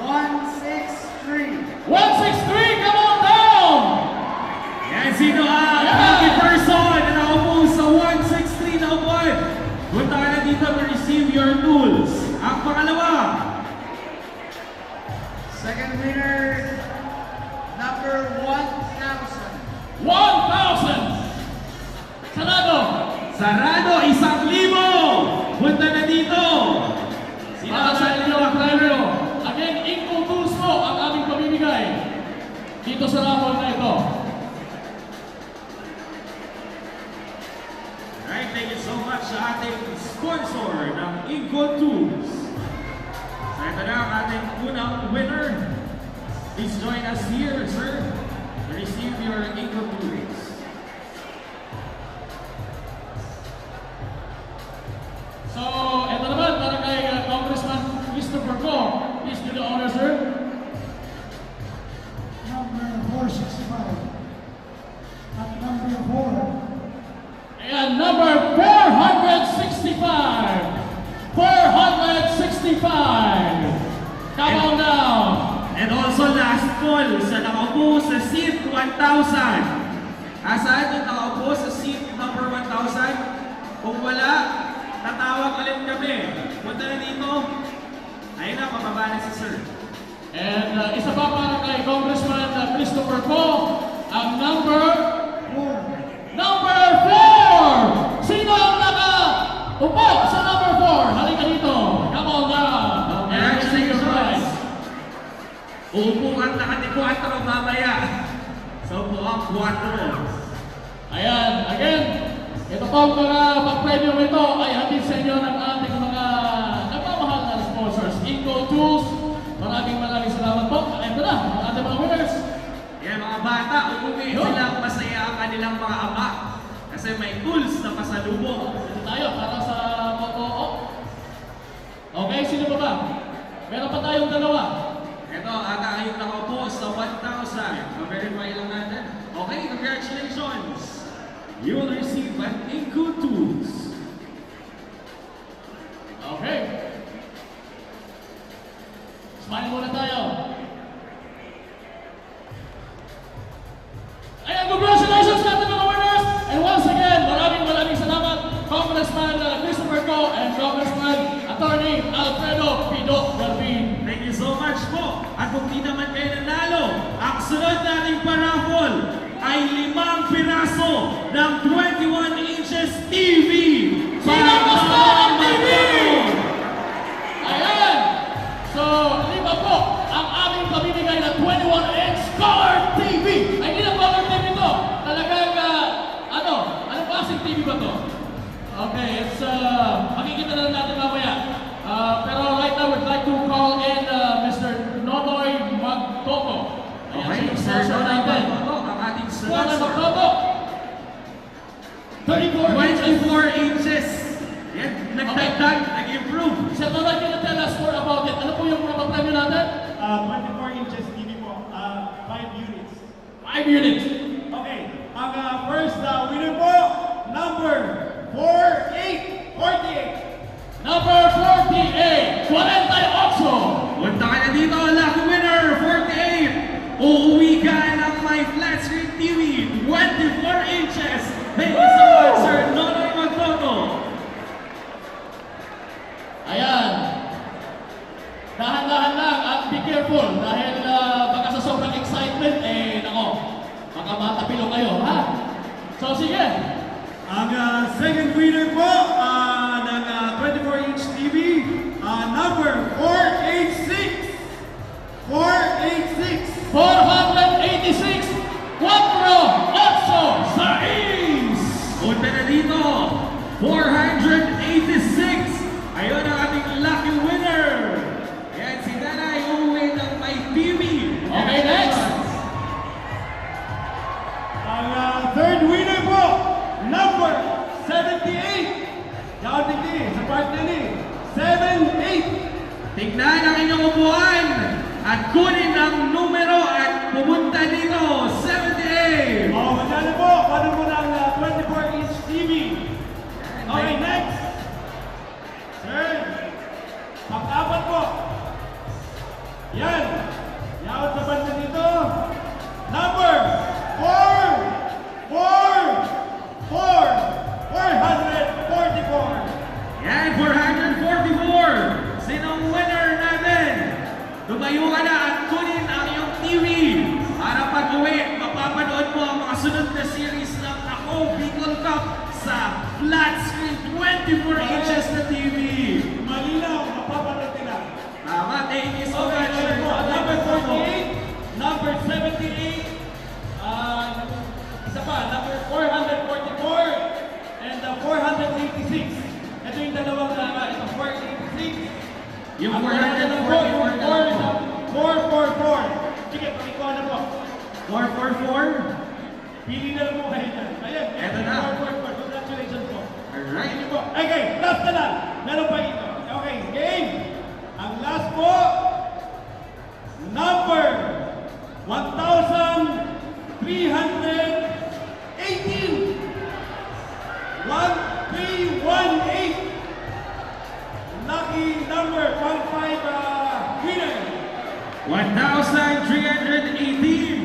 163. 163, come on down! sino ang lucky person na nakaupo sa 163 na upuan? Punta ka na dito to receive your tools. Ang pangalawa. Second winner, number 1,000. 1,000! Sarado! Sarado, 1,000! Punta na dito! Sino ang sa inyo ang premyo? Again, Inco Tools po ang aming pamimigay dito sa raffle na ito. Alright, thank you so much sa ating sponsor ng Inco Tools. So ito na ang ating unang winner. Please join us here, sir, to receive your Inco Tools. So, ito naman para kay Congressman Christopher Go. Please do the honor, sir. Number 465. At number 4. Ayan, number 465. 465. Come on now. And also last call sa nakaupo sa seat 1,000. Asaan yung nakaupo sa seat number 1,000? Kung wala, tatawag ulit kami. Punta na dito. Ayun na, mababa na si sir. And isa pa para kay Congressman Christopher Go, ang number 4. Number 4! Sino ang nakaupo sa number 4? Halika dito. Come on now. And say your prize. Uupo ang nakati-4 mamaya. So po ang 4. Ayan, again. Ito pong mga pag-premium ito ay hatid sa inyo ng ating mga nagmamahal na sponsors. Inco Tools, maraming salamat po. Ito na, ang ating mga winners. Yan mga bata, umuwi silang masaya ang kanilang mga ama. Kasi may tools na pasalubong. Ito tayo para sa Moto. Okay, sino pa ba? Meron pa tayong dalawa. Ito, ata kayong nakaupo sa 1,000. Ma-verify lang natin. Okay, congratulations. You will receive an Inco Tools. Okay. Smile muna tayo. Ayan, congratulations natin mga winners! And once again, maraming salamat Congressman Christopher Go and Congressman Attorney Alfredo Pido Galvin. Thank you so much po. At kung di naman kayo nanalo, ang sunod nating paraffle ay 5 piraso ng 21 inches TV. Sino gusto ang TV? Ayan! So, 5 po ang aming pamimigay na 21-inch color TV. Ay, hindi na color TV ito. Talagang, anong klaseng TV ba ito? Okay, it's, makikita na natin mamaya. Pero right now, we'd like to call in Mr. Nonoy Magtoto. Ayan, Sir Nonoy Magtoto, ang ating sponsor. Magtoto! 24 inches. Yan, nagdagdag, nag-improve. Sir Nonoy, can you tell us more about it? Ano po yung mga premyo natin? 24 inches TV po, 5 units. 5 units. Okay, ang first winner po, number 48. Number 48, 48. Punta ka na dito, lucky winner, 48. Uuwi ka ng my flat screen TV, 24 inches. Thank you so much, Sir Nonoy Magtoto. Ayan. Dahan-dahan lang at be careful dahil baka sa sobrang excitement, baka matapilong kayo, ha? So, sige. Ang second winner po ng 24-inch TV, number 486. 486. 486. 486. Punta na dito. 486. Ayun ang ating lucky winner. Yan, si Nanay uuwi ng may TV. Okay, next. Ang third winner po, number 78. Yaw tingin sa partner ni 78. Tignan ang inyong upuan at kunin ang numero at pumunta dito, 78. Magkano po? Paano po ng 24-inch TV? Okay, next. Sir, pang-apat po. Yan. Yaw sa banda dito. Number 4. sunod na series ng Ako Bicol Cup sa flat screen 24 inches na TV. Malinaw, mapapanood nila. Tama, thank you so much. Number 48, number 78, isa pa, number 444, and 486. Ito yung dalawang ito 486. Yung 444. 444. Sige, pakikuha na po. 444. Pili na lang po kayo dyan. Ayan, eto na. 444. Congratulations po. Alright. Sige po. Okay, last na lang. Meron pa ito. Okay, game. Ang last po, number 1,318. 1318. Lucky number 15 winner. 1,318.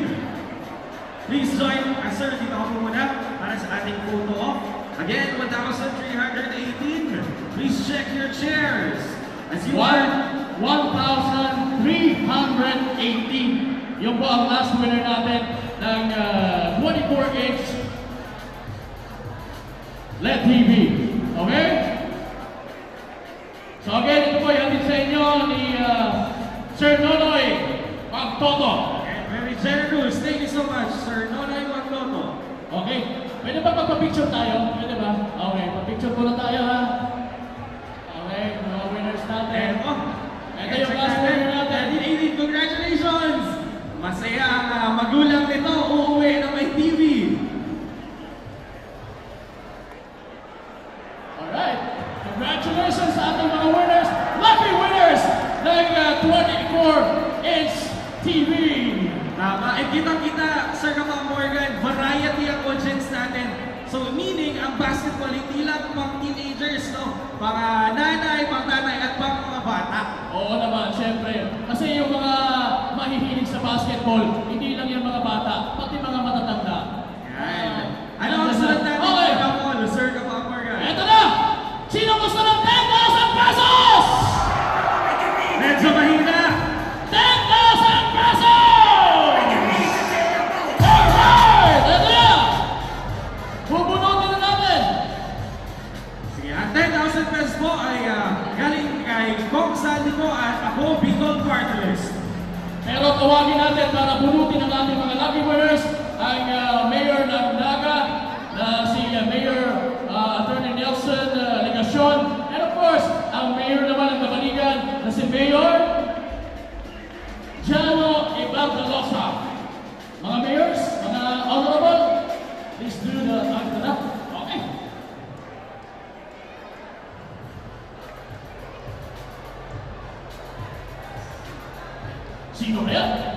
Please join us, sir. Dito ako muna para sa ating photo op. Again, 1,318. Please check your chairs. As you are 1,318. Yung po ang last winner natin ng 24-inch LED TV. Okay? So again, ito po yung sa inyo ni Sir Nonoy Pagtoto. Very generous. Thank you so much, Sir Nonoy Pagtoto. Okay. Pwede ba magpa-picture tayo? Pwede ba? Okay. Pa-picture muna tayo, ha? Okay. Mga winners natin. Ito yung last winner natin. Congratulations! Masaya ang magulang nito. Uuwi na may TV. Alright. Congratulations sa ating mga winners. Lucky winners ng 24-inch TV. Tama. And kitang-kita, Sir Kapag Morgan, variety ang audience natin. So meaning, ang basketball, hindi lang pang teenagers, no? Pang nanay, pang tatay, at pang mga bata. Oo naman, syempre. Kasi yung mga mahihilig sa basketball, hindi lang yung mga bata, pati mga matatanda. Yan. Ano ang sunod natin? Okay. Sir Kapag Morgan. Eto na! Sino gusto ng 10,000 pesos? Medyo mahina. 10,000 pesos! Alright! Eto na! Bubunutin na natin! Sige, ang 10,000 pesos po ay galing kay Kong Sandico at Ako Bicol Party List. Pero tawagin natin para bunutin ang ating mga lucky winners ang Mayor ng Naga, si Mayor Attorney Nelson Legacion, and of course, ang Mayor naman ng Kamaligan na si Mayor Jano Ibaldalosa. Mga mayors, mga honorable, please do the okay. Sino ba yan?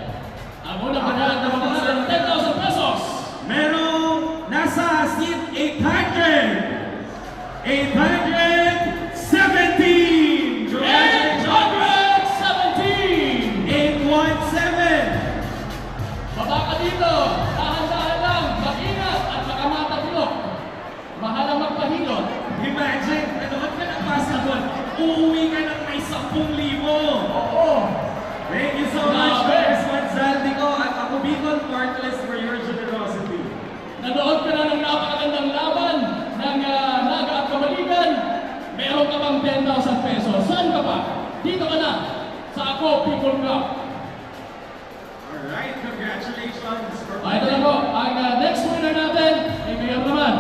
Ang unang panahal na mga 10,000 pesos. Merong nasa seat 800. 817! 817! 817! Baba ka dito! Dahan-dahan lang! Mag-ingat at makamatabilok! Mahal ang magpahilot! Imagine, nanood ka ng basketball, uuwi ka ng may 10,000! Oo! Thank you so much, Congressman Zaldico at Ako Bicol Party List for your generosity. Nanood ka na ng napakagandang laban ng Naga at Kamaligan. Meron ka bang 10,000 pesos? Saan ka ba? Dito ka na sa Ako Bicol Cup. Alright, congratulations for Ito na po, ang next winner natin ay Mayor naman.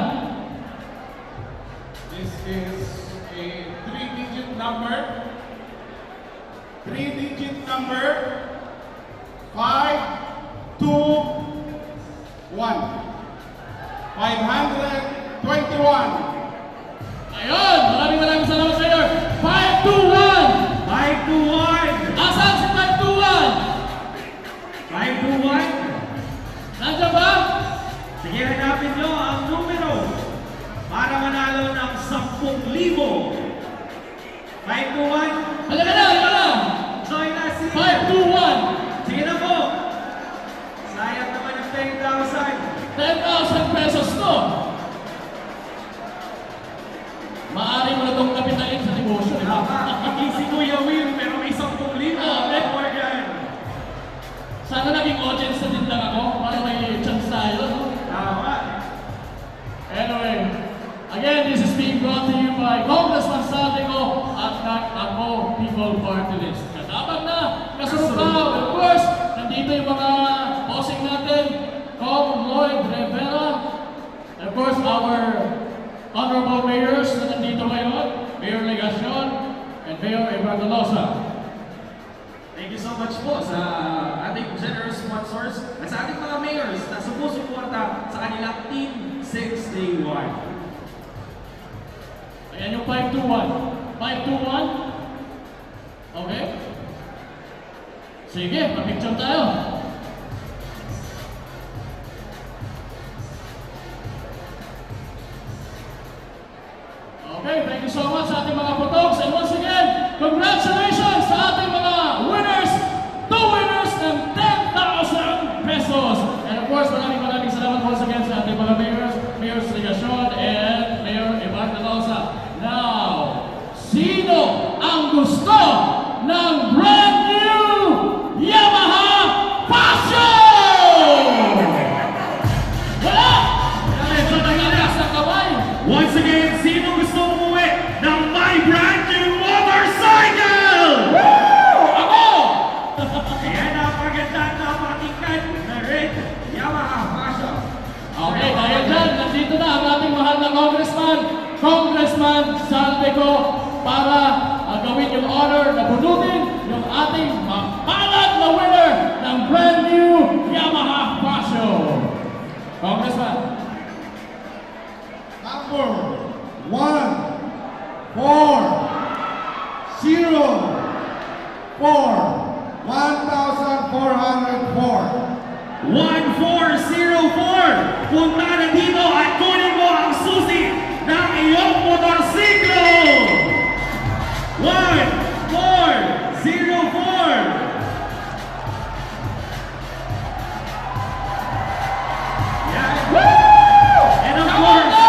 This is a 3-digit number. 3-digit number 521. 521. Ayun! Maraming salamat sa iyo. 521! 521! Asan si 521? 521? Nandiyan ba? Sige, hanapin nyo ang numero para manalo ng 10,000. 521? Halika na! Halika na! Join us! 521! Sige na po! Sayang naman yung 10,000. 10,000 pesos to! Maaari mo na itong kapitalin sa negosyo, di ba? Hindi si Kuya Will, pero may 10,000. Sana naging audience na din lang ako para may chance tayo, no? Tama. Party List. Kasabang na, kasunod na, of course, nandito yung mga bossing natin, Kong Lloyd Rivera, and of course, our honorable mayors na nandito ngayon, Mayor Legacion, and Mayor Ibartolosa. Thank you so much po sa ating generous sponsors at sa ating mga mayors na sumusuporta sa kanilang Team 631. Ayan yung 521. 521. Okay. Sige, papicture tayo. Okay, thank you so much sa ating mga potogs. And once again, congratulations sa ating mga winners! 2 winners ng 10,000 pesos! And of course, maraming salamat once again sa ating mga mayors, Mayor Legacion and Mayor Ibartolosa. Now, sino ang gusto ng brand new Yamaha Passion? Wala! Medyo nangalas ng kamay. Once again, sino gusto umuwi ng my brand new motorcycle? Woo! Ako! Ayan, napakatingkad na red Yamaha Passion. Okay, dahil dyan, nandito na ang ating mahal na Congressman Salveco para gawin yung honor na bunutin yung ating mapalad na winner ng brand new Yamaha Passion. Congressman. Number 1, 4, 0, 4, 1,404. 1404. Punta na dito at kunin mo ang susi ng iyong motorsiklo. 1404. And of course,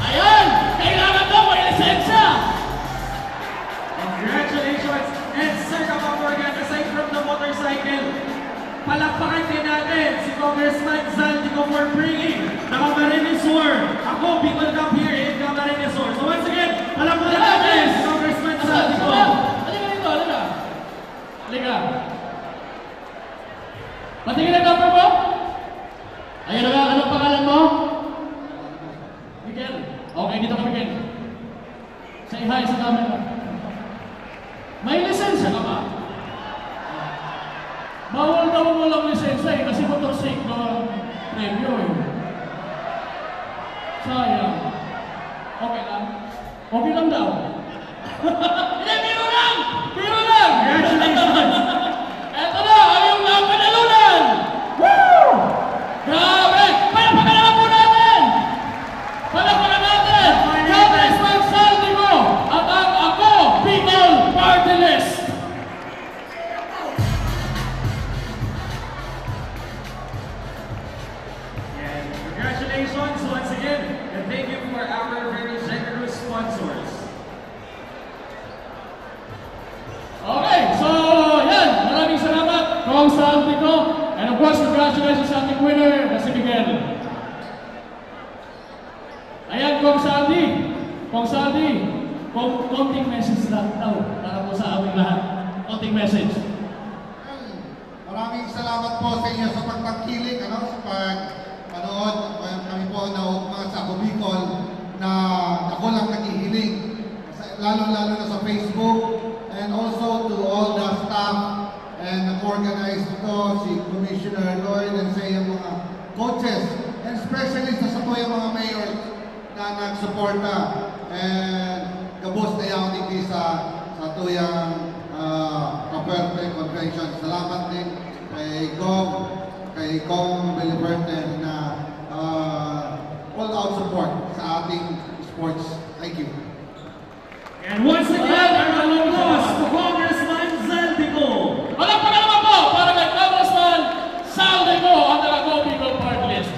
ayan! Kailangan daw may lisensya! congratulations! And Sir Kapamorgan, aside from the motorcycle, palakpakan din natin si Congressman Zaldico for bringing the Camarines War. Ako, Bicol Cup here in Camarines War. So once again, palakpakan natin si Congressman Zaldico. Halika dito, halika. Halika. Patingin ang number mo? Ayun na nga, anong pangalan mo? Miguel. Okay, dito ka Miguel. Say hi sa camera. May lisensya ka ba? Bawal daw walang lisensya kasi motorsiklo premyo eh. Sayang. Okay lang. Okay lang daw. Hindi, biro lang! Biro lang! Congratulations! Eto na, ang iyong panalunan! Woo! Grabe! Palapakan naman po natin! Palapakan natin! Congressman Saldico at ang Ako Bicol Party List! Congratulations once again, and thank you for our very generous sponsors. Okay, so yan, maraming salamat Kong Saldico, and of course congratulations sa ating winner na si Miguel. Ayan, Kong Saldi, konting message lang daw para po sa aming lahat. Konting message. Maraming salamat po sa inyo sa pagtangkilik, sa pag-panood. Kami po na mga sa Ako Bicol na ako lang nakihiling. Lalo-lalo na sa Facebook. And also to all the staff and nag-organize ito, si Commissioner Lloyd and sa iyong mga coaches. And especially sa tuyang mga mayors na nagsuporta. And gabos na yaw hindi sa tuyang Kaperte Convention. Salamat din kay Kong Beliberte na all-out support sa ating sports. Thank you. And once again, our applause to Congressman Zaldico. Palakpakan naman po para kay Congressman Saldico ang Ako Bicol Party List.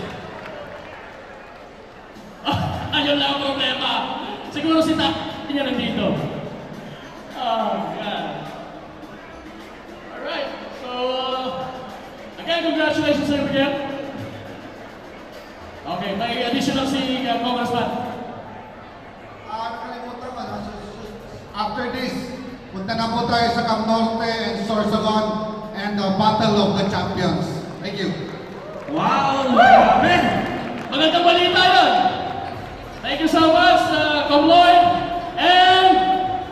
Ayun lang ang problema. Siguro si Tati niya nandito. Oh, God. Alright, so again, congratulations sir again. Okay, may additional si Congressman. na po tayo sa Camp Norte and Sorsogon and the Battle of the Champions. Thank you. Wow! Grabe! Magandang balita yun! Thank you so much, Kong Lloyd. And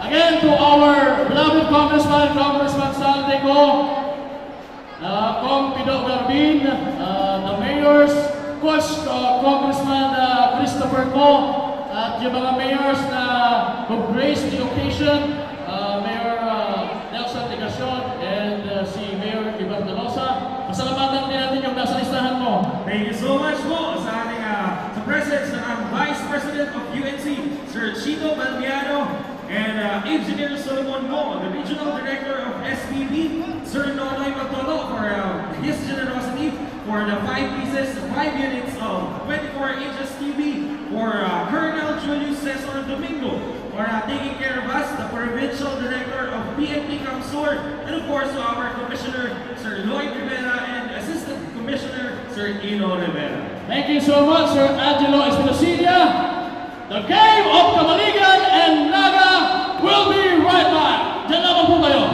again to our beloved Congressman Saldeco, Kong Pido Garbin, the mayors, Coach Congressman Christopher Ko, at yung mga mayors na who-graced the occasion, Mayor Nelson Degacion and si Mayor Ivan Dalosa. Pasalamatan din natin yung nasa listahan mo. Thank you so much po sa ating sa presence ng Vice President of UNC, Sir Chito Balbiano, and Engineer Solomon Mo, the Regional Director of SPB, Sir Nonoy Magtoto, for his generosity for the 5 pieces, 5 units of 24 inches TV, for Colonel Julius Cesar Domingo, for taking care of us, the Provincial Director of PNP Camsur, and of course to our Commissioner, Sir Lloyd Rivera, and Assistant Commissioner, Sir Ino Rivera. Thank you so much, Sir Angelo Espinosia. The game of Kamaligan and Naga will be right back. Diyan naman po kayo.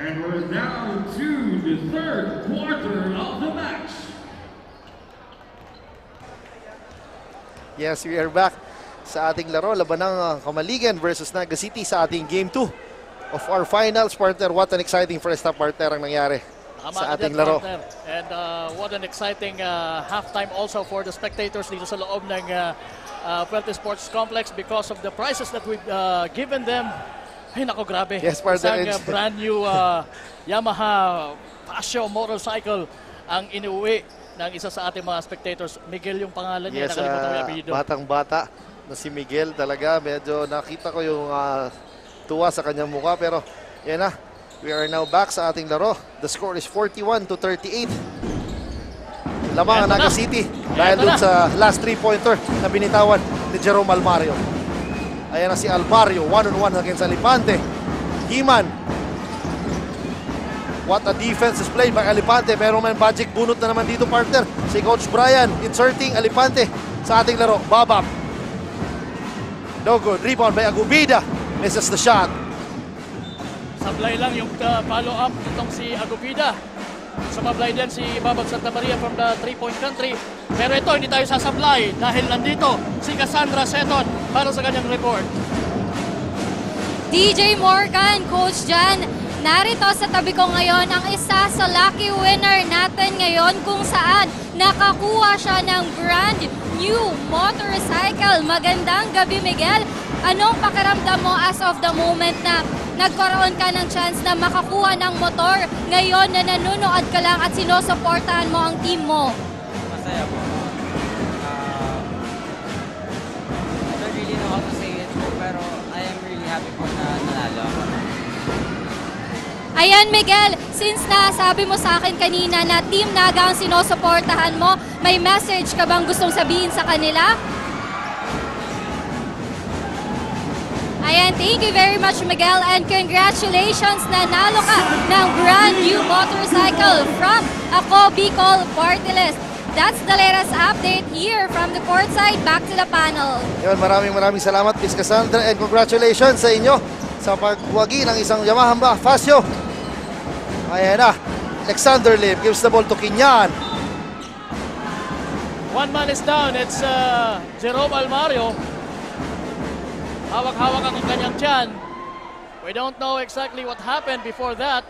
And we're down to the third quarter of the match. Yes, we are back sa ating laro. Laban ng Kamaligan versus Naga City sa ating Game 2 of our finals. Partner, what an exciting first half, partner, ang nangyari sa ating laro. Partner. And what an exciting halftime also for the spectators dito sa loob ng Fuerte Sports Complex because of the prizes that we've given them. Ay, nako, grabe. Yes, partner. Isang brand new Yamaha Passion motorcycle ang inuwi ng isa sa ating mga spectators. Miguel yung pangalan niya. Yes, nakalimutan ko yung apelyido. batang-bata na si Miguel talaga. Medyo nakita ko yung tuwa sa kanyang mukha. Pero yan na, we are now back sa ating laro. The score is 41-38. Lamang ang Naga City dahil dun sa last 3-pointer na binitawan ni Jerome Almario. Ayan na si Almario, 1-on-1 against Alipante. Himan. What a defense is played by Alipante. Merong may magic bunot na naman dito, partner. Si Coach Brian inserting Alipante sa ating laro. Babab. No good. Rebound by Agubida. Misses the shot. Sablay lang yung follow-up itong si Agubida. Sumablay din si Babab Santa Maria from the 3-point country. Pero ito, hindi tayo sasablay dahil nandito si Cassandra Seton para sa kanyang report. DJ Morgan, Coach Jan, narito sa tabi ko ngayon ang isa sa lucky winner natin ngayon kung saan nakakuha siya ng brand new motorcycle. Magandang gabi, Miguel. Anong pakiramdam mo as of the moment na nagkaroon ka ng chance na makakuha ng motor ngayon na nanonood ka lang at sinusuportahan mo ang team mo? Masaya po. I don't really know how to say it po, pero I am really happy po na nanalo ako. Ayan, Miguel, since nasabi mo sa akin kanina na Team Naga ang sinusuportahan mo, may message ka bang gustong sabihin sa kanila? Ayan, thank you very much, Miguel, and congratulations, nanalo ka ng brand new motorcycle from Ako Bicol Party List. That's the latest update here from the courtside. Back to the panel. Yun, maraming salamat, Miss Cassandra, and congratulations sa inyo sa pagwagi ng isang Yamaha Fazio. Ayan na, Alexander Lim gives the ball to Kinyan. One man is down. It's Jerome Almario. Hawak-hawak ang kanyang tiyan. We don't know exactly what happened before that.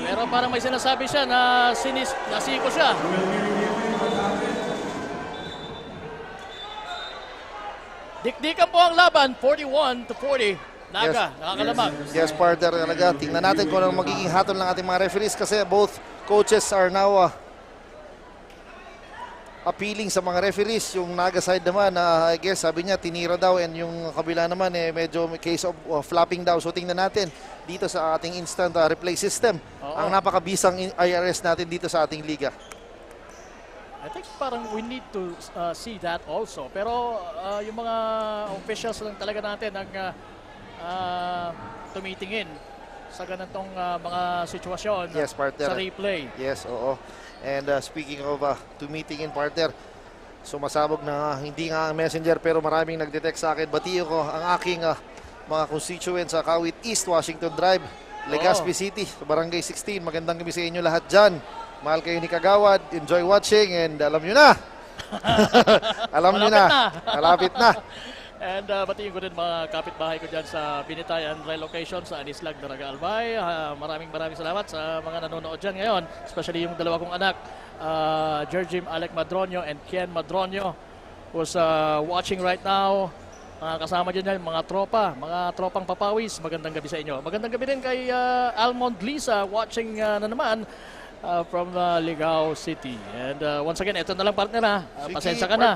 Pero parang may sinasabi siya na nasiko siya. Dikdikan po ang laban, 41-40. Naga, nakakalamang. Yes, partner talaga. Tingnan natin kung anong magiging hatol ng ating mga referees kasi both coaches are now appealing sa mga referees. Yung Naga side naman, I guess, sabi niya, tinira daw, and yung kabila naman, medyo may case of flopping daw. So tingnan natin dito sa ating instant replay system. Ang napakabisang IRS natin dito sa ating liga. I think parang we need to see that also. Pero yung mga officials lang talaga natin ang tumitingin sa ganitong mga sitwasyon sa replay. Yes, oo. And speaking of tumitingin, partner, sumasabog na hindi nga ang messenger pero maraming nagdetect sa akin. Batiyo ko ang aking mga constituents sa Kawit East, Washington Drive, Legazpi City, Barangay 16. Magandang gabi sa inyo lahat dyan. Mahal kayo ni Kagawad. Enjoy watching, and alam nyo na. Alam nyo na. Malapit na. And batiin ko din mga kapitbahay ko dyan sa Binitayan Relocation sa Anislag, Daraga Albay. Maraming salamat sa mga nanonood dyan ngayon. Especially yung dalawa kong anak, Jerjim Alec Madronio and Ken Madronio, who's watching right now. Kasama dyan mga tropang papawis. Magandang gabi sa inyo. Magandang gabi din kay Almond Lisa, watching na naman from Ligao City. And once again, ito na lang, partner. Pasensya ka na.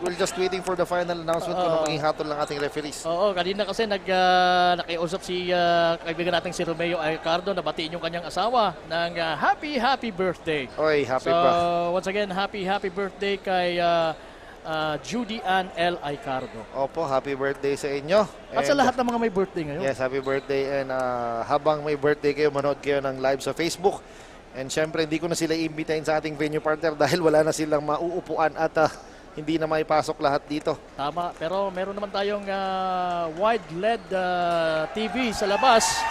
We're just waiting for the final announcement kung ano maging hatol ng ating referees. Oo, kanina kasi nakiusap si kaibigan nating si Romeo Ricardo na batiin yung kanyang asawa ng happy birthday. Oy, happy pa. pa. Once again, happy birthday kay Judy Ann L. Ricardo. Opo, happy birthday sa inyo. At sa lahat ng mga may birthday ngayon. Yes, happy birthday. And habang may birthday kayo, manood kayo ng live sa Facebook. And syempre, hindi ko na sila iimbitahin sa ating venue, partner, dahil wala na silang mauupuan at hindi na maipasok lahat dito. Tama, pero meron naman tayong wide LED TV sa labas.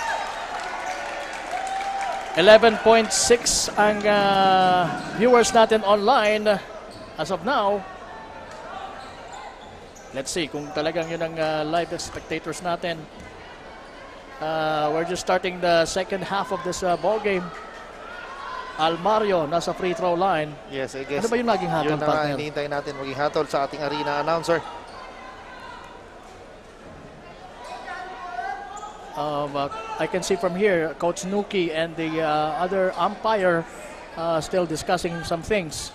11.6 ang viewers natin online as of now. Let's see kung talagang yun ang live spectators natin. We're just starting the second half of this ball game. Almario nasa free throw line. Yes, I guess. Ano ba yung naging hatol, partner? Yun na hinihintay natin maging hatol sa ating arena announcer. I can see from here, Coach Nuki and the other umpire still discussing some things.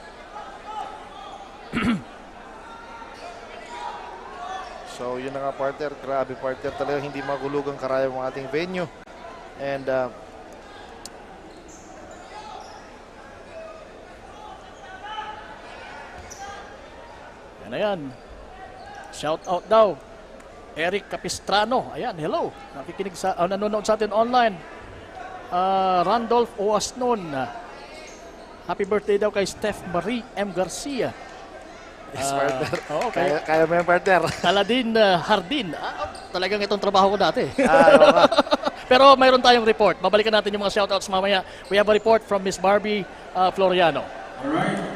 So yun na nga, partner. Grabe, partner. Talaga hindi magulugang karaya ng ating venue. And yan. Shout out daw Eric Capistrano. Ayan, hello. Nakikinig sa, nanonood sa atin online. Randolph Oasnon. Happy birthday daw kay Steph Marie M. Garcia. Yes, partner. Okay. Kaya mo yung partner. Aladin Hardin. Talagang itong trabaho ko dati. Pero mayroon tayong report. Babalikan natin yung mga shoutouts mamaya. We have a report from Miss Barbie Floriano.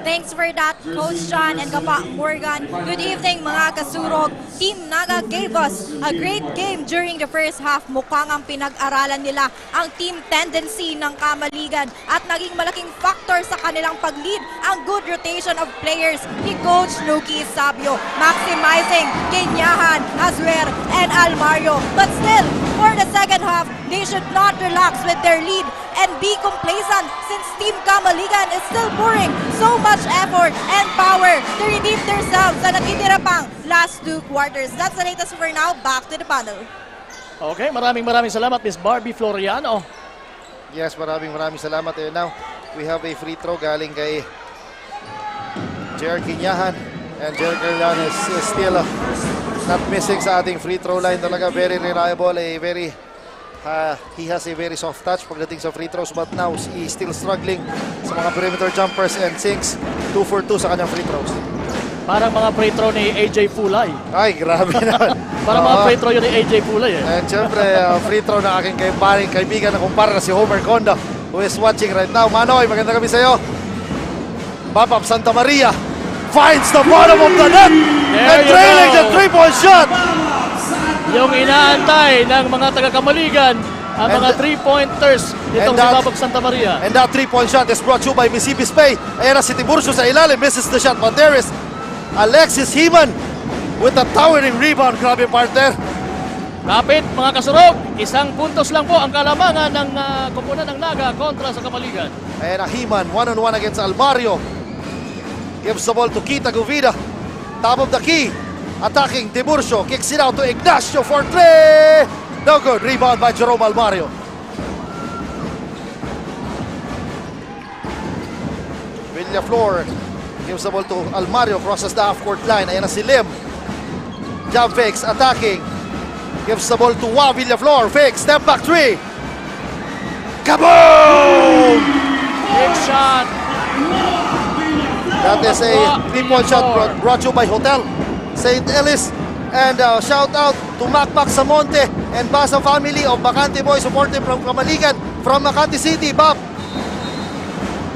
Thanks for that, Coach John and Kapa Morgan. Good evening, mga kasurog. Team Naga gave us a great game during the first half. Mukhang ang pinag-aralan nila ang team tendency ng Kamaligan at naging malaking factor sa kanilang pag-lead ang good rotation of players ni Coach Nuki Sabio, maximizing Kenyahan, Azuer, and Almario. But still, for the second half, they should not relax with their lead and be complacent since Team Kamaligan is still pouring so much effort and power to redeem themselves sa natitira pang last 2 quarters. That's the latest for now. Back to the panel. Okay, maraming salamat, Miss Barbie Floriano. Yes, maraming salamat. And now, we have a free throw galing kay JR Kinyahan. And JR Kinyahan is still not missing sa ating free throw line. Talaga very reliable, he has a very soft touch pagdating sa free throws, but now he's still struggling sa mga perimeter jumpers and sinks 2 for 2 sa kanyang free throws. Parang mga free throw ni AJ Fulay. Ay, grabe naman. Parang mga free throw yun ni AJ Fulay eh. And syempre, free throw na aking kaibigan na kumpara na si Homer Conda, who is watching right now. Manoy, maganda kami sa iyo. Babap Santa Maria finds the bottom of the net and trailing the 3-point shot. Yung inaantay ng mga taga-Kamaligan, ang mga 3-pointers nitong si Babak Santa Maria. And that 3-point shot is brought to you by Mississippi Bay. Ayan na si Tiburcio sa ilalim, misses the shot, but there is Alexis Heman with a towering rebound. Grabe, partner. Kapit, mga kasurog, 1 puntos lang po ang kalamangan ng koponan ng Naga kontra sa Kamaligan. Ayan na Heman, 1-on-1 against Almario. Gives the ball to Kita Guvida. Top of the key. Attacking Tiburcio, kicks it out to Ignacio for 3. No good. Rebound by Jerome Almario. Villaflor gives the ball to Almario, crosses the half-court line. Ayan na si Lim. Jump fakes, attacking. Gives the ball to Villaflor. Fake, step back 3. Kaboom! Big shot. That is a 3-point shot brought to you by Hotel St. Ellis. And shout out to Macpac Samonte and Basa family of Makati Boys supporting from Kamaligan from Makati City. Bob,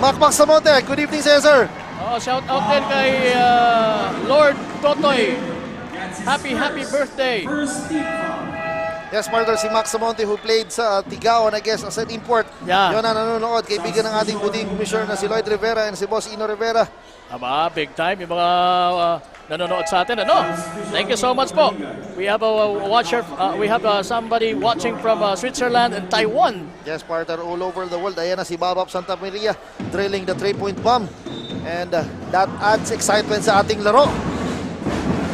Macpac Samonte, good evening sa'yo, sir. Shout out din kay Lord Totoy. Happy birthday. Yes, partner, si Max Samonte who played sa Tigaon, I guess, as an import. Yeah. Yun na nanonood. Kaibigan ng ating buting commissioner na si Lloyd Rivera and si Boss Ino Rivera. Aba, big time yung mga nanonood sa atin, ano? Thank you so much po. We have a watcher, we have somebody watching from Switzerland and Taiwan. Yes, partner, all over the world. Ayan na si Babap Santa Maria drilling the 3-point bomb. And that adds excitement sa ating laro.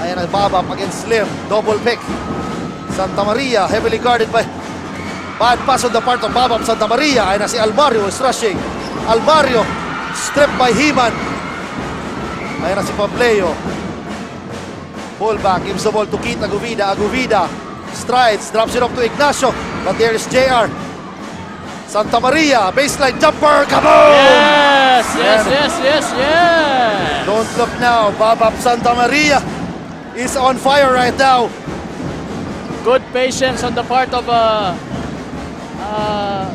Ayan na Babap against Slim. Double pick. Santa Maria heavily guarded by bad pass on the part of Babap Santa Maria. Ayan na si Almario is rushing. Almario stripped by Heman. Ayan na si Pableo. Pullback, gives the ball to Kita Aguvida. Aguvida strides, drops it off to Ignacio. But there is JR. Santa Maria, baseline jumper, kaboom! Yes. Don't look now, Babap Santa Maria is on fire right now. Good patience on the part of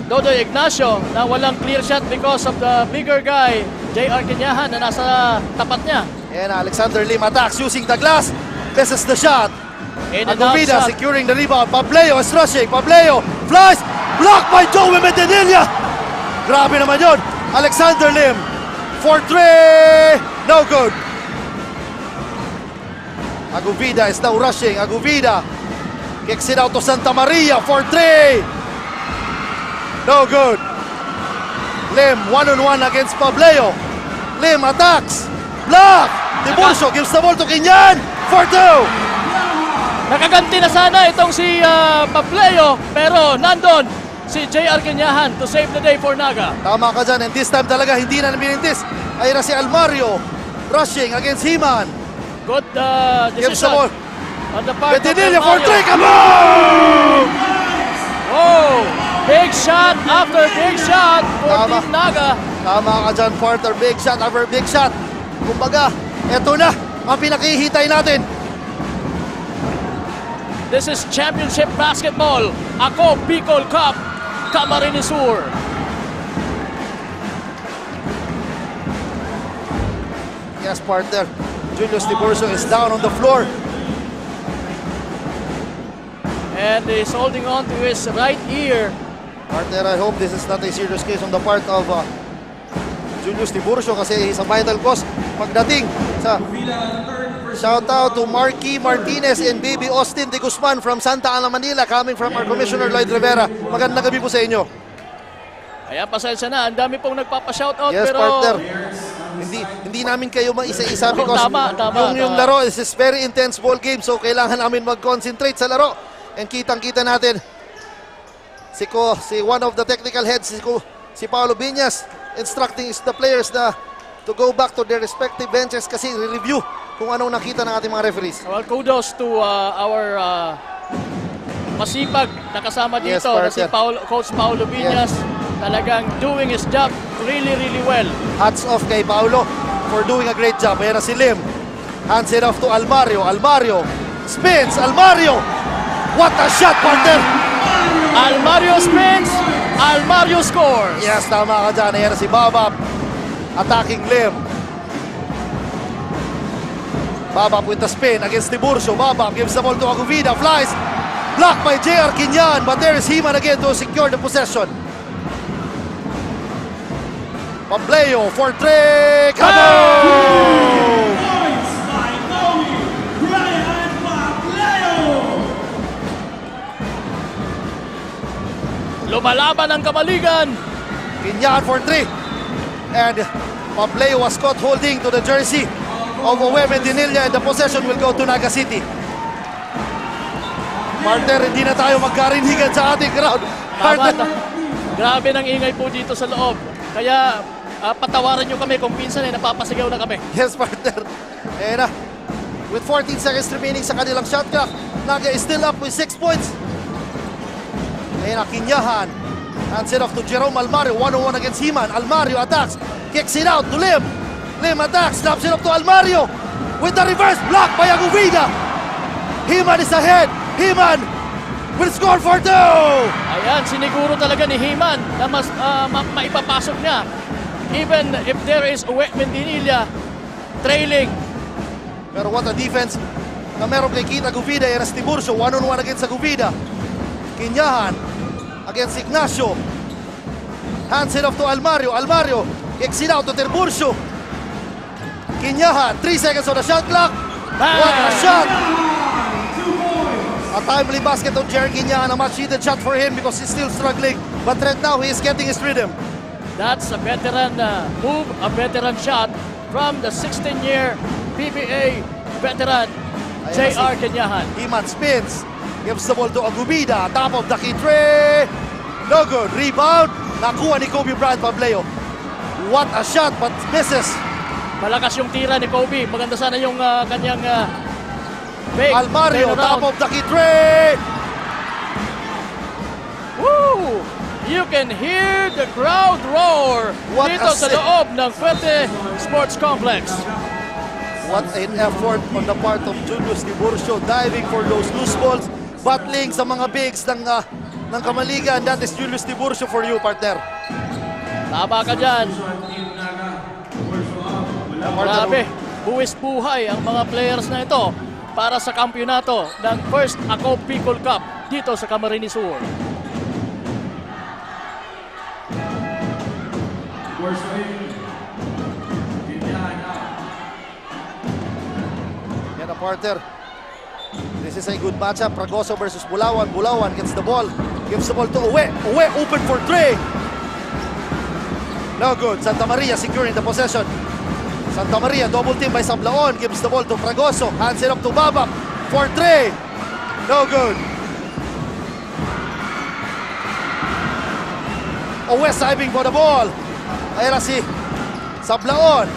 Dodo Ignacio na walang clear shot because of the bigger guy, JR Kinyahan, na nasa tapat niya. And Alexander Lim attacks using the glass. Misses the shot. Aguvida securing the rebound. Pableo is rushing. Pableo flies. Blocked by Joey Medinilla. Grabe naman yun. Alexander Lim for 3. No good. Aguvida is now rushing. Aguvida kicks it out to Santa Maria for 3. No good. Lim 1-on-1 against Pableo. Lim attacks. Block. Tiburcio gives the ball to Kinyan for 2. Nakaganti na sana itong si Pableo, pero nandun si JR Kinyahan to save the day for Naga. Tama ka dyan, and this time talaga hindi na binintis. Ay na si Almario rushing against Heman. Good Gives the ball. decision. On the part of Bedinilla Del for Mario. 3, kaboom! Oh! Big shot after big shot for Tama. Team Naga. Tama ka dyan, partner. Big shot after big shot. Kumbaga, eto na ang pinakihintay natin. This is championship basketball. Ako Bicol Cup, Camarines Sur. Yes, partner. Julius Tiburcio is down on the floor. And is holding on to his right ear. Partner, I hope this is not a serious case on the part of Julius Tiburcio kasi he's a vital cause pagdating sa shout out to Marky Martinez and Baby Austin de Guzman from Santa Ana, Manila, coming from our Commissioner Lloyd Rivera. Magandang gabi po sa inyo. Ayan, pasensya na. Ang dami pong nagpapa-shoutout. Yes, pero partner. Hindi namin kayo maisa-isa because Tama. yung laro is very intense ball game, so kailangan namin mag-concentrate sa laro. And kitang-kita natin si one of the technical heads, si Paolo Viñas, instructing the players na to go back to their respective benches kasi review kung anong nakita ng ating mga referees. Well, kudos to our masipag na kasama dito na si Coach Paolo Viñas. Talagang doing his job really well. Hats off kay Paolo for doing a great job. Ayan na si Lim. Hands it off to Almario. Almario spins. Almario! What a shot, partner! Almario spins. Almario scores. Yes, tama ka dyan. Ayan na si Babap. Attacking Lim. Babap with the spin against Tiburcio. Babap gives the ball to Aguvida. Flies. Blocked by J.R. Quinyan. But there is Himan again to secure the possession. Pambleo for 3. Kaboom! Lumalaban ang Kamaligan. Quinyan for 3. And Pambleo was caught holding to the jersey of Oweme Dinilla and the possession will go to Naga City. Partner, hindi na tayo magkarinigan sa ating crowd. Grabe ng ingay po dito sa loob. Kaya patawaran nyo kami kung minsan napapasigaw na kami. Yes, partner. And with 14 seconds remaining sa kanilang shot clock, Naga is still up with 6 points. Ayan na, Quinyahan. Hands it off to Jerome Almario. 1-on-1 against Himan. Almario attacks. Kicks it out to Lim. Lim attacks. Snaps it up to Almario. With the reverse block by Aguvida. Himan is ahead. Himan will score for 2. Ayan, siniguro talaga ni Himan na mas maipapasok niya. Even if there is Oweme Dinilla trailing. Pero what a defense na meron kay Kita Aguvida. Yan si Tiburcio. 1-on-1 against Aguvida. Quinyahan against Ignacio. Hands it off to Almario. Almario kicks it out to Tiburcio. Quinyahan, 3 seconds on the shot clock. What a shot! A timely basket on Jerry Quinyahan. A much needed shot for him because he's still struggling. But right now he is getting his rhythm. That's a veteran move, a veteran shot from the 16-year PBA veteran J.R. Quinyahan. Himan spins. Gives the ball to Aguvida. Top of the key three. No good. Rebound. Nakuha ni Kobe Bryant Pambleo. What a shot but misses. Malakas yung tira ni Kobe. Maganda sana yung kanyang fake. Almario. Top of the key three. Woo! You can hear the crowd roar dito sa loob ng Fuerte Sports Complex. What an effort on the part of Julius Tiburcio diving for those loose balls. Battling sa mga bigs ng Kamaligan. That is Julius Tiburcio for you, partner. Tama ka dyan. Grabe, buwis buhay ang mga players na ito para sa kampyonato ng First Ako Bicol Cup dito sa Camarines Sur. Yan ang partner. This is a good matchup. Fragoso versus Bulawan. Bulawan gets the ball. Gives the ball to Owe. Owe open for 3. No good. Santa Maria securing the possession. Santa Maria double team by Sablaon. Gives the ball to Fragoso. Hands it up to Baba for 3. No good. Owe diving for the ball. Ayan na si Sablaon.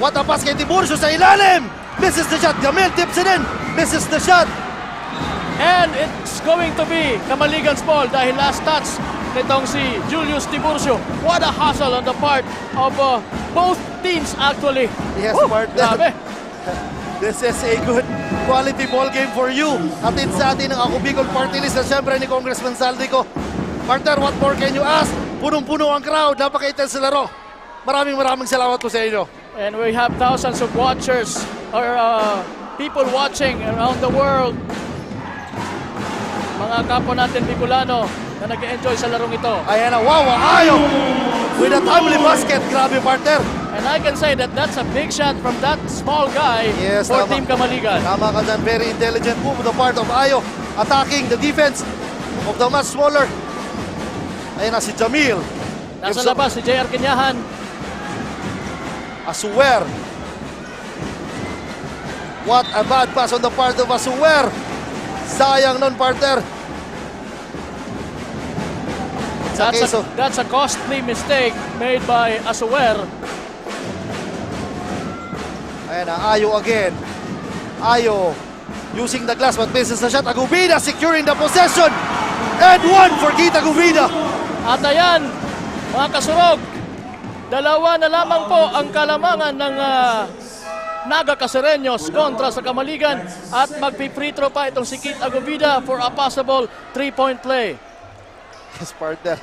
What a pass kay Tiburcio sa ilalim. Misses the shot. Jamil tips it in. Misses the shot. And it's going to be Kamaligan's ball dahil last touch nitong si Julius Tiburcio. What a hustle on the part of both teams actually. Yes, Woo! partner. Grabe. This is a good quality ball game for you. Atin sa atin ng Ako Bicol Party List na siyempre ni Congressman Saldico. Partner, what more can you ask? Punong-puno ang crowd. Napaka-intense sa laro. Maraming salamat po sa inyo. And we have thousands of watchers or people watching around the world. Mga kapwa natin Bicolano na nag-enjoy sa larong ito. Ayan na, wow, Ayo! With a timely basket. Grabe, partner. And I can say that that's a big shot from that small guy for tama. Team Kamaligan. Tama ka dyan. Very intelligent move on the part of Ayo. Attacking the defense of the much smaller. Ayan na si Jamil. Nasa labas si JR Kenyahan. Asuwer. What a bad pass on the part of Asuwer. Sayang nun, partner. That's a costly mistake made by Asuwer. Ayan na, Ayo again. Ayo using the glass but misses the shot. Agubida securing the possession. And one for Kita Agubida. At ayan, mga kasurog, dalawa na lamang po ang kalamangan ng Naga Cacereños kontra sa Kamaligan at magpi-free throw pa itong si Kit Agubida for a possible 3-point play. Yes, partner.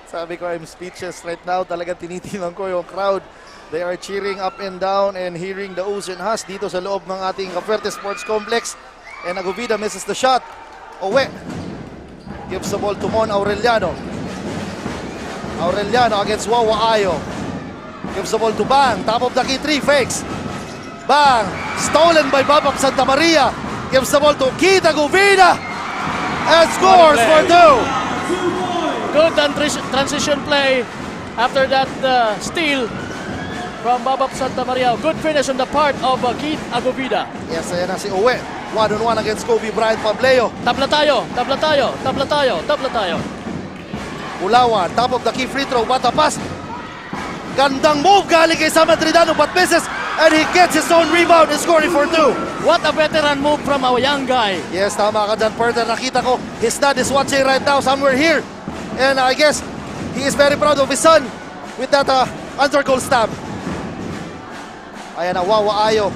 Sabi ko, I'm speechless right now. Talagang tinitinan ko yung crowd. They are cheering up and down and hearing the oohs and ahs dito sa loob ng ating Cavite Sports Complex. And Agubida misses the shot. Owe gives the ball to Mon Aureliano. Aureliano against Wawa Ayo. Gives the ball to Bang. Top of the key, 3 fakes. Bang! Stolen by Babak Santa Maria. Gives the ball to Kita Agubida. And scores for 2. Good transition play after that steal from Babak Santa Maria. Good finish on the part of Keith Agubida. Yes, ayan na si Owe. 1-on-1 against Kobe Bryant Pableo. Tabla tayo, tabla tayo, tabla tayo, tabla tayo. Ulawan, top of the key free throw. What a pass. Gandang move galing kay Sam Tridano but misses. And he gets his own rebound and scoring for 2. What a veteran move from a young guy. Yes, tama ka dyan, partner. Nakita ko, his dad is watching right now somewhere here. And I guess he is very proud of his son with that undergoal stab. Ayan na, Wawa Ayo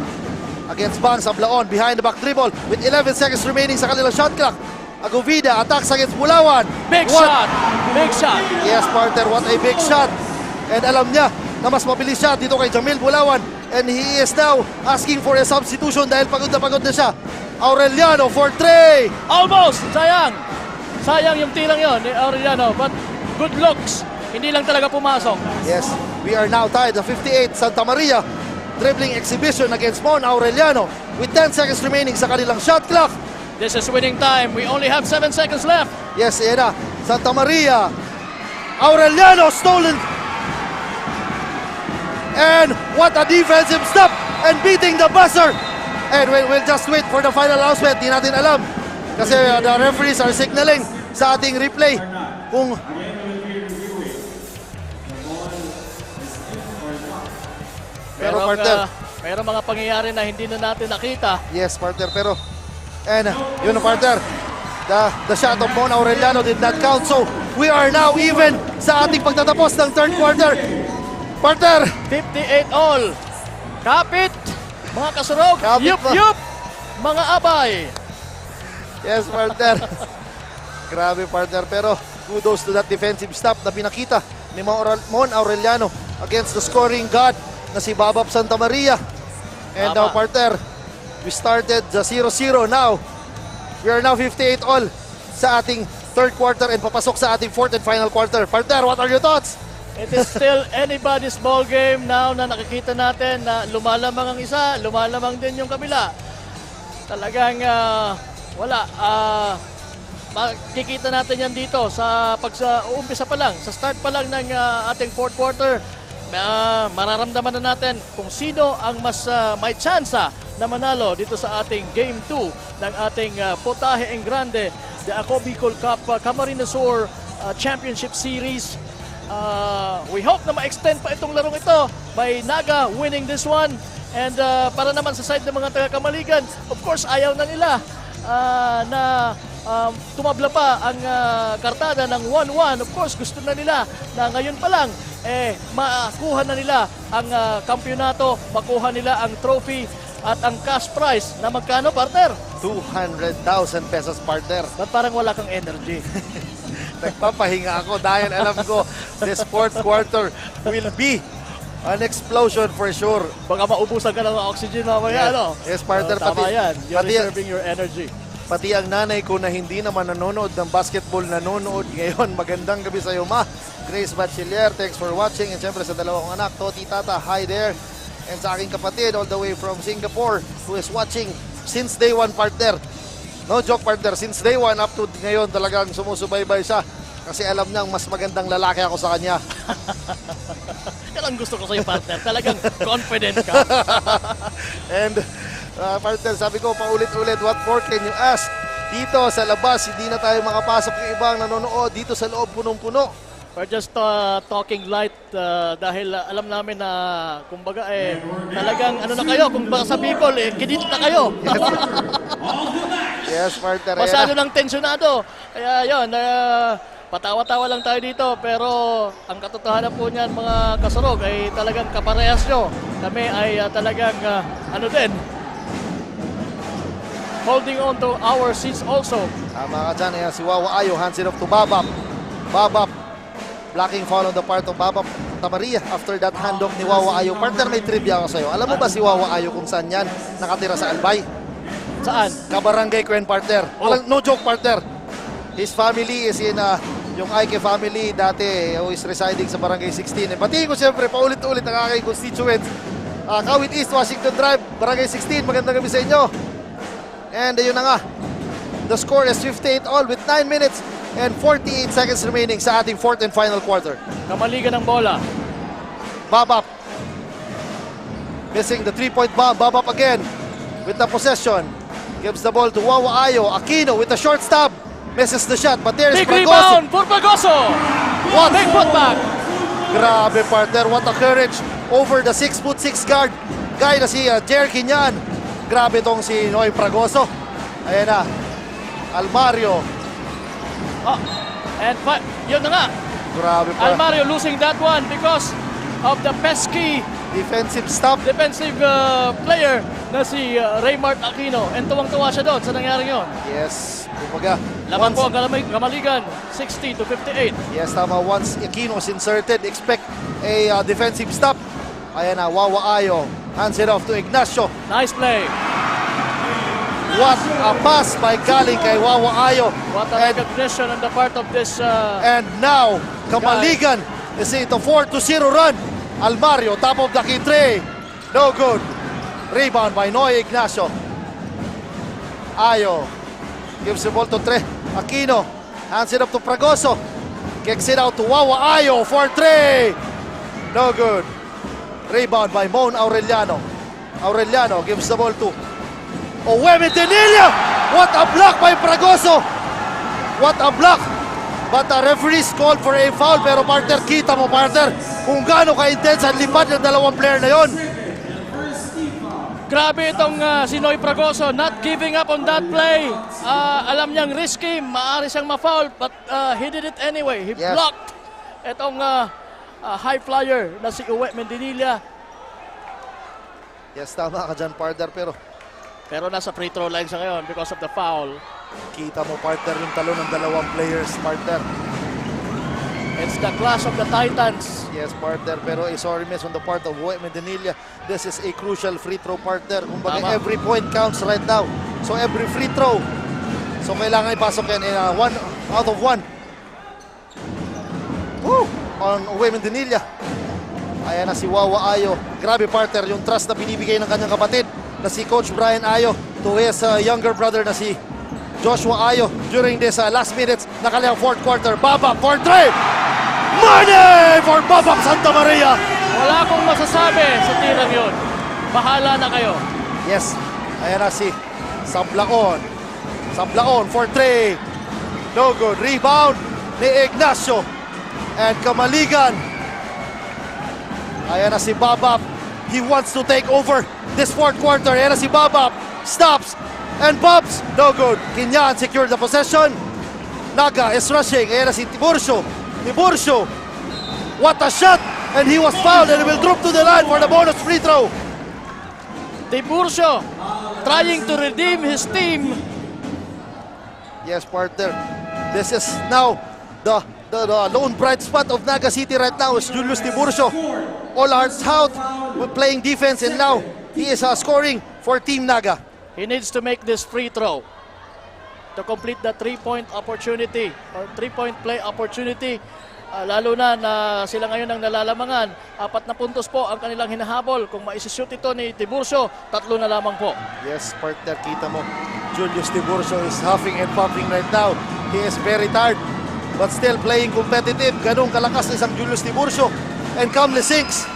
against Bang Sablaon behind the back dribble with 11 seconds remaining sa kanilang shot clock. Aguvida attacks against Bulawan. Big shot! Big shot! Yes, partner, what a big shot. And alam niya na mas mabilis siya dito kay Jamil Bulawan. And he is now asking for a substitution dahil pagod na siya. Aureliano for 3. Almost! Sayang! Sayang yung tilang yon ni Aureliano. But good looks. Hindi lang talaga pumasok. Yes, we are now tied at 58. Santa Maria dribbling exhibition against Mon Aureliano with 10 seconds remaining sa kanilang shot clock. This is winning time. We only have 7 seconds left. Yes, Eda. Santa Maria. Aureliano stolen. And what a defensive stop and beating the buzzer. And we'll just wait for the final announcement. Di natin alam. Kasi the referees are signaling sa ating replay kung pero partner, mayroong mga pangyayari na hindi na natin nakita. Yes, partner, pero and yun partner, the shot of Mon Aureliano did not count. So we are now even sa ating pagtatapos ng third quarter. Partner, 58 all. Kapit, mga kasurog. Yup, yup, mga abay. Yes, partner. Grabe, partner, pero kudos to that defensive stop na pinakita ni Mon Aureliano against the scoring god na si Babap Santa Maria. And now, partner, we started the 0-0 now. We are now 58 all sa ating third quarter and papasok sa ating fourth and final quarter. Partner, what are your thoughts? It is still anybody's ball game now na nakikita natin na lumalamang ang isa, lumalamang din yung kabila. Talagang wala. Makikita natin yan dito sa umpisa pa lang, sa start pa lang ng ating fourth quarter. Mararamdaman na natin kung sino ang mas may tsansa na manalo dito sa ating Game 2 ng ating Potaje en Grande, the Ako Bicol Cup Camarines Sur Championship Series. We hope na ma-extend pa itong larong ito by Naga winning this one And para naman sa side ng mga taga-Kamaligan, of course, ayaw na nila na tumabla pa ang kartada ng 1-1. Of course, gusto na nila na ngayon pa lang makuha na nila ang kampyonato, makuha nila ang trophy at ang cash prize na magkano, partner? 200,000 pesos, partner. Ba't parang wala kang energy? Nagpapahinga ako dahil alam ko this fourth quarter will be an explosion for sure. Baka maubusan ka ng oxygen mamaya, ano? Yes, partner. Tama yan. You're reserving your energy. Pati ang nanay ko na hindi naman nanonood ng basketball, nanonood ngayon. Magandang gabi sa iyo, ma. Grace Bachiller, thanks for watching. And syempre sa dalawang anak, Toti, Tata, hi there. And sa aking kapatid all the way from Singapore who is watching since day one, partner. No joke, partner. Since day one up to ngayon talagang sumusubaybay siya. Kasi alam niyang mas magandang lalaki ako sa kanya. Yan ang gusto ko sa'yo, partner. Talagang confident ka. And partner, sabi ko paulit-ulit, what more can you ask? Dito sa labas, hindi na tayo makapasok yung ibang nanonood. Dito sa loob, punong-puno. We're just talking light dahil alam namin na kumbaga talagang ano na kayo, kung baka sa Bicol kinit na kayo. Yes, partner. Masyado ng tensyonado. Kaya yun, patawa-tawa lang tayo dito, pero ang katotohanan po niyan mga kasurog ay talagang kaparehas nyo. Kami ay talagang ano din, holding on to our seats also. Tama ka dyan. Si Wawa Ayo, hands it off to Babap. Babap, blocking foul on the part of Babap Tamaria after that handoff ni Wawa Ayo. Partner, may trivia ako sa'yo. Alam mo ba si Wawa Ayo kung saan yan nakatira sa Albay? Saan? Kabarangay Kuen, partner. No joke, partner. His family is in yung Aike family dati who is residing sa Barangay 16. Batiin ko siyempre paulit-ulit ang aking constituents. Kawit East, Washington Drive, Barangay 16. Magandang gabi sa inyo. And yun na nga. The score is 58-all with 9 minutes and 48 seconds remaining sa ating fourth and final quarter. Kamaligan ng bola. Babap. Missing the 3-point bomb. Babap again with the possession. Gives the ball to Wawa Ayo. Aquino with a short stab. Misses the shot, but there's big Fragoso. Rebound for Fragoso. What? Big putback. Grabe, partner. What a courage over the 6'6" guard. Guy na si Jer Quinyan. Grabe tong si Noy Fragoso. Ayan na. Almario. And yun na nga. Grabe pa. Almario losing that one because of the pesky defensive stop. Defensive player na si Raymart Aquino. And tuwang-tuwa siya doon sa nangyaring yun. Yes. Kumbaga, laban po ang Kamaligan, 60-58. Yes, tama. Once Aquino is inserted, expect a defensive stop. Ayan na, Wawa Ayo. Hands it off to Ignacio. Nice play. What a pass by galing kay Wawa Ayo. What a recognition on the part of this and now, Kamaligan is it a 4-0 run. Almario, top of the key tray. No good. Rebound by Noy Ignacio. Ayo gives the ball to Aquino. Hands it up to Fragoso. Kicks it out to Wawa Ayo for 3. No good. Rebound by Mon Aureliano. Aureliano gives the ball to Owemi Denilla. What a block by Fragoso. What a block. But the referees called for a foul. Pero partner, kita mo partner kung gaano ka-intense ang lipad ng dalawang player na yon. Grabe itong si Noy Fragoso, not giving up on that play. Alam niyang risky, maaari siyang ma-foul, but he did it anyway. He blocked itong high flyer na si Uwe Mendinilla. Yes, tama ka dyan, partner, pero nasa free throw line siya ngayon because of the foul. Kita mo, partner, yung talo ng dalawang players, partner. It's the clash of the Titans. Yes, partner, pero a sorry miss on the part of Uwe Mendinilla. This is a crucial free throw, partner. Kumbaga, every point counts right now. So every free throw. So kailangan ipasok yan in 1 out of 1. Woo! On Uwe Mendinilla. Ayan na si Wawa Ayo. Grabe, partner, yung trust na binibigay ng kanyang kapatid na si Coach Brian Ayo to his younger brother na si Joshua Ayo during this last minutes na kanilang fourth quarter. Baba for 3! Money for Babak Santa Maria! Wala akong masasabi sa tirang yun. Bahala na kayo. Yes. Ayan na si Sablaon. Sablaon for 3. No good. Rebound ni Ignacio. And Kamaligan. Ayan na si Babak. He wants to take over this fourth quarter. Ayan na si Babap. Stops. And Bobs. No good. Kinyan secured the possession. Naga is rushing. Ayan na si Tiburcio. Tiburcio. What a shot. And he was fouled and will drop to the line for the bonus free throw. Tiburcio trying to redeem his team. Yes, partner. This is now the lone bright spot of Naga City right now is Julius Tiburcio. All hearts out with playing defense, and now he is scoring for Team Naga. He needs to make this free throw to complete the 3-point opportunity or 3-point play opportunity. Lalo na sila ngayon ang nalalamangan. 4 na puntos po ang kanilang hinahabol. Kung maisishoot ito ni Tiburcio, 3 na lamang po. Yes, partner, kita mo. Julius Tiburcio is huffing and puffing right now. He is very tired, but still playing competitive. Ganong kalakas isang Julius Tiburcio. And calmly sinks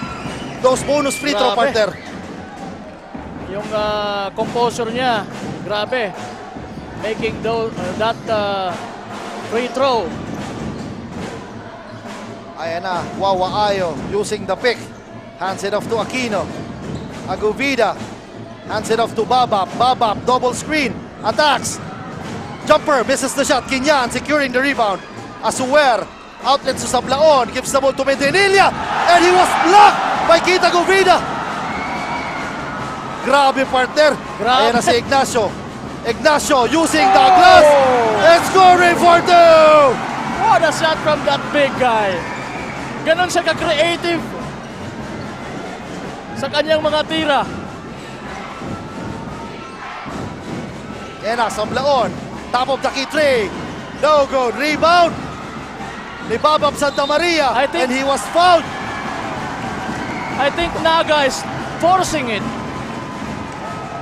those bonus free throw, partner. Yung composure niya, grabe. Making that free throw. Ayan na, Wawa Ayo using the pick. Hands it off to Aquino. Aguvida. Hands it off to Babap. Babap, double screen. Attacks. Jumper, misses the shot. Kinyan securing the rebound. Asuer, outlet to Sablaon. Gives the ball to Medinilla. And he was blocked by Kita Aguvida. Grabe, partner. Grabe. Ayan na si Ignacio. Ignacio using the glass. And scoring for 2. What a shot from that big guy. Ganon siya ka-creative sa kanyang mga tira. Yan na, Sablaon. Top of the key three. No good. Rebound. Ni Babap Santa Maria. And he was fouled. I think Naga is forcing it.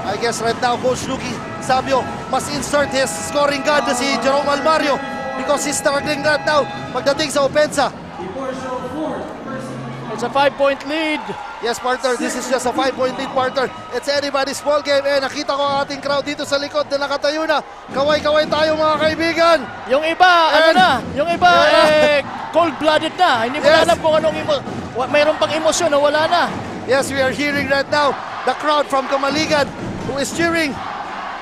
I guess right now, Coach Luki Sabio must insert his scoring guard na si Jerome Almario because he's struggling right now pagdating sa opensa. It's a 5-point lead. Yes, partner. This is just a 5-point lead, partner. It's anybody's ball game. Eh, nakita ko ang ating crowd dito sa likod na nakatayo na. Kaway-kaway tayo, mga kaibigan. Yung iba, Yung iba, cold-blooded na. Hindi mo alam kung anong mayroon pang emosyon na wala na. Yes, we are hearing right now the crowd from Kamaligan who is cheering.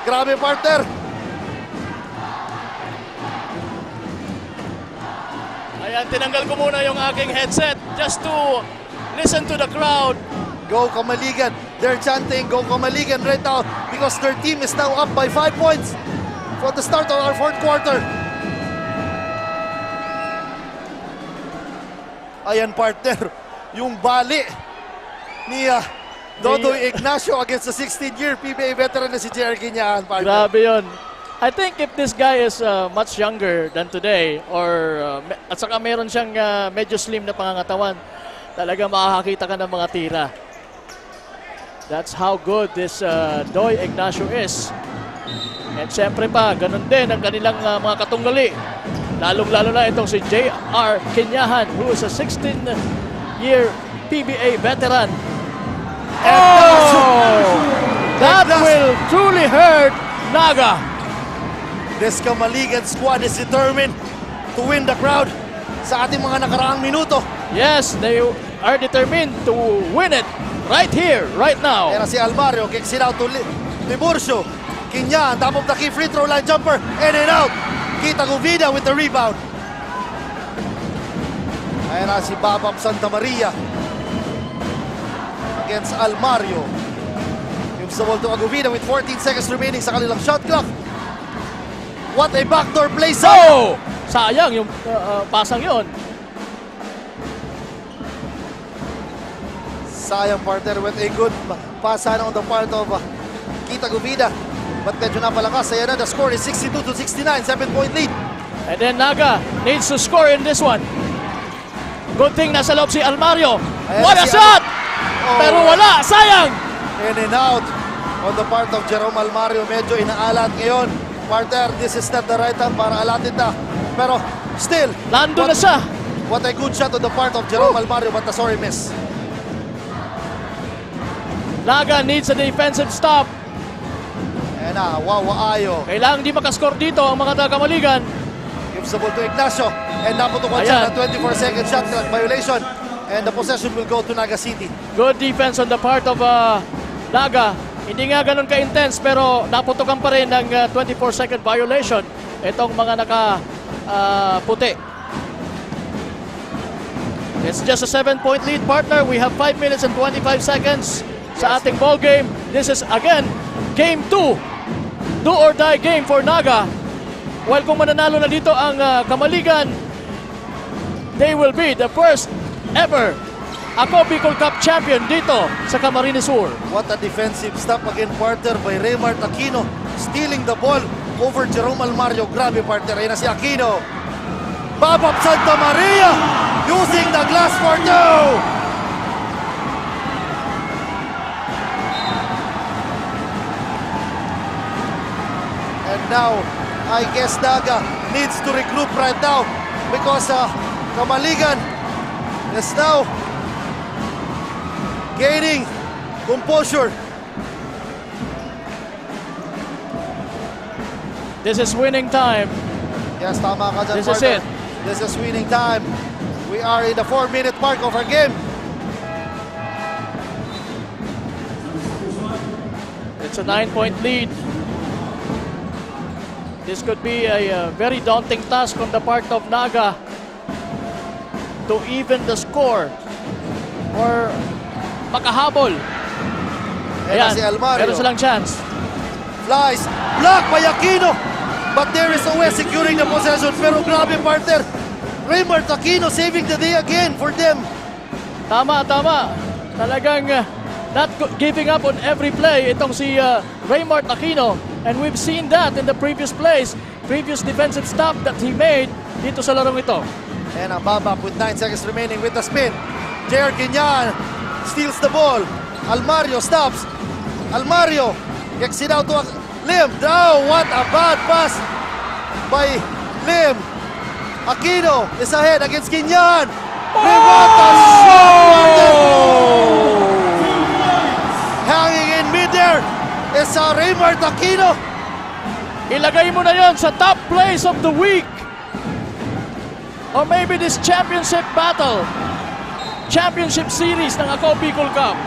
Grabe, partner. Ayan, tinanggal ko muna yung aking headset just to listen to the crowd. Go Kamaligan. They're chanting Go Kamaligan right now because their team is now up by 5 points for the start of our fourth quarter. Ayan, partner, yung bali ni Dodoy Ignacio against the 16-year PBA veteran na si Jerry Kinyan, partner. Grabe yun. I think if this guy is much younger than today or at saka meron siyang medyo slim na pangangatawan, talaga makakakita ka ng mga tira. That's how good this Doy Ignacio is. And syempre pa, ganun din ang kanilang mga katunggali. Lalong-lalo na itong si J.R. Kinyahan, who is a 16-year PBA veteran. That will truly hurt Naga. This Kamaligan squad is determined to win the crowd sa ating mga nakaraang minuto. Yes, they are determined to win it right here, right now. Era si Almario, kicks it out to Tiburcio. Kinyan, top of the key free throw line jumper, in and out. Kita Guvida with the rebound. Ayan na si Babap Santa Maria against Almario. Gives the ball to Aguvida with 14 seconds remaining sa kanilang shot clock. What a backdoor play, sayang! Sayang yung pasang yun. Sayang, partner, with a good pass on the part of Kita Guvida. But medyo napalakas. Ayan na, the score is 62-69, 7-point lead. And then Naga needs to score in this one. Good thing nasa loob si Almario. What a shot! Pero wala, sayang! In and out on the part of Jerome Almario. Medyo inaalat ngayon. Partner, this is not the right time para alatin na. Pero still, nando na siya. What a good shot on the part of Jerome Almario, but a sorry miss. Naga needs a defensive stop. Ayan na, Wawa Ayo. Kailangan di makascore dito ang mga taga-Kamaligan. Gives the ball to Ignacio. And naputukan siya ng 24-second shot clock violation. And the possession will go to Naga City. Good defense on the part of Naga. Hindi nga ganun ka-intense pero naputukan pa rin ng 24-second violation itong mga naka-puti. It's just a 7-point lead, partner. We have 5 minutes and 25 seconds sa ating ball game. This is again game 2. Do or die game for Naga. While kung mananalo na dito ang Kamaligan, they will be the first ever Ako Bicol Cup champion dito sa Camarines Sur. What a defensive stop again, partner, by Raymart Aquino. Stealing the ball over Jerome Almario. Grabe, partner. Ayun na si Aquino. Babap Santa Maria using the glass for 2. And now, I guess Naga needs to regroup right now because Kamaligan is now gaining composure. This is winning time. Yes, tama ka dyan, This is it. This is winning time. We are in the 4-minute mark of our game. It's a 9-point lead. This could be a very daunting task on the part of Naga to even the score or makahabol. Ayan si Almario. Meron silang chance. Flies. Block by Aquino. But there is Owe securing the possession. Pero grabe, partner. Raymart Aquino saving the day again for them. Tama. Talagang not giving up on every play itong si Raymart Aquino. And we've seen that in the previous plays. Previous defensive stop that he made dito sa larong ito. And a Babap with 9 seconds remaining with the spin. J.R. Guinyan steals the ball. Almario stops. Almario kicks it out to Lim. Oh, what a bad pass by Lim. Aquino is ahead against Guinyan. Rivata shot! Hanging in mid-air is Raymart Aquino. Ilagay mo na yon sa top plays of the week. Or maybe this championship battle. Championship series ng Ako Bicol Cup.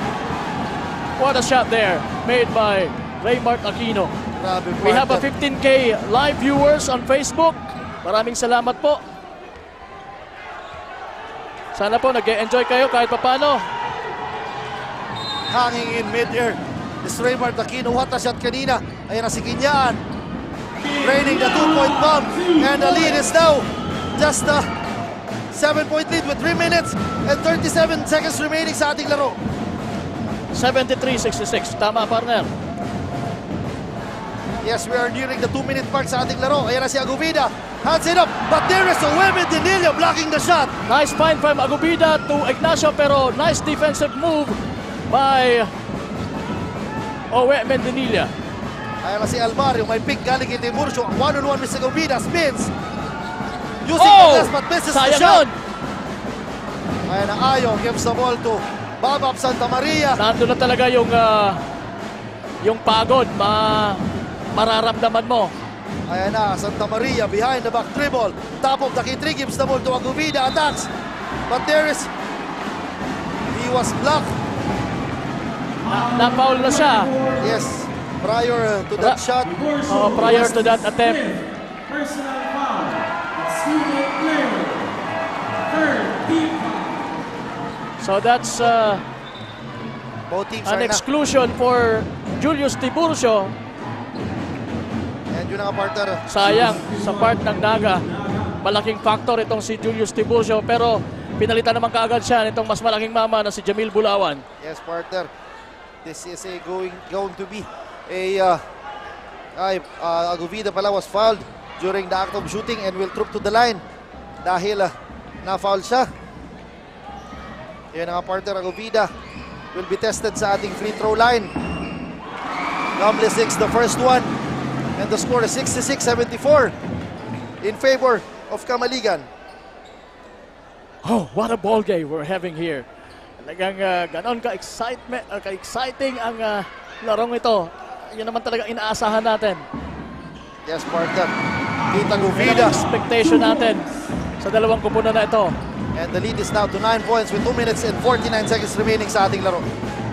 What a shot there made by Raymart Aquino. We have a 15K live viewers on Facebook. Maraming salamat po. Sana po nag-enjoy kayo kahit papano. Hanging in mid-air is Raymart Aquino. What a shot kanina. Ayan na si Guinyan. Raining the 2-point bomb. And the lead is now just a 7-point lead with 3 minutes and 37 seconds remaining sa ating laro. 73-66. Tama, partner. Yes, we are nearing the 2-minute mark sa ating laro. Ayan na si Agubida. Hands it up. But there is Owe Mendinilla blocking the shot. Nice find from Agubida to Ignacio, pero nice defensive move by Owe Mendinilla. Ayan na si Almario. May pick galing kay Tiburcio. 1-on-1 with Agubida. Spins. Using the glass but misses the shot. Ayan na Ayo. Gives the ball to Babap Santa Maria. Nandun na talaga yung pagod. Mararamdaman mo. Ayan na, Santa Maria behind the back dribble. Top of the key, gives the ball to Agubida. Attacks. But there is... He was blocked. Na-foul na siya. Yes. Prior to that shot. Prior to that attempt. Personal foul. Student player. Third team foul. So that's both teams an exclusion for Julius Tiburcio. And yun ang partner. Sayang sa part ng Naga. Malaking factor itong si Julius Tiburcio, pero pinalitan naman kaagad siya nitong mas malaking mama na si Jamil Bulawan. Yes, partner. This is going to be a Agubida pala was fouled during the act of shooting and will troop to the line dahil na-foul siya. Yan ang partner. Agubida will be tested sa ating free throw line. Gamble 6 the first one. And the score is 66-74 in favor of Kamaligan. Oh, what a ball game we're having here. Talagang ganon ka-exciting ang larong ito. Yun naman talaga inaasahan natin. Yes, partner. Kita Agubida. Expectation natin. sa dalawang kupunan na ito. And the lead is now to 9 points with 2 minutes and 49 seconds remaining sa ating laro.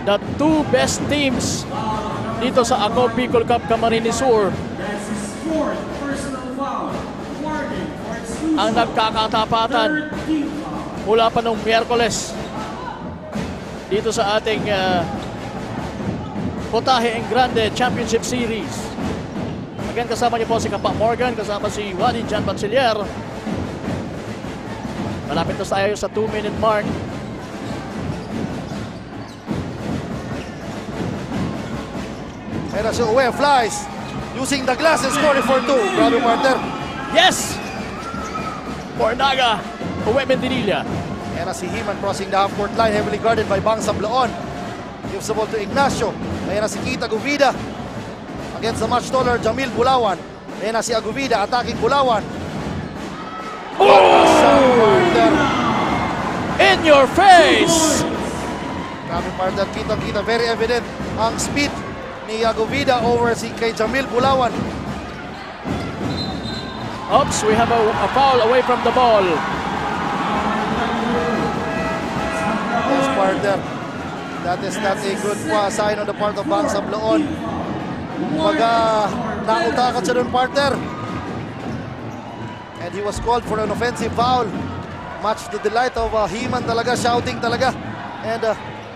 The two best teams dito sa Ako Bicol Cup Camarines Sur ang nagkakatapatan mula pa nung Miyerkules dito sa ating Potahe en Grande Championship Series. Again, kasama niyo po si Kapa Morgan, kasama si Wadi Jan Bachiller. Malapit na tayo sa 2-minute mark. And as Uwe flies, using the glass and scoring for 2. Grabe, partner. Yes! For Naga, Uwe Mendinilla. And as si Himan crossing the half-court line, heavily guarded by Bang Sablaon. Gives the ball to Ignacio. Ayan na si Kita Guvida. Against the much taller Jamil Bulawan. Ayan na si Aguvida attacking Bulawan. In your face! Grabe, partner. Kita very evident ang speed ni Aguvida over si kay Jamil Bulawan. Oops, we have a foul away from the ball. Yes, partner. That is not a good sign on the part of Bang Sablaon. Kumbaga, nautakan siya dun, partner. And he was called for an offensive foul. Much to the delight of Himan talaga, shouting talaga. And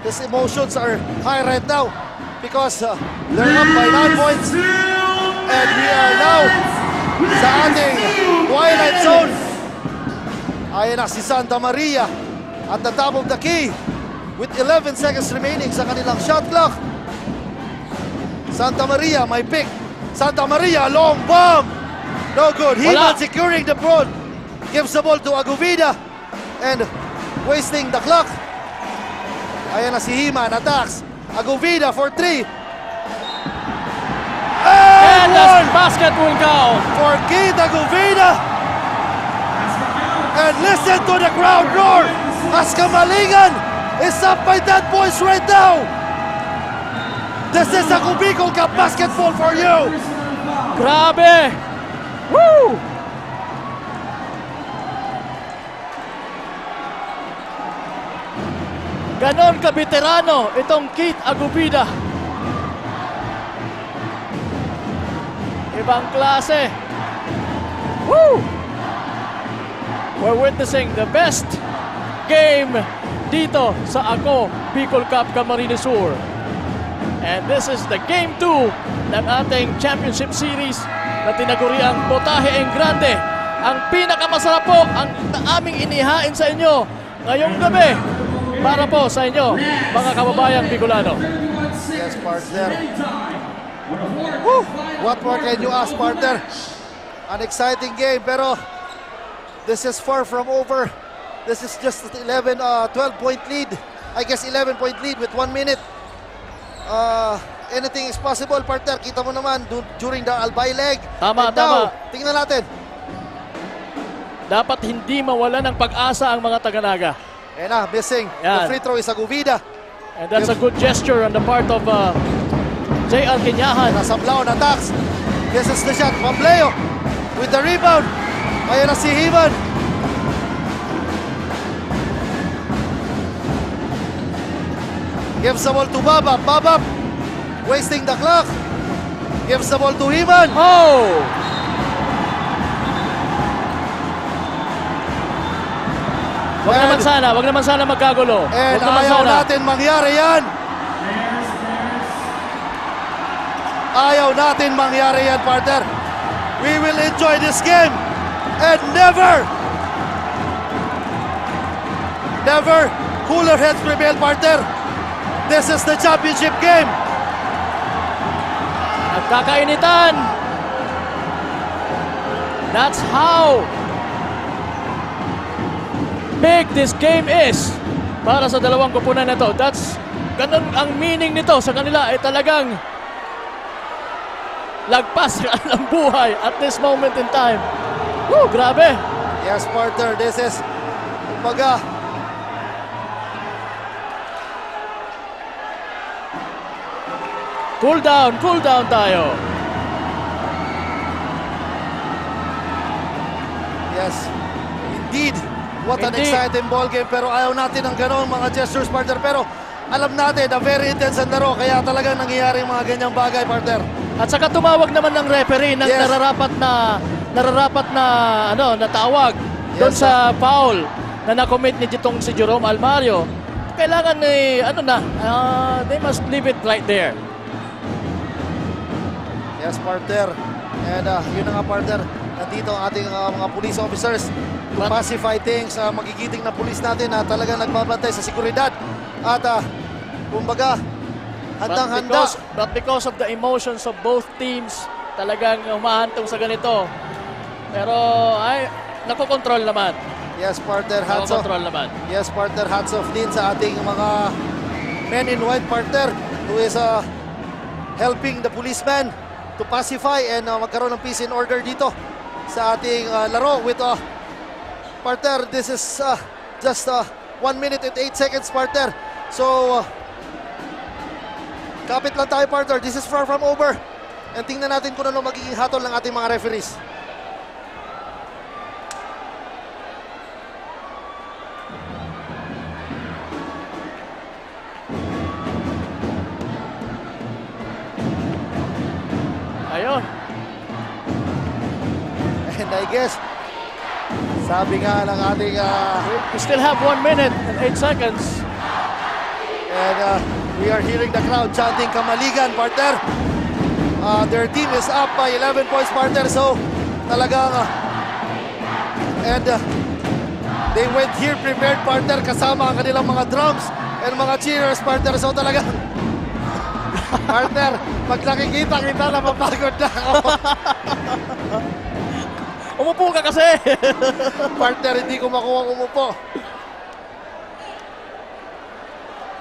his emotions are high right now because they're up by 9 points. And we are now sa ating twilight zone. Ayan na si Santa Maria at the top of the key with 11 seconds remaining sa kanilang shot clock. Santa Maria, my pick. Santa Maria, long bomb. No good. Himan securing the front. Gives the ball to Aguvida and wasting the clock. Ayan na si Himan, attacks. Aguvida for 3. And the basket will count for Kita Aguvida. And listen to the crowd roar as Kamalingan is up by 10 points right now. This is Ako Bicol Cup basketball for you. Grabe! Woo! Ganon ka-veterano itong Kit Aguvida. Ibang klase. Woo! We're witnessing the best game dito sa Ako Bicol Cup Camarines Sur. And this is the game 2 ng ating championship series na tinaguriang Potahe en Grande. Ang pinakamasarap po ang aming inihain sa inyo ngayong gabi para po sa inyo, mga kababayang Bicolano. Yes, partner. Woo! What more can you ask, partner? An exciting game, pero this is far from over. This is just 12-point lead. I guess 11-point lead with 1 minute. Anything is possible, partner. Kita mo naman during the albay leg. Tama, and tama. now, tingnan natin. Dapat hindi mawala ng pag-asa ang mga taga-Naga. And missing. The free throw is Aguvida. And that's a good gesture on the part of J.R. Kinyahan. Sablaon attacks. This is the shot. Pampleo with the rebound. Ayan na si Himan. Gives the ball to Babap. Babap wasting the clock. Gives the ball to Himan. Oh! Wag naman sana magkagulo. And ayaw natin mangyari yan. Ayaw natin mangyari yan, partner. We will enjoy this game and never cooler heads prevail, partner. This is the championship game. Nagkakainitan. That's how big this game is para sa dalawang kupunan na ito. Ganun ang meaning nito sa kanila ay talagang lagpas ang buhay at this moment in time. Woo, grabe. Yes, partner, this is kumbaga cool down tayo. Yes. Indeed, what an Indeed. exciting ball game. Pero ayaw natin ng gano'n mga gestures, partner. Pero alam natin na very intense ang laro. Kaya talagang nangyayari yung mga ganyang bagay, partner. At saka tumawag naman ng referee ng Yes. nararapat na tawag doon sa foul na na-commit ni si Jerome Almario. Kailangan they must leave it right there. Yes, partner. And yun na nga, partner. Nandito ang ating mga police officers to pacify things. Magigiting na police natin na talagang nagbabantay sa seguridad. At kumbaga, handang-handa. But because of the emotions of both teams, talagang humahantong sa ganito. Pero nakokontrol naman. Yes, partner, hats off. Naman. Yes, partner, hats off din sa ating mga men in white, partner, who is helping the policeman to pacify and magkaroon ng peace and order dito sa ating laro with partner, this is just 1 minute and 8 seconds, partner. So, kapit lang tayo, partner. This is far from over. And tingnan natin kung ano magiging hatol ng ating mga referees. Ayun. And I guess, sabi nga ng ating... we still have 1 minute and 8 seconds. And we are hearing the crowd chanting Kamaligan, partner. Their team is up by 11 points, partner. So, talagang... and they went here prepared, partner, kasama ang kanilang mga drums and mga cheers, partner. So, talagang... partner, pag nakikita kita, napapagod na ako. Umupo ka kasi. Partner, hindi ko makuha umupo.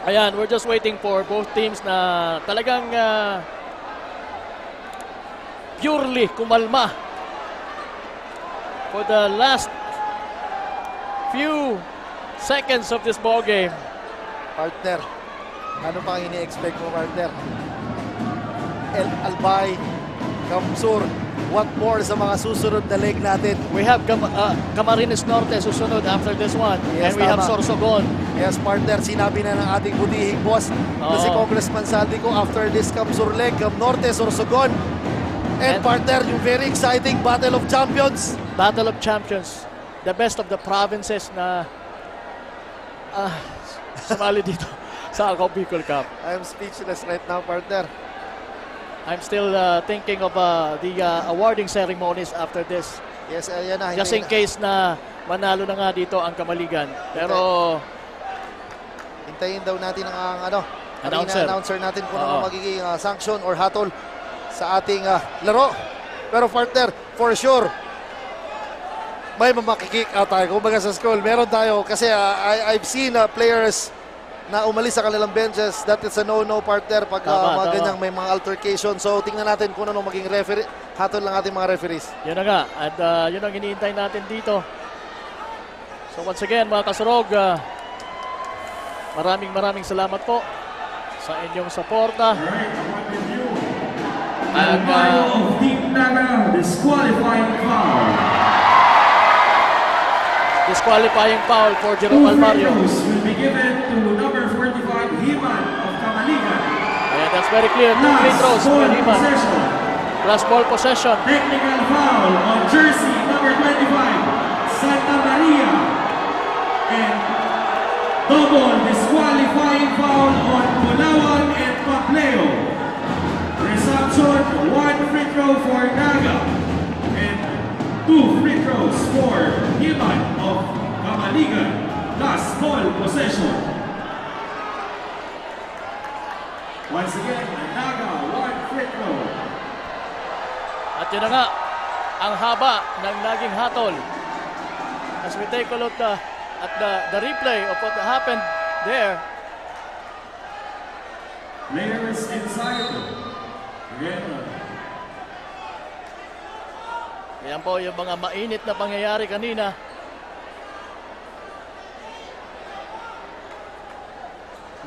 Ayan, we're just waiting for both teams na talagang purely kumalma for the last few seconds of this ball game. Partner, ano pang ini-expect mo, partner? El Albay, Kamsur, what more sa mga susunod na leg natin? We have Camarines Norte susunod after this one. Yes, and we have tama. Sorsogon. Yes, partner, sinabi na ng ating butihing boss na si Congressman Saldico, after this Kamsur leg, Cam Norte, Sorsogon. And partner, yung very exciting Battle of Champions. Battle of Champions. The best of the provinces na sumali dito sa Ako Bicol Cup. I'm speechless right now, partner. I'm still thinking of the awarding ceremonies after this. Yes, ayan na. Just in case na manalo na nga dito ang Kamaligan. Pero hintayin daw natin ang announcer natin kung ano magiging sanction or hatol sa ating laro. Pero partner, for sure, may mamakikik out tayo. Kung baga sa school, meron tayo. Kasi I've seen players na umalis sa kanilang benches. That is a no-no, partner, pag mga ganyang may mga altercation. So tingnan natin kung ano maging hatol ng ating mga referees. Yun na nga. At yun ang iniintay natin dito. So once again, mga kasurog, maraming salamat po sa inyong suporta. Almario of Team Naga, disqualifying foul. Disqualifying foul for Jerome Almario. Will be given to number 45, Himan of Kamaligan. Ayan, that's very clear. 2 free throws for Himan. Plus ball possession. Technical foul on jersey number 25, Santa Maria. And double disqualifying foul on Pulawan and Pacleo. Resumption, 1 free throw for Naga. And 2 free throws for Himan of Kamaligan. Last ball possession. Once again, Naga, 1 free throw. At yun na nga, ang haba ng naging hatol. As we take a look at the replay of what happened there. Players inside. Again. Ayan po yung mga mainit na pangyayari kanina.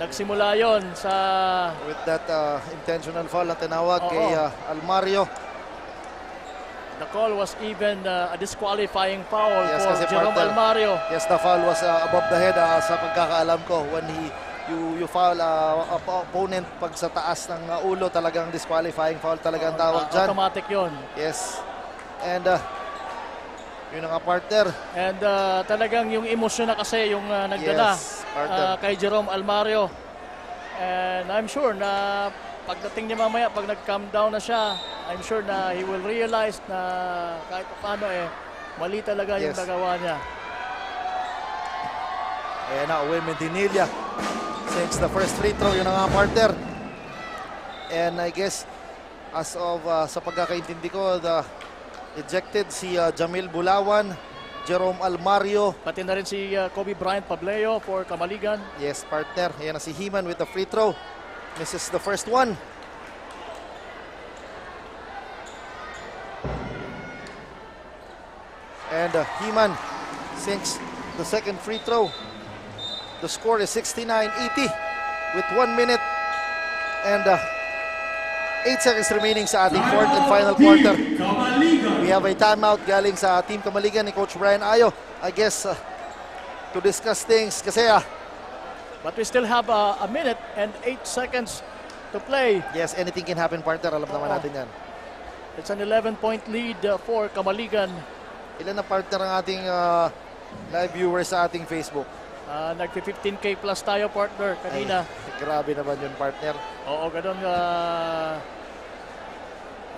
Nagsimula yon sa... With that intentional foul na tinawag kay Almario. The call was even a disqualifying foul Yes, for kasi Jerome partner, Almario. Yes, the foul was above the head sa pagkakaalam ko. When you foul opponent pag sa taas ng ulo, talagang disqualifying foul talagang tawag dyan. Automatic yun. Yes. And yun ang partner. And talagang yung emosyon na kasi yung nagdala Yes, partner. kay Jerome Almario. And I'm sure na pagdating niya mamaya, pag nag-calm down na siya, I'm sure na he will realize na kahit paano mali talaga yung Yes. nagawa niya. Ayan na, Uwe Mendinilla since the first free throw, yun ang partner. And I guess, as of sa pagkakaintindi ko, ejected si Jamil Bulawan, Jerome Almario. Pati na rin si Kobe Bryant Pableo for Kamaligan. Yes, partner. Ayan na si Heman with the free throw. Misses the first one. And Heman sinks the second free throw. The score is 69-80 with 1 minute and 8 seconds remaining sa ating fourth and final quarter. We have a timeout galing sa Team Kamaligan ni Coach Brian Ayo. I guess to discuss things kasi but we still have a minute and 8 seconds to play. Yes, anything can happen, partner. Alam naman natin yan. It's an 11-point lead for Kamaligan. Ilan na partner ang ating live viewers sa ating Facebook? Nag-15K plus tayo, partner, kanina. Ay, grabe naman yun, partner. Oo, ganun.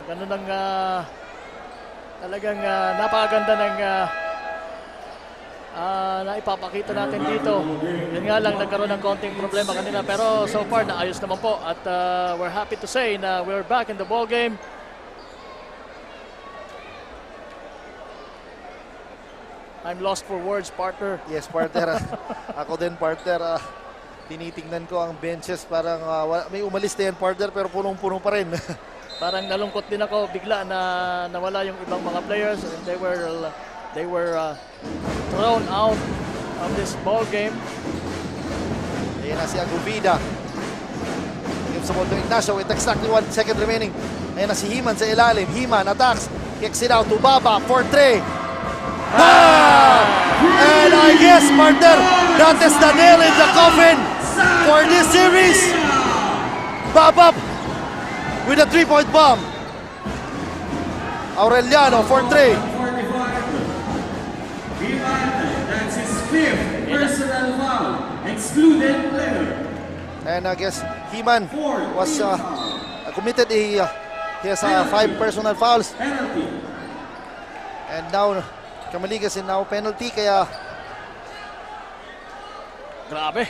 Ganun ang talagang napakaganda ng na ipapakita natin dito. Yun nga lang, nagkaroon ng konting problema kanina. Pero so far, naayos naman po. At we're happy to say na we're back in the ball game. I'm lost for words, partner. Yes, partner. Ako din, partner. Tinitingnan ko ang benches. Parang may umalis na yan, partner, pero punong-puno pa rin. Parang nalungkot din ako bigla na nawala yung ibang mga players. And they were thrown out of this ball game. Ayan na si Aguvida. Gives the ball to Ignacio with exactly 1 second remaining. Ayan na si Heman sa ilalim. Heman attacks. Kicks it out to Baba for 3. And I guess, partner, that is the nail in the coffin for this series. Baba with a 3-point bomb. Aureliano for 3. That's his 5th personal foul. Excluded player. And I guess Heman was committed he has 5 personal fouls. And now Kamaligan is now penalty kaya grabe.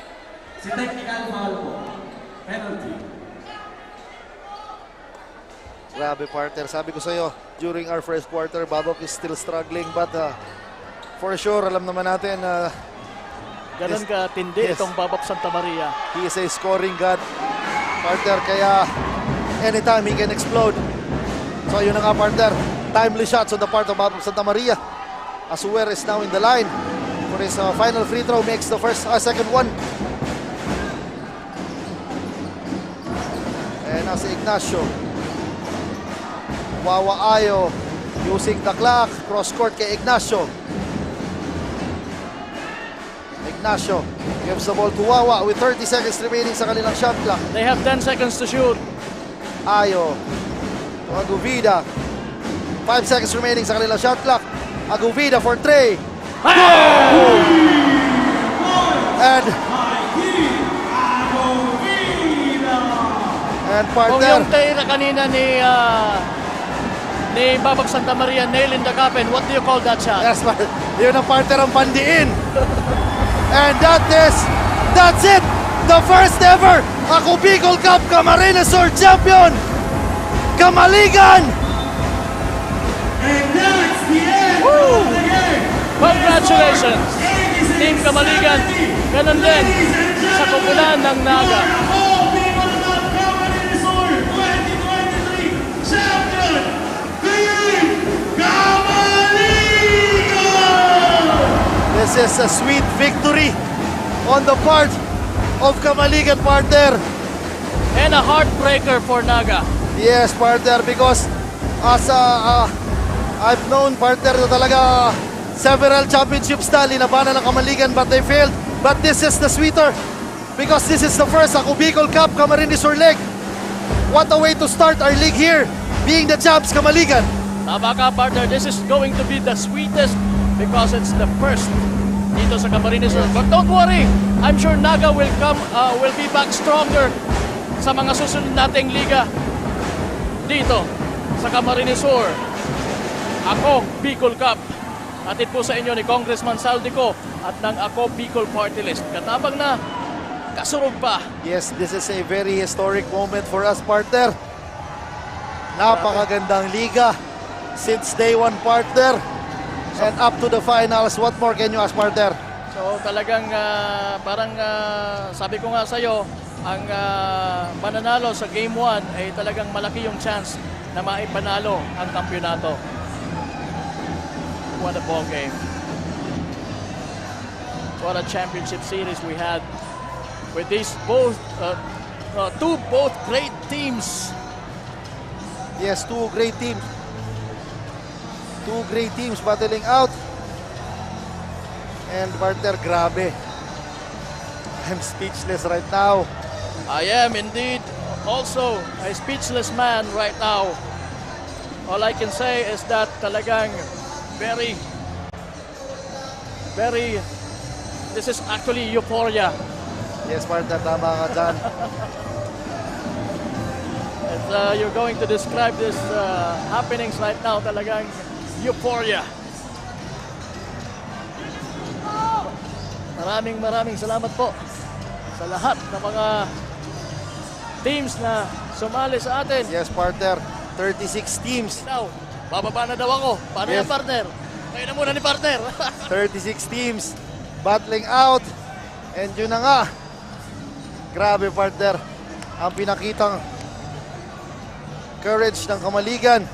Si technical foul po. Penalty. Grabe, partner. Sabi ko sa iyo during our first quarter, Babok is still struggling but for sure alam naman natin ganun ka tindi itong Babok Santa Maria. He is a scoring god, partner, kaya anytime he can explode. So yun na nga, partner. Timely shots on the part of Babok Santa Maria. Asuer is now in the line for his final free throw, makes the second one. And as Ignacio, Wawa Ayo using the clock, cross court kay Ignacio. Ignacio gives the ball to Wawa with 30 seconds remaining sa kanilang shot clock. They have 10 seconds to shoot. Ayo to Aguvida, 5 seconds remaining sa kanilang shot clock. Aguvida for 3. And partner, kung yung tira kanina ni Babok Santa Maria nail in the coffin, what do you call that shot? Yes, yun ang partner ang pandiin. And that's it. The first ever Ako Bicol Cup Camarines Sur champion, Kamaligan. And that's the end of the game. Congratulations, Team Kamaligan. Ganun din sa kumpulan ng Naga. This is a sweet victory on the part of Kamaligan, partner. And a heartbreaker for Naga. Yes, partner, because as I've known partner na talaga several championships na linabanan ng Kamaligan but they failed. But this is the sweeter because this is the first Ako Bicol Cup Camarines Sur leg. What a way to start our league here, being the champs Kamaligan. Tama ka, partner. This is going to be the sweetest because it's the first dito sa Camarines Sur. But don't worry, I'm sure Naga will be back stronger sa mga susunod nating liga dito sa Camarines Sur. Ako Bicol Cup. Hatid po sa inyo ni Congressman Saldico at ng Ako Bicol Party List. Katabang na kasurog pa. Yes, this is a very historic moment for us, partner. Napakagandang liga since day one, partner. And up to the finals. What more can you ask, partner? So talagang parang sabi ko nga sa'yo, ang mananalo sa Game 1 ay talagang malaki yung chance na maipanalo ang kampyonato. What a ball game. What a championship series we had with these both great teams. Yes, two great teams. Two great teams battling out. And partner, grabe. I'm speechless right now. I am indeed also a speechless man right now. All I can say is that talagang very, this is actually euphoria. Yes, partner, tama ka dyan. You're going to describe this happenings right now, talagang euphoria. Maraming salamat po sa lahat ng mga teams na sumali sa atin. Yes, partner, 36 teams. Now, bababa na daw ako. Paano yan, partner? Kayo na muna ni partner. 36 teams battling out. And yun na nga. Grabe, partner. Ang pinakitang courage ng Kamaligan.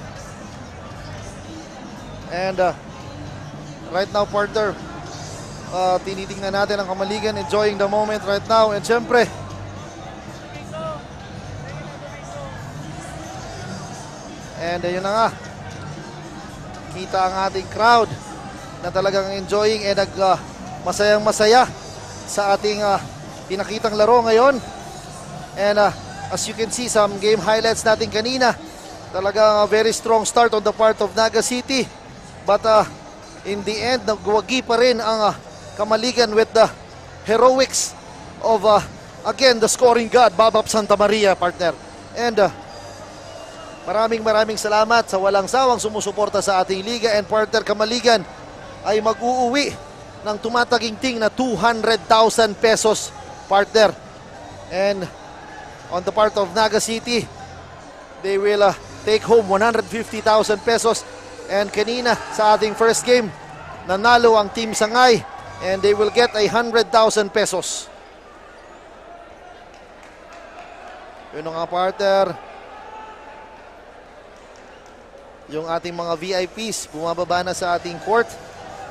And right now, partner, tinitingnan natin ang Kamaligan, enjoying the moment right now. And syempre, and yun na nga, kita ang ating crowd na talagang enjoying and masayang masaya sa ating pinakitang laro ngayon. And as you can see, some game highlights natin kanina, talagang very strong start on the part of Naga City. But in the end, nagwagi pa rin ang Kamaligan with the heroics of, again, the scoring god, Babap Santa Maria, partner. And maraming salamat sa walang sawang sumusuporta sa ating liga. And partner, Kamaligan ay mag-uuwi ng tumataginting na 200,000 pesos, partner. And on the part of Naga City, they will take home 150,000 pesos. And kanina sa ating first game, nanalo ang Team Sangay and they will get 100,000 pesos. Yun nga, partner. Yung ating mga VIPs bumababa na sa ating court.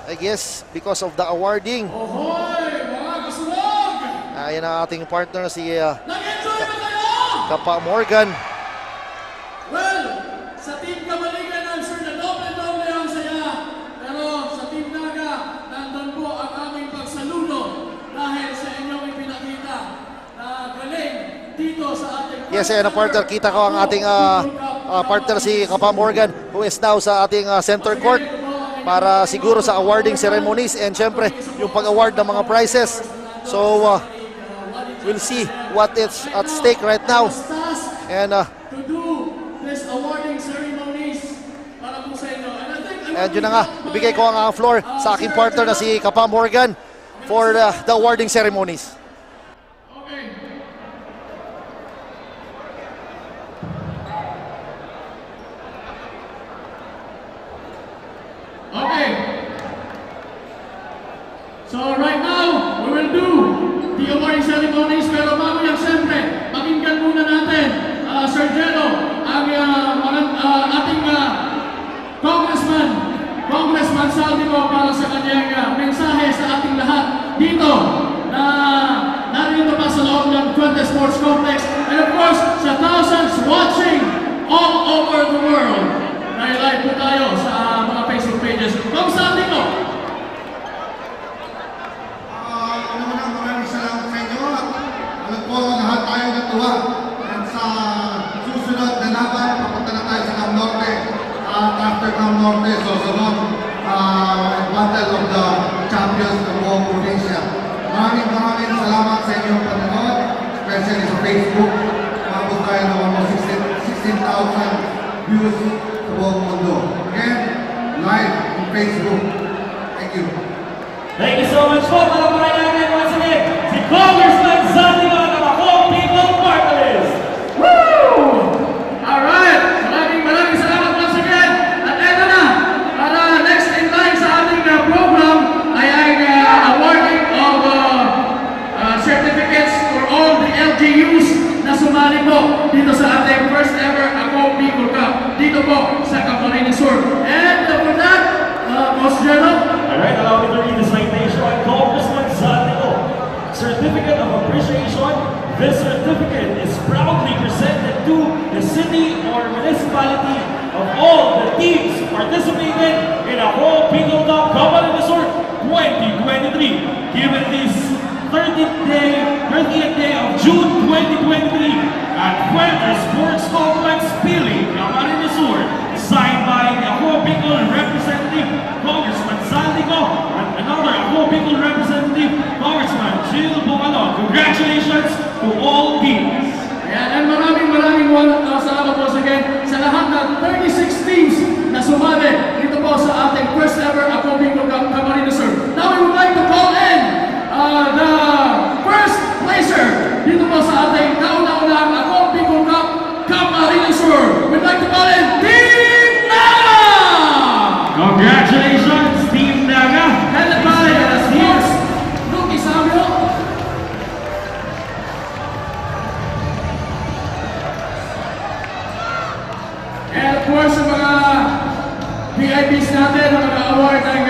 I guess because of the awarding. Ohoy, mga kasulog! Ayan ang ating partner si Kapa Morgan. Well, sa Team Kamaligan, I'm sure na doble-doble ang saya. Pero sa Team Naga, nandun po ang aming pagsaludo dahil sa inyong ipinakita na galing dito sa ating... Yes, ayan ang partner. Kita ko ang ating partner si Kapa Morgan, who is now sa ating center court para siguro sa awarding ceremonies and syempre yung pag-award ng mga prizes. So we'll see what is at stake right now. And to do this awarding ceremonies para po sa inyo. and yun na nga, ibigay ko ang floor sa aking partner na si Kapa Morgan for the awarding ceremonies. Okay. So right now, we will do the awarding ceremonies. Pero bago yan, siyempre, pakinggan muna natin, Sir Jello, ang ating Congressman Saldico para sa kanyang mensahe sa ating lahat dito na narito pa sa loob ng Fuente Sports Complex. And of course, sa thousands watching all over the world. Dahil live po tayo sa mga susunod battle of the champions ng buong probinsya. Maraming salamat sa inyong panonood, especially sa Facebook. Tapos tayo ng almost 16,000 views sa buong mundo. Again, live on Facebook. Thank you. Thank you so much po. Palakpakan natin once again si Congressman Zaldico ng Ako Bicol Party List. Woo! Alright! Maraming salamat once again. At eto na, para next in line sa ating program ay ang awarding of certificates for all the LGUs na sumali po dito sa ating first ever Ako Bicol Cup dito po sa Camarines Sur. And for that, Boss General. Alright, allow me to read the citation. Congressman Zaldico, Certificate of Appreciation. This certificate is proudly presented to the city or municipality of all the teams participating in Ako Bicol Cup Camarines Sur 2023. Given this 30th day of June 2023 at Fuerte Sports Complex, Pili, Camarines Sur, signed by the Ako Bicol representative, Congressman Zaldico, and another Ako Bicol representative, Congressman Jill Bumalon. Congratulations to all teams. And maraming salamat po again sa lahat ng 36 teams na sumali dito po sa ating first ever Ako Bicol Cup Camarines Sur. Now we would like to call in the first placer dito po sa ating kauna-unang Ako Bicol Cup Camarines Sur. We'd like to call in Team Naga! Congratulations, Team Naga! Headed by Sports Lucky Samuel. And of course, sa mga VIPs natin na mag-award ng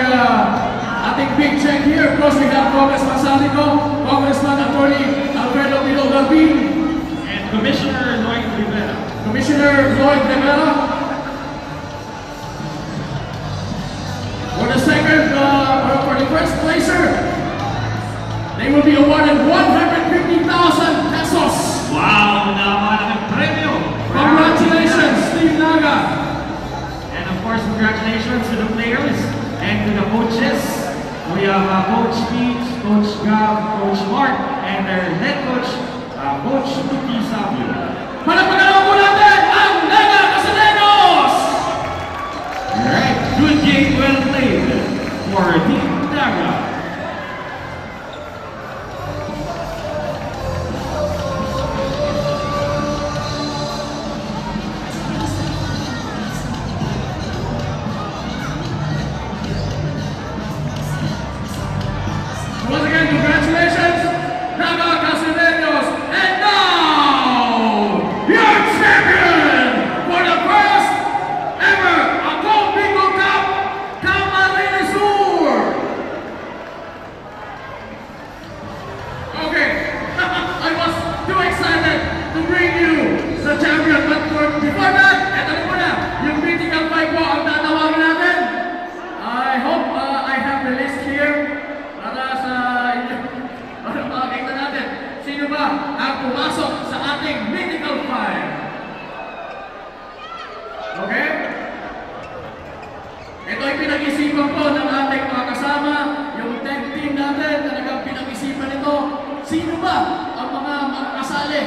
ating big check here. Of course, we have Congressman Zaldico, Congressman Attorney Alfredo Pilo Galvin, and Commissioner Lloyd Rivera. Commissioner Lloyd Rivera. For the second, for the first placer, they will be awarded 150,000 pesos. Wow, napakalaking premyo! Congratulations, Team Naga! And of course, congratulations to the players and to the coaches. We have Coach Peach, Coach Gav, Coach Mark, and their head coach, Coach Lucky Samuel. Palakpakan po natin ang Naga Casalegos! Alright, good game, well played for Team Naga. Once again, congratulations, Naga Casalegos! And now, your champion for the first ever Ako Bicol Cup Camarines Sur! Okay, I was too excited to bring you the champion, but before that, eto na muna, yung critical five po ang tatawagin natin. I hope I have the list here para makakita natin sino ba ang pumasok sa ating mythical five. Okay? Ito ay pinag-isipan po ng ating mga kasama, yung tech team natin, talagang pinag-isipan ito. Sino ba ang mga makakasali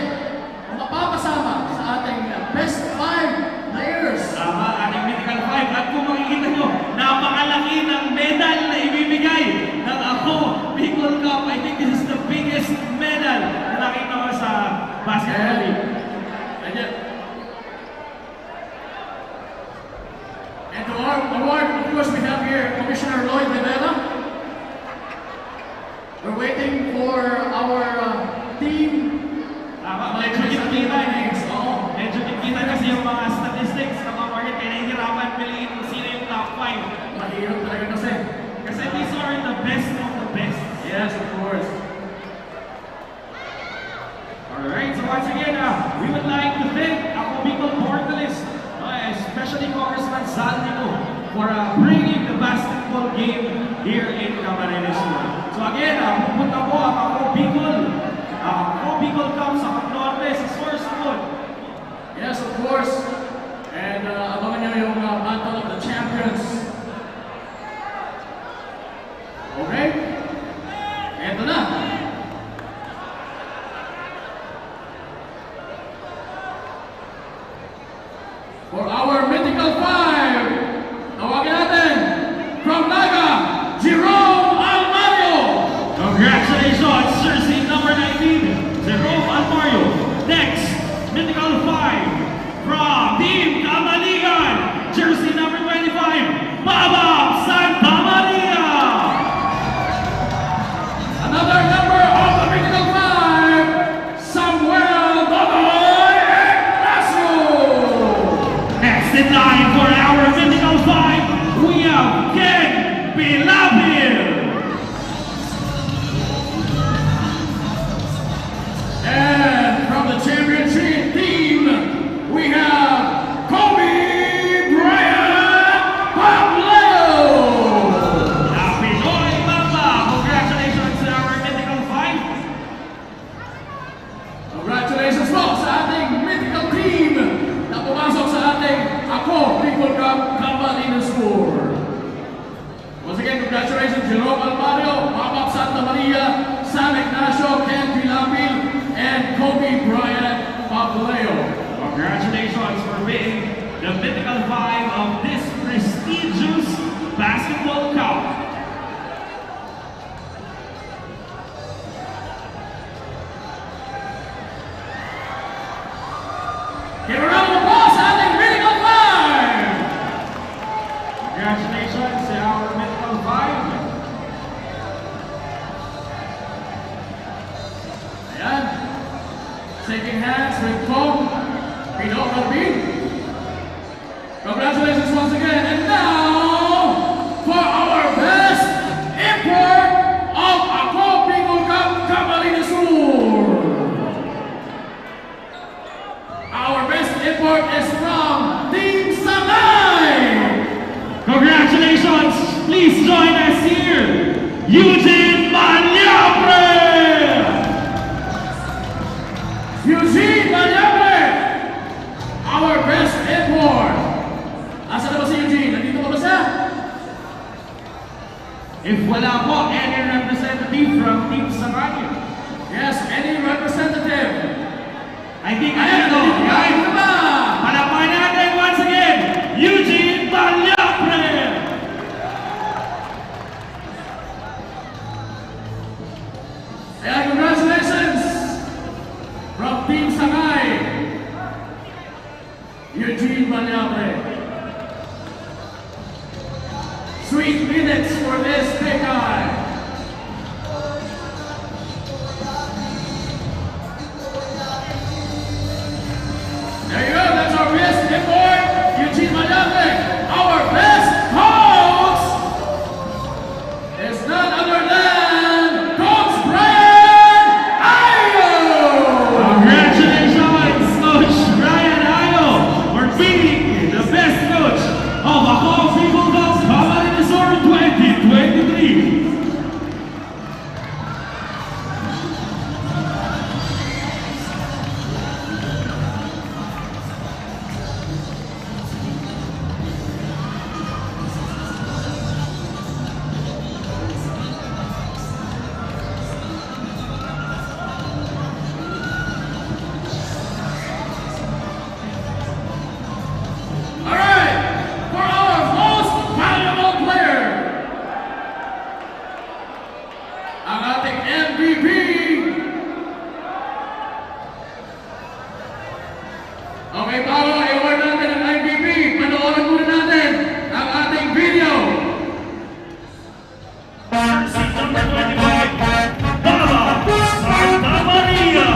o mapapasama sa ating best five players? Tama, ating mythical five. At kung makikita nyo, napakalaki ng medal na ibibigay ng Ako Bicol Cup. I think this is the biggest medal na nakita ko sa basketball league. And to our award, of course, we have here Commissioner Lloyd Rivera. We're waiting for our team. Medyo kita kasi yung mga statistics ng mga market kaya nahihirapan piliin kung sino yung top 5. Mahirap talaga kasi. Kasi these are the best of the best. Yes, of course. Alright, so once again, we would like to thank Ako Bicol Party List, especially Congressman Zaldico, for bringing the basketball game here in Camarines Sur. So again, pupunta po ang Ako Bicol Cup sa Norte, sa Source Food. Yes, of course. And abangan nyo yung Battle of the Champions Vallejo. Congratulations for being the mythical five of this prestigious basketball cup. Give a round of applause sa ating mythical five! Congratulations to our mythical five. Ayan. Shaking hands with Tom Pino Calvin. Congratulations once again. And now, for our best import of Ako Bicol Cup Camarines Sur. Our best import is from Team Sangay. Congratulations. Please join us here. Eugene Maniabre. Eugene Maniabre. Our best import. Asa na ba si Eugene? Nandito ba siya? If wala po, any representative from Team Sangay? Yes, any representative. I think I know. Ayan na ba? Palapain natin once again, Eugene Maniabre. Ayan, congratulations from Team Sangay. Eugene Maniabre. Sweet minutes for this big guy. There you go, that's our best import, Eugene Maniabre. Our best host is none other than Coach Brian Ayo. Congratulations, Coach Brian Ayo, for being the best coach of Ako Bicol Cup Camarines Sur 2023. Alright, for our most valuable player, ang ating MVP, okay, bago i-award natin ang MVP, panoorin muna natin ang ating video. Santa Maria.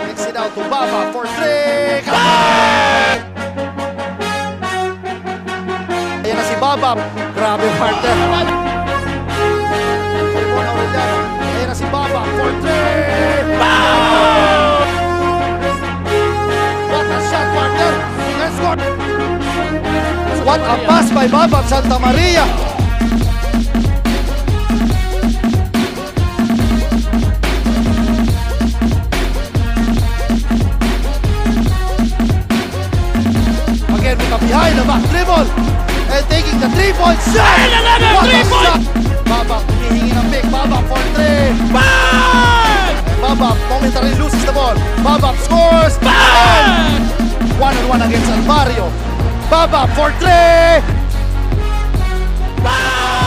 Mix it out to Baba for three. Ayan na si Baba. Grabe partner. Ayan na si Baba for three. What a shot partner. Let's go. What a pass by Baba Santa Maria. Again with a behind the back dribble and taking the 3-point shot. What a shot! Baba humihingi ng pick. Baba for three. Bang! Baba momentarily loses the ball. Baba scores. Bang! One-on-one against Alvario. Baba for three. Bang!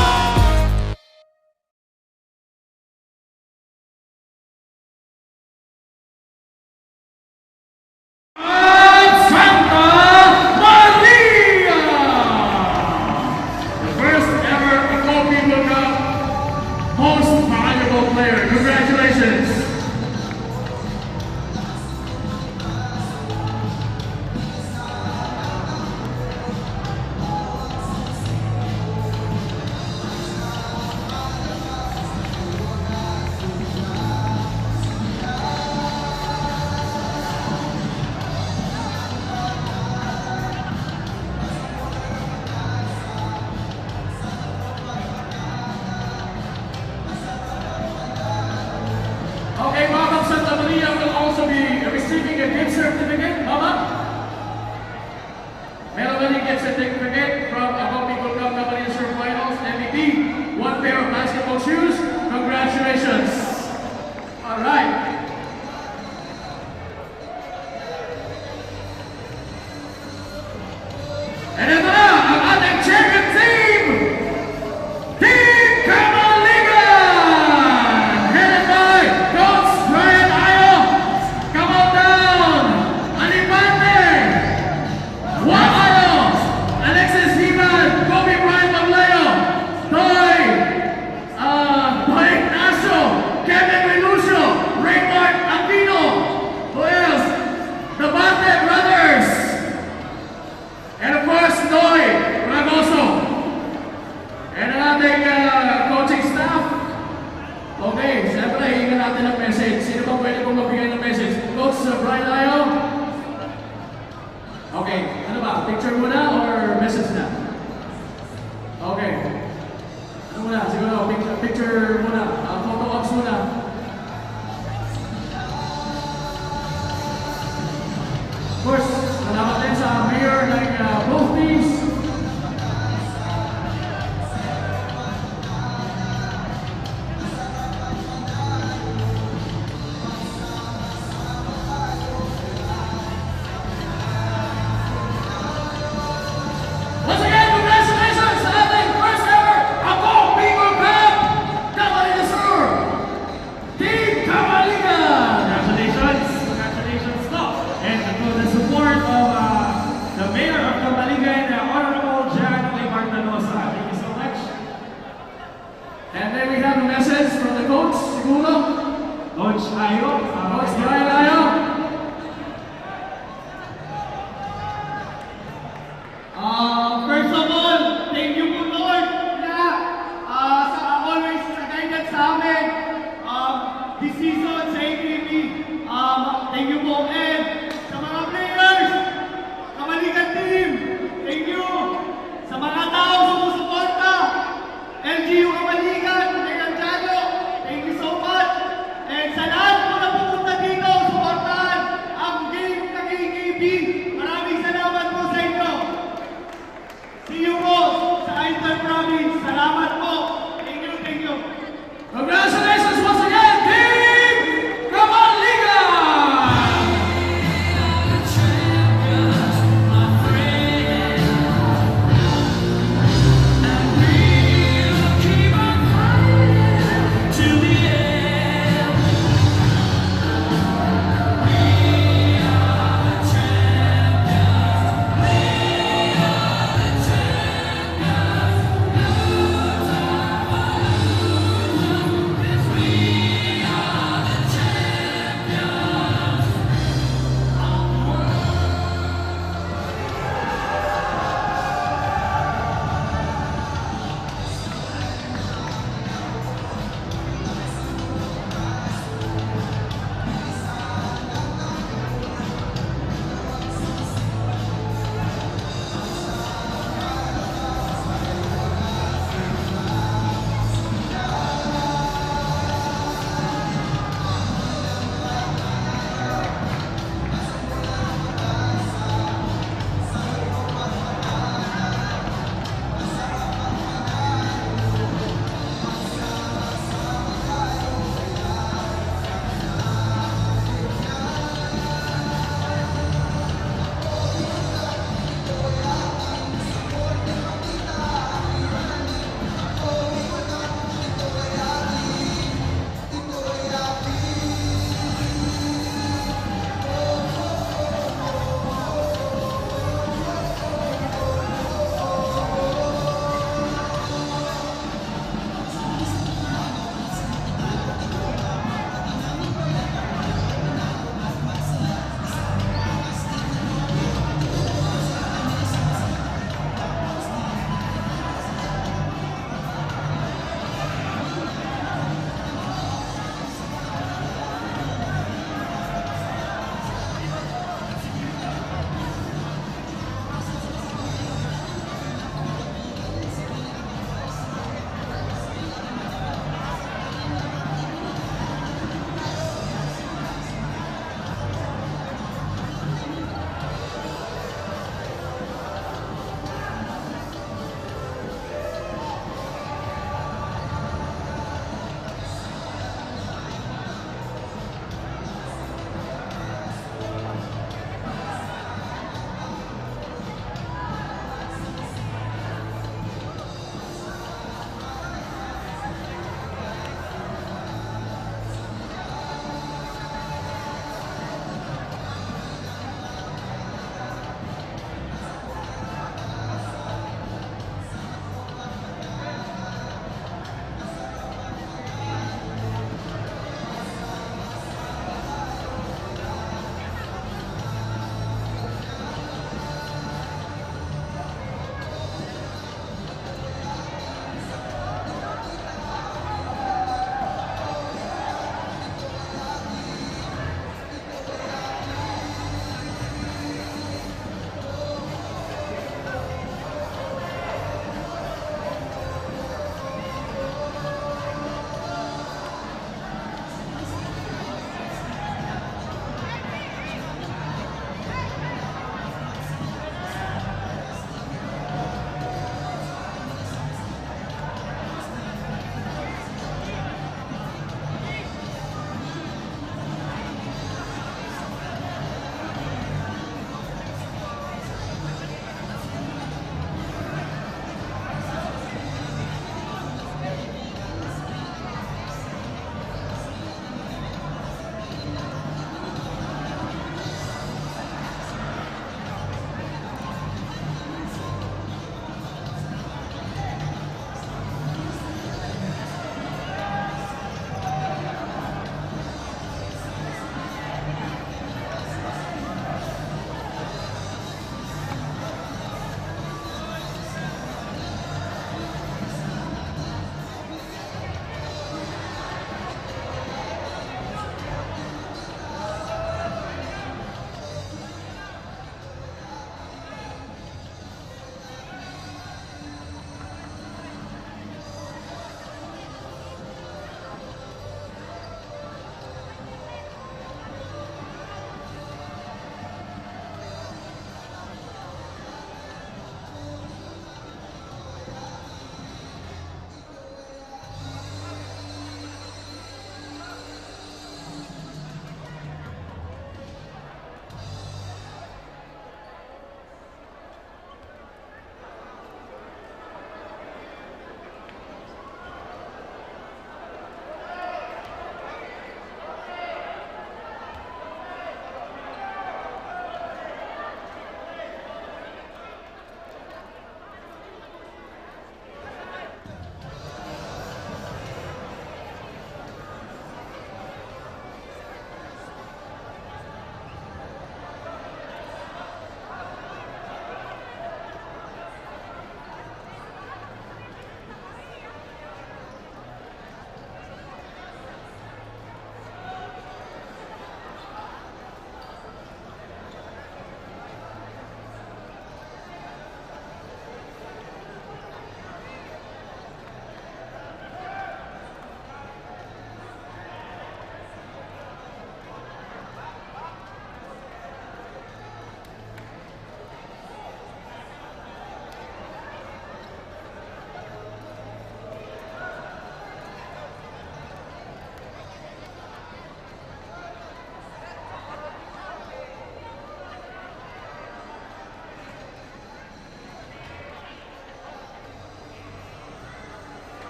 Santa Maria! The first ever Ako Bicol Cup most valuable player. Congratulations! Okay, Mama Santa Maria will also be receiving a gift certificate. Mama? Meron ba rin gift certificate from Ako Bicol Cup Camarines Sur Finals MVP? One pair of basketball shoes. Congratulations. All right. natin ng message. Sino ba pwede pong magbigay ng message? Coach Brian Ayo? Okay, ano ba? Picture muna or message na? Okay. Ano muna? Siguro, picture muna. Photo ops muna. Of course, salamat din sa mayor ng both teams. Once again, congratulations sa ating first ever Ako Bicol Cup!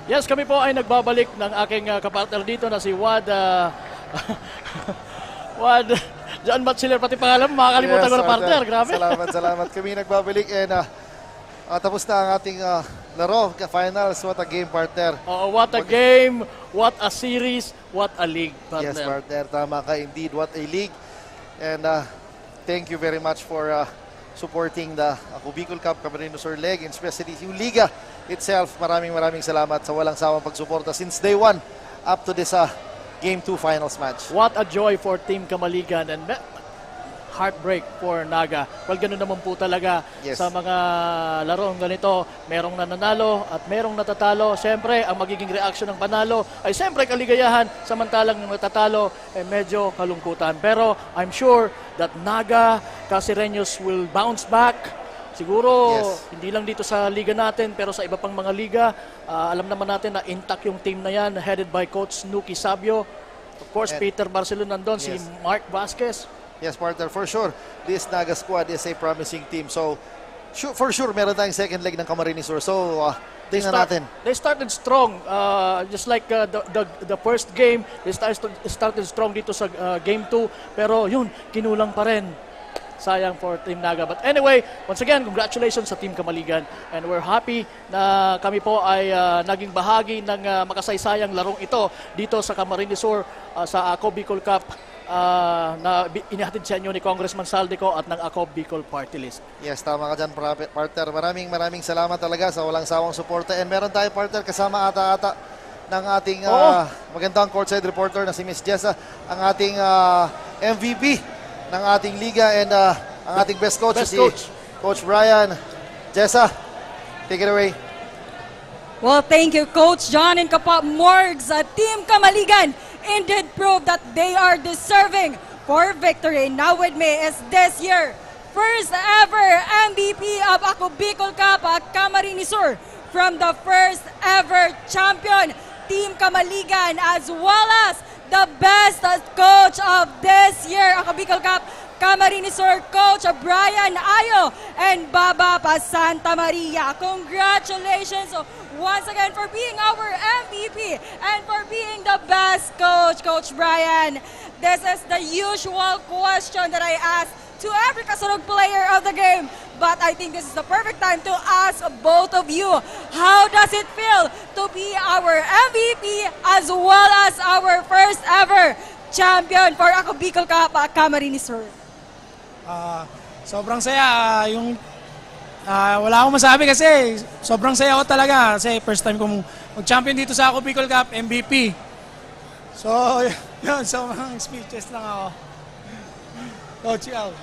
Yes, kami po ay nagbabalik ng aking kapartner dito na si Wad. Wad, John Batchiller, pati pangalan, makakalimutan ko na partner. Grabe. Salamat. Kami nagbabalik and tapos na ang ating laro, finals. What a game, partner. What a game, what a series, what a league, partner. Yes, partner. Tama ka indeed. What a league. And thank you very much for supporting the Ako Bicol Cup Camarines Sur Leg, and especially yung Liga itself. Maraming salamat sa walang sawang pagsuporta since day 1 up to this Game 2 finals match. What a joy for Team Kamaligan and heartbreak for Naga. Well, ganun naman po talaga sa mga larong ganito. Merong nananalo at merong natatalo. Siyempre, ang magiging reaction ng panalo ay siyempre kaligayahan, samantalang yung natatalo ay medyo kalungkutan. Pero I'm sure that Naga Casireños will bounce back. Siguro, hindi lang dito sa liga natin, pero sa iba pang mga liga, alam naman natin na intact yung team na yan, headed by Coach Nuki Sabio. Of course, Peter Barcelon nandun, si Mark Vasquez. Yes, partner, for sure. This Naga squad is a promising team. So, for sure, meron tayong second leg ng Camarines Sur. So, tingnan natin. They started strong. Just like the first game, they started strong dito sa Game 2. Pero yun, kinulang pa rin. Sayang for Team Naga. But anyway, once again, congratulations sa Team Kamaligan. And we're happy na kami po ay naging bahagi ng makasaysayang larong ito dito sa Camarines Sur sa Ako Bicol Cup na inihatid sa inyo ni Congressman Saldico at ng Ako Bicol Party List. Yes, tama ka dyan, partner. Maraming salamat talaga sa walang sawang suporta. And meron tayo, partner, kasama ata ng ating magandang courtside reporter na si Miss Jessa, ang ating MVP ng ating liga and ang ating best coach, Coach Brian. Jessa, take it away. Well, thank you, Coach John and Kapwa Morgs. Team Kamaligan indeed proved that they are deserving for victory. Now with me is this year first ever MVP of Ako Bicol Cup, Camarines Sur, from the first ever champion, Team Kamaligan, as well as the best coach of this year, Ako Bicol Cup Camarines Sur, Coach Brian Ayo and Baba Pa Santa Maria. Congratulations once again for being our MVP and for being the best coach, Coach Brian. This is the usual question that I ask to every Kasurog player of the game. But I think this is the perfect time to ask both of you, how does it feel to be our MVP as well as our first ever champion for Ako Bicol Cup Camarines Sur? Sobrang saya. Wala akong masabi kasi sobrang saya ko talaga kasi first time kong mag-champion dito sa Ako Bicol Cup, MVP. So, yun. So, mga speeches lang ako. Coach Al.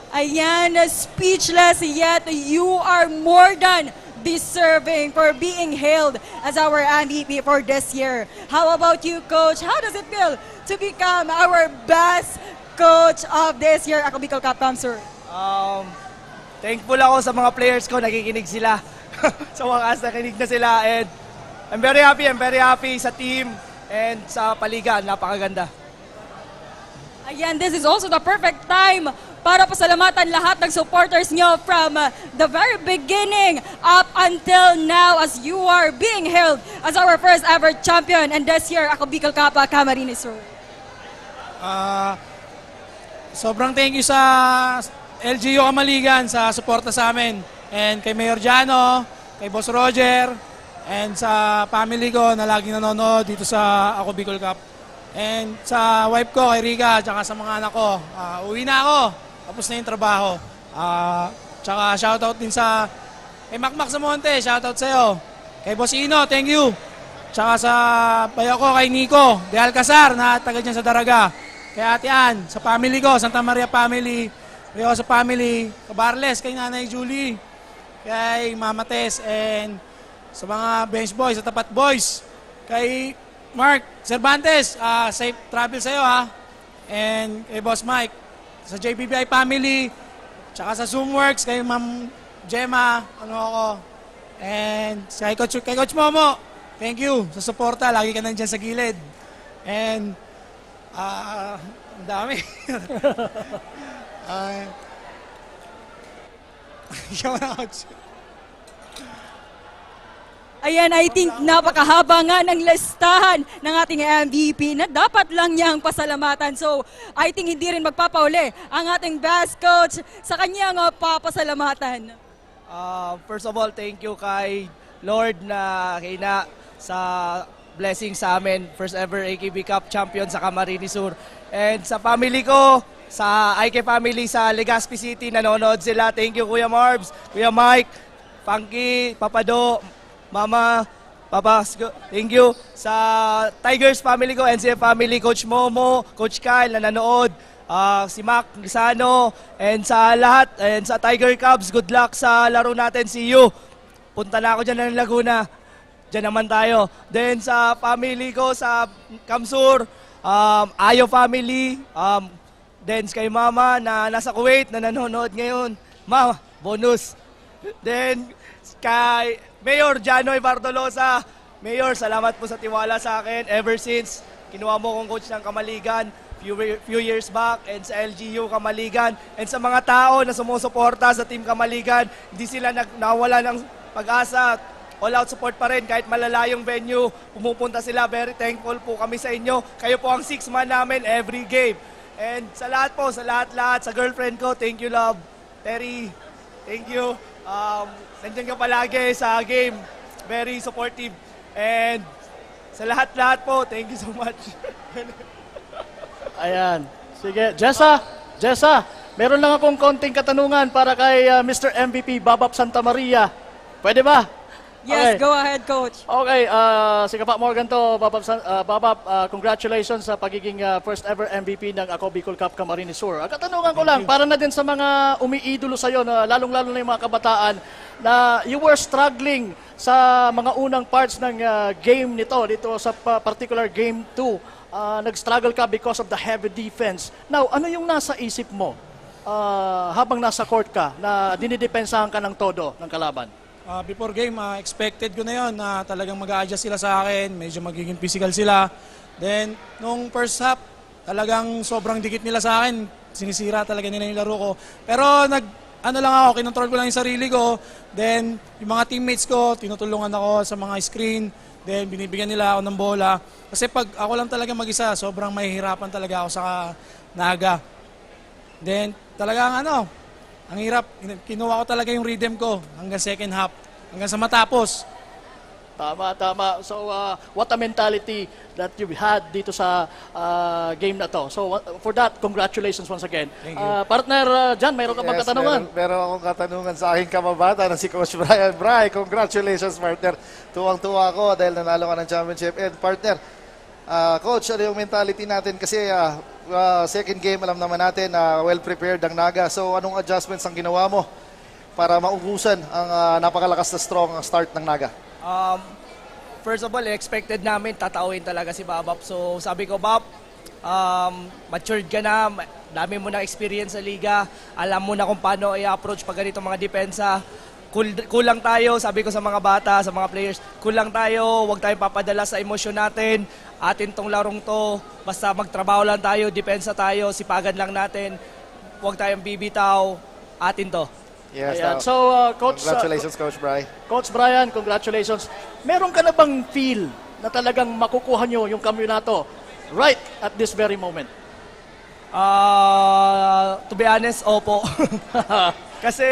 Ayan, speechless, yet you are more than deserving for being hailed as our MVP for this year. How about you, Coach? How does it feel to become our best coach of this year, Ako Bicol Cup Camsur? Thankful ako sa mga players ko, nakikinig sila. Sa wakas, nakinig na sila. And I'm very happy sa team and sa paliga. Napakaganda. Ayan, this is also the perfect time para pasalamatan lahat ng supporters nyo from the very beginning up until now as you are being hailed as our first ever champion and this year Ako Bicol Cup Camarines Sur. Sobrang thank you sa LGU Kamaligan sa suporta sa amin and kay Mayor Jano, kay Boss Roger and sa family ko na laging nanonood dito sa Ako Bicol Cup. And sa wife ko, kay Rica, tsaka sa mga anak ko, uwi na ako. Tapos na yung trabaho. Tsaka shoutout din sa kay Macmac Samonte, shoutout sa'yo. Kay Boss Ino, thank you. Tsaka sa bayo ko, kay Nico de Alcazar, na taga dyan sa Daraga. Kay Ate Ann, sa family ko, Santa Maria family, Rio sa family, Cabarles, kay Nanay Julie, kay Mama Tess, and sa mga bench boys, sa Tapat Boys, kay Mark Cervantes, safe travel sa'yo ha. And kay Boss Mike, sa JBBI family, tsaka sa Zoomworks, kay Ma'am Gemma, and kay Coach Momo, thank you sa suporta, lagi ka nandyan sa gilid. And, ang dami. Ayan, I think napakahaba nga ng listahan ng ating MVP na dapat lang niyang pasalamatan. So, I think hindi rin magpapauli ang ating best coach sa kanyang papasalamatan. First of all, thank you kay Lord na kina sa blessing sa amin. First ever AKB Cup champion sa Camarines Sur. And sa family ko, sa IK family sa Legazpi City, nanonood sila. Thank you Kuya Marbs, Kuya Mike, Funky, Papado, Mama, Papa, thank you. Sa Tigers family ko, NCF family, Coach Momo, Coach Kyle na nanood, si Mac Lisano, and sa lahat, and sa Tiger Cubs, good luck sa laro natin, see you. Punta na ako dyan ng Laguna, dyan naman tayo. Then sa family ko, sa Kamsur, Ayo family, then kay Mama na nasa Kuwait na nanonood ngayon, Ma, bonus. Then kay Mayor Janoy Bartolosa, Mayor, salamat po sa tiwala sa akin ever since kinuha mo kong coach ng Kamaligan few years back, and sa LGU Kamaligan, and sa mga tao na sumusuporta sa Team Kamaligan, hindi sila nawala ng pag-asa. All out support pa rin kahit malalayong venue, pumupunta sila. Very thankful po kami sa inyo. Kayo po ang 6-man namin every game. And sa lahat po, sa lahat, sa girlfriend ko, thank you love. Terry, thank you. Nandiyan ka palagi sa game. Very supportive. And sa lahat po, thank you so much. Ayan. Sige. Jessa, meron lang akong konting katanungan para kay Mr. MVP Babap Santa Maria. Pwede ba? Yes, go ahead, Coach. Okay, si Kapa Morgan to, Babap, congratulations sa pagiging first ever MVP ng Ako Bicol Cup Camarines Sur. Katanungan ko lang, para na din sa mga umiidolo sa'yo, lalong-lalo na yung mga kabataan, na you were struggling sa mga unang parts ng game dito sa particular game 2. Nag-struggle ka because of the heavy defense. Now, ano yung nasa isip mo habang nasa court ka na dinidepensahan ka ng todo ng kalaban? Before game, expected ko na yun na talagang mag-a-adjust sila sa akin, medyo magiging physical sila. Then, nung first half, talagang sobrang dikit nila sa akin, sinisira talaga nila yung laro ko. Pero ano lang ako, kinontrol ko lang yung sarili ko. Then, yung mga teammates ko, tinutulungan ako sa mga screen. Then, binibigyan nila ako ng bola. Kasi pag ako lang talaga mag-isa, sobrang mahihirapan talaga ako sa Naga. Then, talagang ang hirap, kinuha ko talaga yung rhythm ko hanggang second half, hanggang sa matapos. Tama. So, what a mentality that you've had dito sa game na to. So, for that, congratulations once again. Thank you. Partner Jan, mayroon ka bang katanungan? Meron akong katanungan sa aking kamabata na si Coach Brian. Brian, congratulations, partner. Tuwang-tuwa ako dahil nanalo ka ng championship. And partner, Coach, ano yung mentality natin? Kasi second game, alam naman natin na well-prepared ang Naga. So, anong adjustments ang ginawa mo para maubusan ang napakalakas na strong start ng Naga? First of all, expected namin tatawin talaga si Babap. So, sabi ko, Bab, matured ka na, dami mo na experience sa liga, alam mo na kung paano i-approach pag ganito mga depensa. Kulang tayo, sabi ko sa mga bata, sa mga players, kulang tayo, huwag tayong papadala sa emosyon natin. Atin tong larong to, basta magtrabaho lang tayo, depensa tayo, sipagan lang natin, huwag tayong bibitaw, atin to. Yes, So, Coach, congratulations, Coach Brian. Coach Brian, congratulations. Meron ka na bang feel na talagang makukuha nyo yung kamyonato right at this very moment? To be honest, opo. Kasi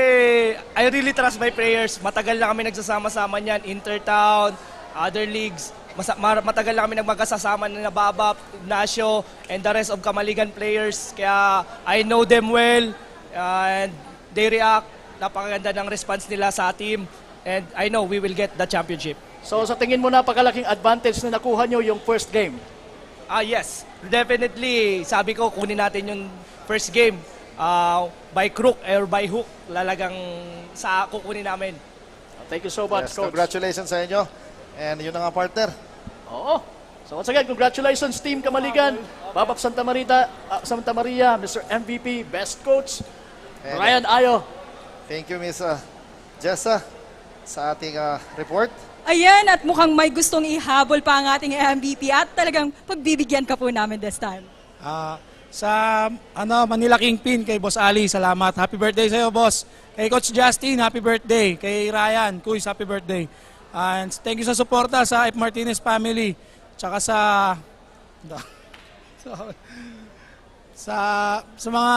I really trust my players. Matagal na kami nagsasama-sama niyan, intertown, other leagues. Matagal na kami nagmagkasama na Babap, Ignacio, and the rest of Kamaligan players. Kaya I know them well, and they react. Napakaganda ng response nila sa team, and I know we will get the championship. So sa tingin mo napakalaking advantage na nakuha nyo yung first game? Yes, definitely. Sabi ko, kunin natin yung first game. By crook or by hook, lalagang sa kukunin namin. Thank you so much, Yes, Coach. congratulations sa inyo. And yun na nga, partner. Oo. So once again, congratulations, Team Kamaligan, Babap Santa Maria, Mr. MVP, Best Coach, And, Ryan Ayo. Thank you, Miss Jessa, sa ating report. Ayan, at mukhang may gustong ihabol pa ang ating MVP at talagang pagbibigyan ka po namin this time. Sa Manila Kingpin, kay Boss Ali, salamat. Happy birthday sa iyo, boss. Kay Coach Justin, happy birthday. Kay Ryan, Kuis, happy birthday. And thank you sa suporta sa F. Martinez family. Tsaka sa mga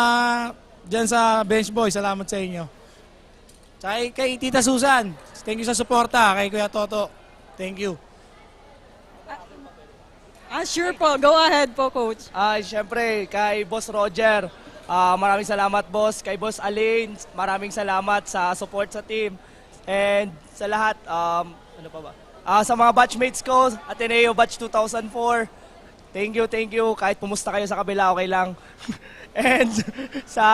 dyan sa bench boy, salamat sa inyo. Tsaka kay Tita Susan, thank you sa suporta. Kay Kuya Toto, thank you. Sure po. Go ahead po, Coach. Siyempre, kay Boss Roger, maraming salamat, Boss. Kay Boss Alain, maraming salamat sa support sa team. And sa lahat, ano pa ba? Sa mga batchmates ko, Ateneo Batch 2004, thank you. Kahit pumusta kayo sa kabila, okay lang. And sa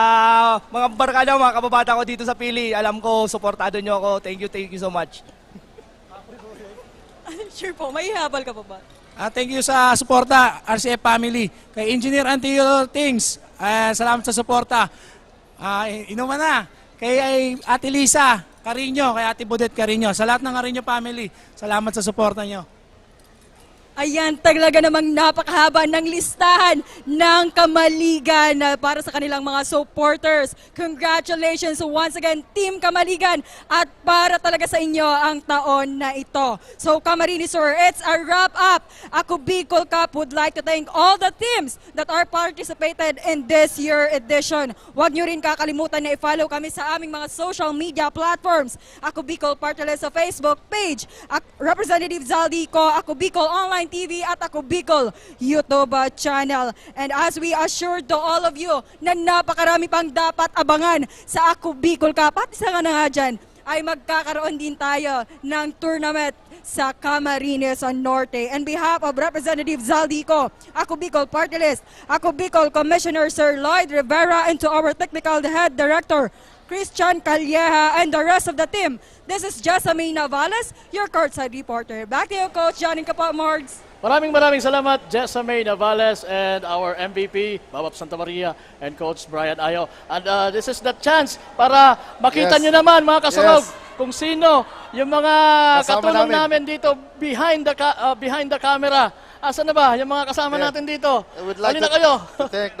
mga barkada, mga kababata ko dito sa Pili, alam ko, supportado nyo ako. Thank you so much. Sure po. May habal ka pa ba? Thank you sa suporta, RCF family. Kay Engineer Antio Things, salamat sa suporta. Inuman na. Kay Ate Lisa Carino, kay Ate Budet Carino. Sa lahat ng Carino family, salamat sa suporta nyo. Ayan, talaga namang napakahaba ng listahan ng Kamaligan para sa kanilang mga supporters. Congratulations once again, Team Kamaligan, at para talaga sa inyo ang taon na ito. So, Camarines Sur, it's a wrap-up. Ako Bicol Cup would like to thank all the teams that are participated in this year edition. Huwag nyo rin kakalimutan na i-follow kami sa aming mga social media platforms. Ako Bicol Partless sa Facebook page, Representative Zaldico, Ako Bicol Online TV at Ako Bicol YouTube channel. And as we assured to all of you na napakarami pang dapat abangan sa Ako Bicol Cup, at isa nga na nga dyan, ay magkakaroon din tayo ng tournament sa Camarines Norte. On behalf of Representative Zaldico, Ako Bicol Party List, Ako Bicol Commissioner Sir Lloyd Rivera, and to our Technical Head Director, Christian Calleja, and the rest of the team, this is Jessamine Navales, your courtside reporter. Back to you, Coach Johnny Kappa Morgs. Maraming salamat, Jessamine Navales and our MVP, Babap Santa Maria, and Coach Brian Ayo. And this is the chance para makita nyo naman, mga kasurog, kung sino yung mga katulong namin dito behind the camera. Asan na ba yung mga kasama natin dito? Like na kayo. To thank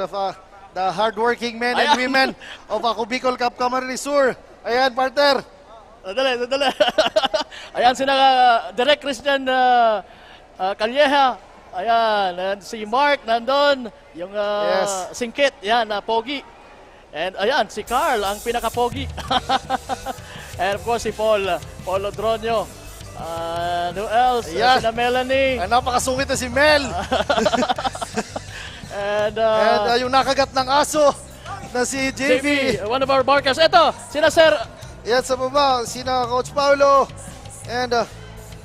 the hardworking men and women of Ako Bicol Cup Camarines Sur. Ayan, partner. Dali. Ayan, sina Direk Christian Calleja. Ayan, and si Mark nandun. Yung singkit, yan, Pogi. And ayan, si Carl, ang pinaka-pogi. And of course, si Paul Odronio. Who else? Sina Melanie. Napakasungit na si Mel. And yung nakagat ng aso na si JV. One of our barkers. Ito, sina Sir. Yan sa baba, sina Coach Paulo. And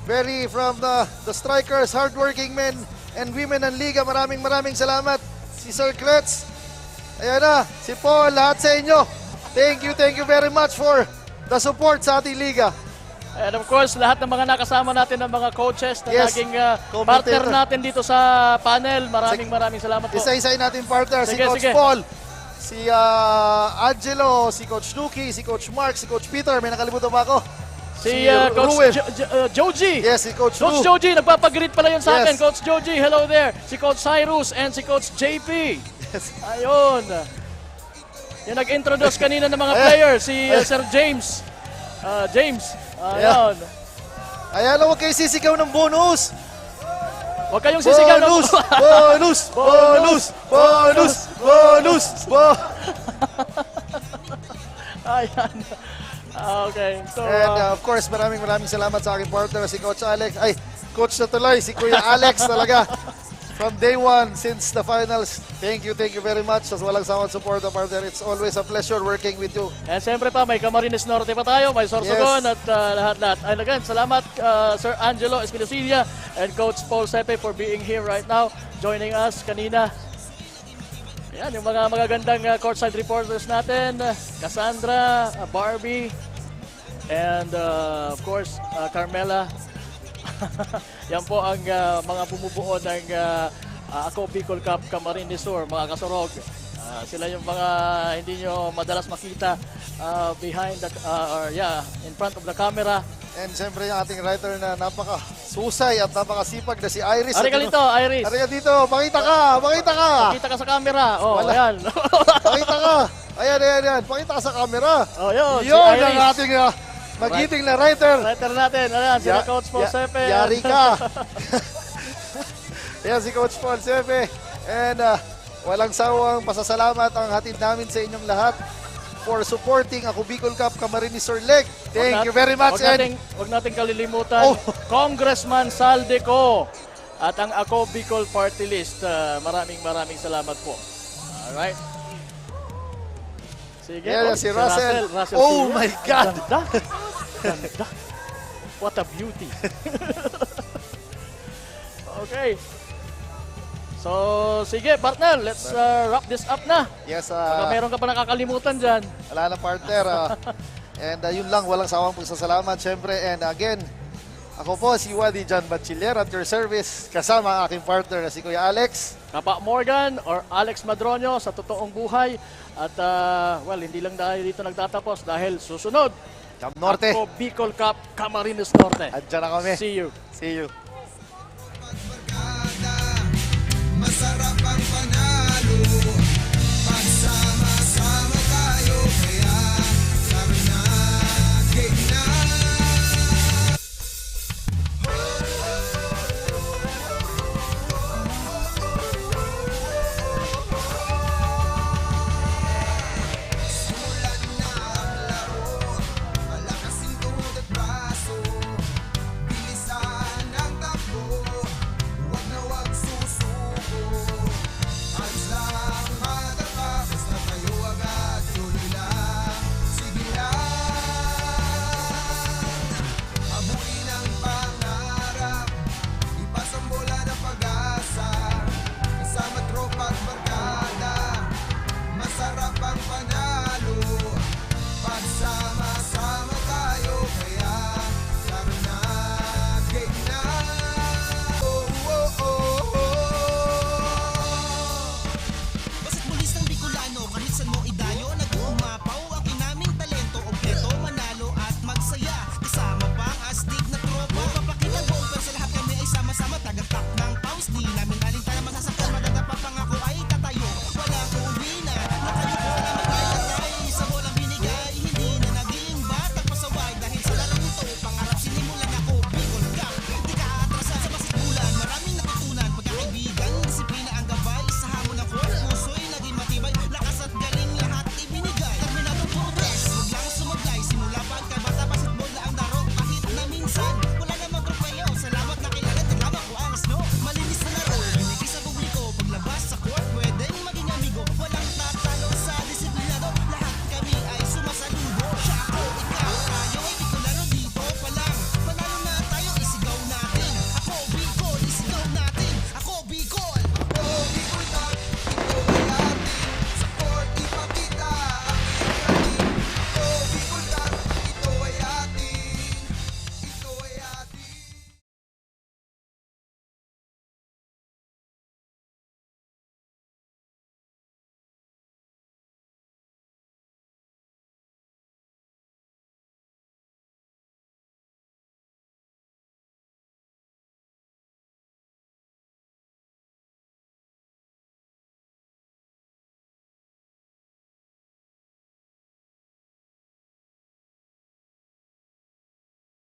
very from the strikers, hardworking men and women ng Liga. Maraming salamat. Si Sir Kretz. Ayan na, si Paul, lahat sa inyo. Thank you very much for the support sa ating Liga. And of course, lahat ng mga nakasama natin ng mga coaches na naging partner natin dito sa panel. Maraming salamat po. Isa-isayin natin partner. Si Coach Paul, si Angelo, si Coach Nuki, si Coach Mark, si Coach Peter. May nakalimutan ba ako? Si Coach Joji. Yes, si Coach Coach Joji, nagpapag-greet pala yun sa akin. Coach Joji, hello there. Si Coach Cyrus and si Coach JP. Yes. Ayun. Yung nag-introduce kanina ng mga players, si Sir James. Ayun. Ayan, huwag kayo sisigaw ng bonus. Huwag kayong sisigaw ng bonus. Ayan. Okay. So, and of course, maraming salamat sa aking partner, si Coach Alex. Ay, Coach na tuloy, si Kuya Alex talaga. From day one, since the finals, thank you very much. Sa walang sawang support, partner. It's always a pleasure working with you. And siyempre pa, may Camarines Norte pa tayo, may Sorsogon at lahat-lahat. And again, salamat Sir Angelo Espinosilla and Coach Paul Sepe for being here right now, joining us kanina. Ayan, yung mga magagandang courtside reporters natin, Cassandra, Barbie, and of course, Carmela. Yan po ang mga bumubuo ng Ako Bicol Cup Camarines Sur, mga kasurog. Sila yung mga hindi nyo madalas makita behind the, in front of the camera. And siyempre yung ating writer na napaka-susay at napakasipag na si Iris. Halika dito, Iris. Halika dito, pakita ka. Pakita ka sa camera. Oh, ayan. Pakita ka. Ayan. Pakita ka sa camera. Oh, yun. Yun ang ating Magiting na writer. Writer natin. Ayan, sila Coach Paul Sepe. Yari ka. Ayan si Coach Paul Sepe. And walang sawang pasasalamat ang hatid namin sa inyong lahat for supporting Ako Bicol Cup Camarines Orleg. Thank you very much. Huwag natin kalilimutan, Congressman Saldeco at ang Ako Bicol Party List. Maraming salamat po. Alright. Sige. Yeah, si Russell. Oh my God! Ganda. What a beauty. Okay. So, sige, partner, let's wrap this up na. Yes. Baka meron ka pa nakakalimutan dyan. Wala na, partner. And yun lang, walang sawang pagsasalamat, syempre. And again, ako po si Wadi John Batchiller at your service, kasama ang aking partner na si Kuya Alex. Kapa Morgan or Alex Madronio sa totoong buhay. At, well, hindi lang dahil dito nagtatapos dahil susunod. Cam Norte. Ako Bicol Cup Camarines Norte. Andiyan na kami. See you. See you.